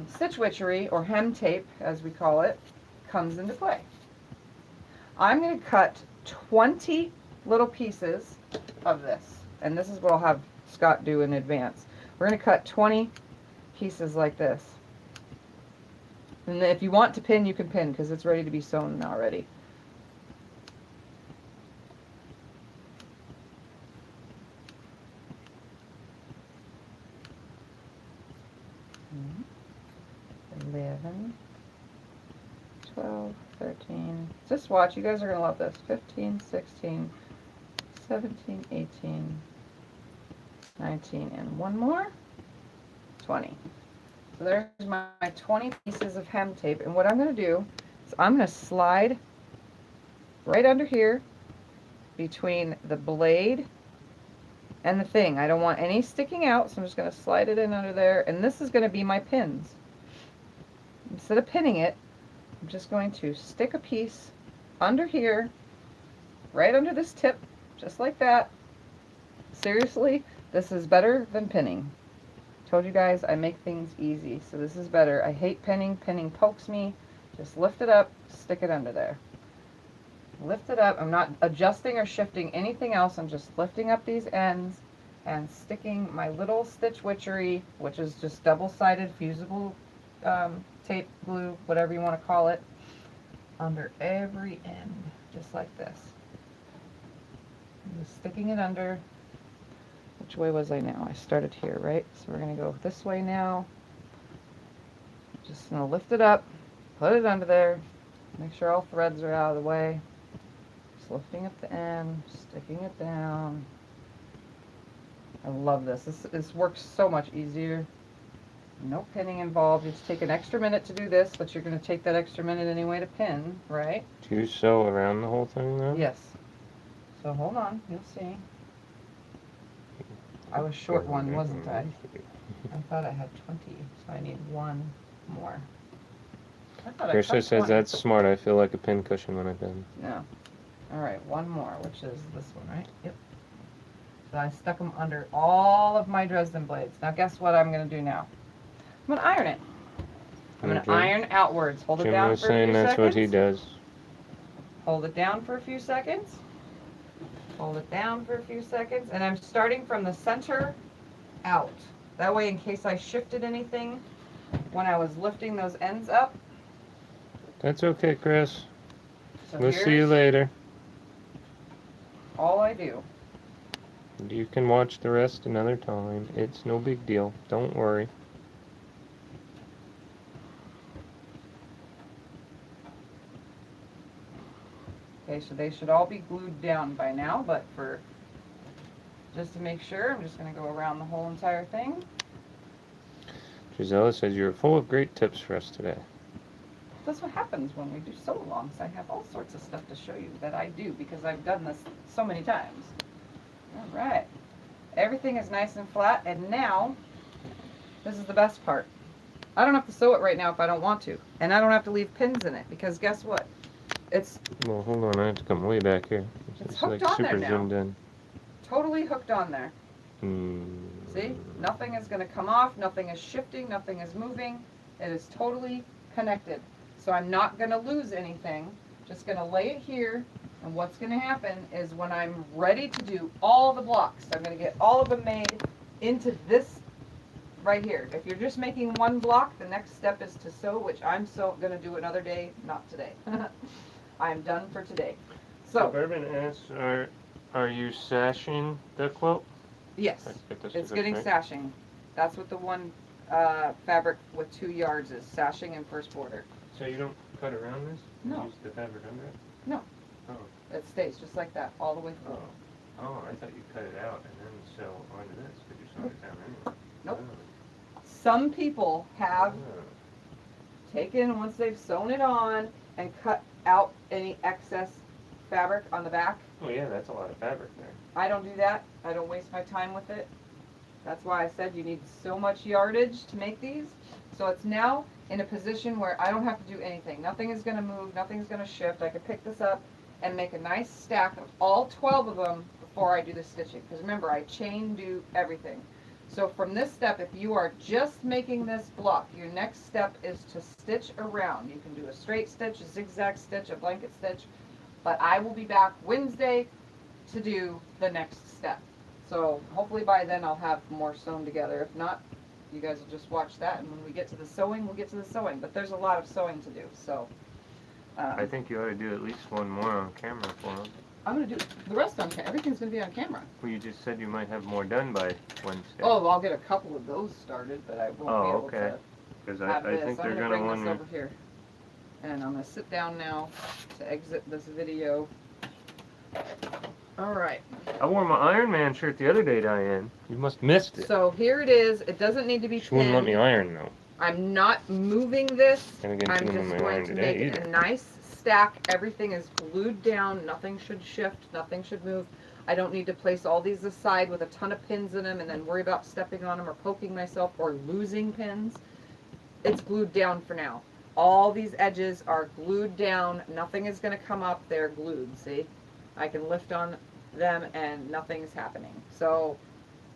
stitch witchery, or hem tape, as we call it, comes into play. I'm going to cut 20 little pieces of this, and this is what I'll have Scott do in advance. We're going to cut 20 pieces like this. And if you want to pin, you can pin, because it's ready to be sewn already. Mm-hmm. 11, 12, 13. Just watch. You guys are going to love this. 15, 16, 17, 18, 19, and one more. 20. So there's my 20 pieces of hem tape. And what I'm going to do is I'm going to slide right under here between the blade and the thing. I don't want any sticking out, so I'm just going to slide it in under there. And this is going to be my pins. Instead of pinning it, I'm just going to stick a piece under here, right under this tip, just like that. Seriously, this is better than pinning. Told you guys I make things easy, so this is better. I hate pinning. Pinning pokes me. Just lift it up, stick it under there. Lift it up. I'm not adjusting or shifting anything else. I'm just lifting up these ends and sticking my little stitch witchery, which is just double-sided fusible tape, glue, whatever you want to call it, under every end, just like this. I'm just sticking it under. Which way was I now? I started here, right? So we're going to go this way now. Just going to lift it up, put it under there, make sure all threads are out of the way. Just lifting up the end, sticking it down. I love this. This works so much easier. No pinning involved. You just take an extra minute to do this, but you're going to take that extra minute anyway to pin, right? Do you sew around the whole thing though? Yes. So hold on, you'll see. I was short one, wasn't I? I thought I had 20, so I need one more. Kirsta says that's smart. I feel like a pin cushion when I pin. No. All right, one more, which is this one, right? Yep. So I stuck them under all of my Dresden blades. Now guess what I'm going to do now? I'm going to iron it. I'm going to iron outwards. Hold it down for a few seconds. Jim was saying that's what he does. Hold it down for a few seconds. Hold it down for a few seconds. And I'm starting from the center out. That way, in case I shifted anything when I was lifting those ends up. That's okay, Chris. So we'll see you later. All I do. You can watch the rest another time. It's no big deal. Don't worry. Okay, so they should all be glued down by now, but for just to make sure, I'm just going to go around the whole entire thing. Gisela says you're full of great tips for us today. That's what happens when we do sew-alongs. I have all sorts of stuff to show you that I do because I've done this so many times. All right. Everything is nice and flat, and now, this is the best part. I don't have to sew it right now if I don't want to, and I don't have to leave pins in it because guess what? It's... Well, hold on. I have to come way back here. It's hooked on there now. Zoomed in. Totally hooked on there. See? Nothing is going to come off. Nothing is shifting. Nothing is moving. It is totally connected. So I'm not going to lose anything. Just going to lay it here. And what's going to happen is when I'm ready to do all the blocks, I'm going to get all of them made into this right here. If you're just making one block, the next step is to sew, which I'm going to do another day, not today. I'm done for today. So, Bourbon asks, are you sashing the quilt? yes, it's getting sashing. That's what the one fabric with 2 yards is, sashing and first border. So you don't cut around this? No. You use the fabric under it? No. Oh. It stays just like that all the way through. Oh, I thought you cut it out and then sew onto this, but you're sewing it down anyway. Nope. Oh. Some people have Oh. taken, once they've sewn it on, and cut out any excess fabric on the back. Oh yeah, that's a lot of fabric there. I don't do that. I don't waste my time with it. That's why I said you need so much yardage to make these. So it's now in a position where I don't have to do anything. Nothing is going to move. Nothing's going to shift. I could pick this up and make a nice stack of all 12 of them before I do the stitching. Because remember, I chain do everything. So from this step, if you are just making this block, your next step is to stitch around. You can do a straight stitch, a zigzag stitch, a blanket stitch. But I will be back Wednesday to do the next step. So hopefully by then I'll have more sewn together. If not, you guys will just watch that, and when we get to the sewing, we'll get to the sewing. But there's a lot of sewing to do, so. I think you ought to do at least one more on camera for them. I'm going to do the rest on camera. Everything's going to be on camera. Well, you just said you might have more done by Wednesday. Oh, I'll get a couple of those started, but I won't be able okay. Because to have I this. think I'm they're going going to to bring this want over here. And I'm going to sit down now to exit this video. All right. I wore my Iron Man shirt the other day, Diane. You must have missed it. So here it is. It doesn't need to be She wouldn't let me pinned. iron, though. I'm not moving this. And again, I'm she wouldn't just let me going iron to today make it either. a nice stack. Everything is glued down. Nothing should shift. Nothing should move. I don't need to place all these aside with a ton of pins in them and then worry about stepping on them or poking myself or losing pins. It's glued down for now. All these edges are glued down. Nothing is going to come up. They're glued. See? I can lift on them and nothing's happening. So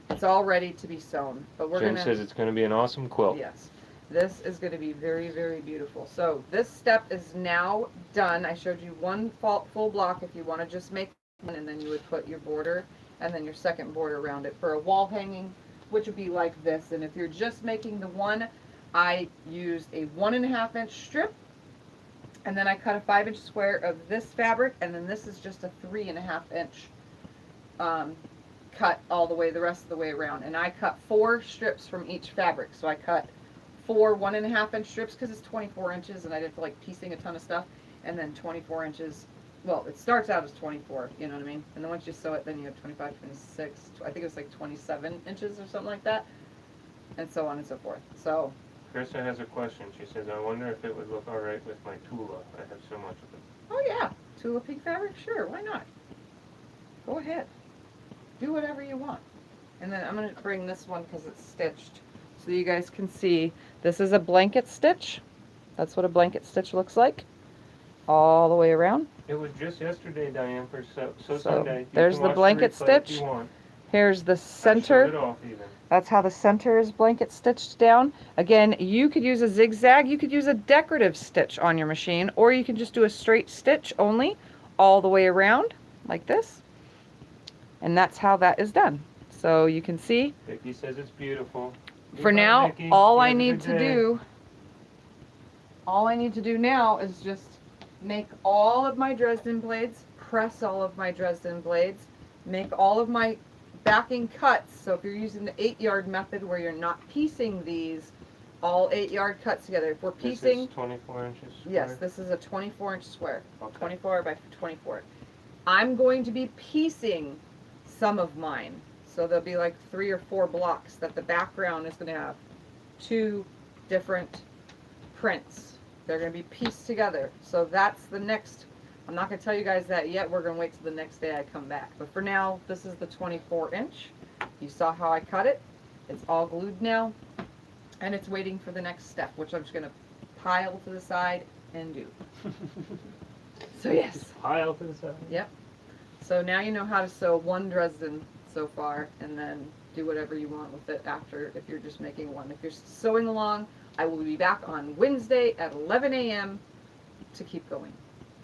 it's all ready to be sewn. But we're Jen gonna, says it's going to be an awesome quilt. yes, this is going to be very, very beautiful. So this step is now done. I showed you one full block if you want to just make one, and then you would put your border and then your second border around it for a wall hanging, which would be like this. And if you're just making the one, I used a 1.5 inch strip, and then I cut a 5 inch square of this fabric, and then this is just a 3.5 inch cut all the way, the rest of the way around. And I cut 4 strips from each fabric. So I cut 4 1.5 inch strips because it's 24 inches and I didn't feel like piecing a ton of stuff. And then 24 inches, well, it starts out as 24, you know what I mean? And then once you sew it, then you have 25, 26, I think it was like 27 inches or something like that. And so on and so forth. So. Krista has a question. She says, I wonder if it would look all right with my Tula. I have so much of it. Oh yeah, Tula pink fabric? Sure, why not? Go ahead. Do whatever you want. And then I'm going to bring this one because it's stitched so you guys can see. This is a blanket stitch. That's what a blanket stitch looks like. All the way around. It was just yesterday, Diane, for Sunday. There's the blanket stitch. Here's the center. It off even. That's how the center is blanket stitched down. Again, you could use a zigzag. You could use a decorative stitch on your machine, or you can just do a straight stitch only all the way around like this. And that's how that is done. So you can see. Vicky says it's beautiful. For now, all I need to do now is just make all of my Dresden blades, press all of my Dresden blades, make all of my backing cuts. So if you're using the 8-yard method where you're not piecing these, all 8-yard cuts together. If we're piecing, this is 24 inches square? Yes, this is a 24-inch square, Okay. 24 by 24. I'm going to be piecing some of mine. So there'll be like 3 or 4 blocks that the background is going to have 2 different prints. They're going to be pieced together. So that's the next. I'm not going to tell you guys that yet. We're going to wait till the next day I come back. But for now, this is the 24-inch. You saw how I cut it. It's all glued now. And it's waiting for the next step, which I'm just going to pile to the side and do. So yes. Pile to the side. Yep. So now you know how to sew one Dresden so far, and then do whatever you want with it after if you're just making one. If you're sewing along, I will be back on Wednesday at 11 a.m. to keep going.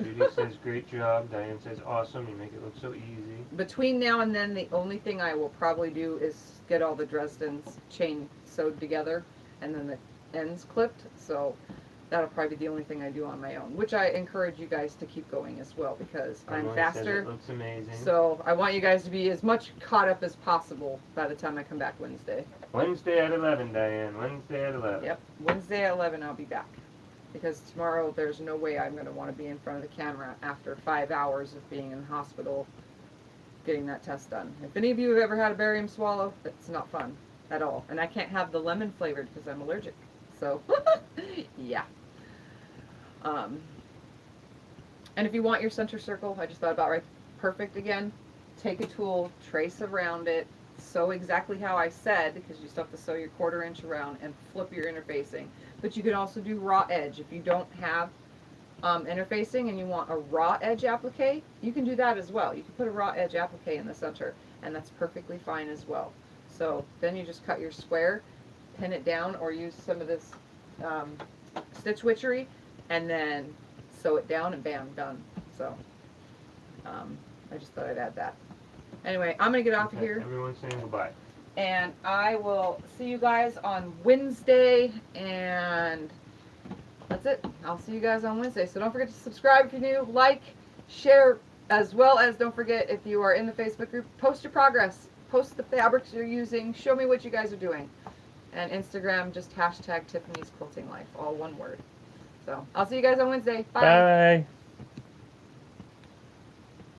Judy says great job. Diane says awesome. You make it look so easy. Between now and then, the only thing I will probably do is get all the Dresden's chain sewed together and then the ends clipped. So that'll probably be the only thing I do on my own, which I encourage you guys to keep going as well because I'm Emily says faster. it looks amazing. So I want you guys to be as much caught up as possible by the time I come back Wednesday. Wednesday at 11, Diane. Wednesday at 11. Yep, Wednesday at 11 I'll be back. Because tomorrow there's no way I'm going to want to be in front of the camera after 5 hours of being in the hospital getting that test done. If any of you have ever had a barium swallow, it's not fun at all. And I can't have the lemon flavored because I'm allergic. So, yeah. And if you want your center circle, I just thought about right perfect again. Take a tool, trace around it, sew exactly how I said, because you still have to sew your 1/4 inch around and flip your interfacing. But you can also do raw edge. If you don't have interfacing and you want a raw edge applique, you can do that as well. You can put a raw edge applique in the center, and that's perfectly fine as well. So then you just cut your square, pin it down, or use some of this stitch witchery, and then sew it down, and bam, done. So I just thought I'd add that. Anyway, I'm going to get off of here. Everyone's saying goodbye. And I will see you guys on Wednesday, and that's it. I'll see you guys on Wednesday. So don't forget to subscribe if you're new, like, share, as well as don't forget, if you are in the Facebook group, post your progress. Post the fabrics you're using. Show me what you guys are doing. And Instagram, just hashtag Tiffany's Quilting Life, all one word. So I'll see you guys on Wednesday. Bye. Bye.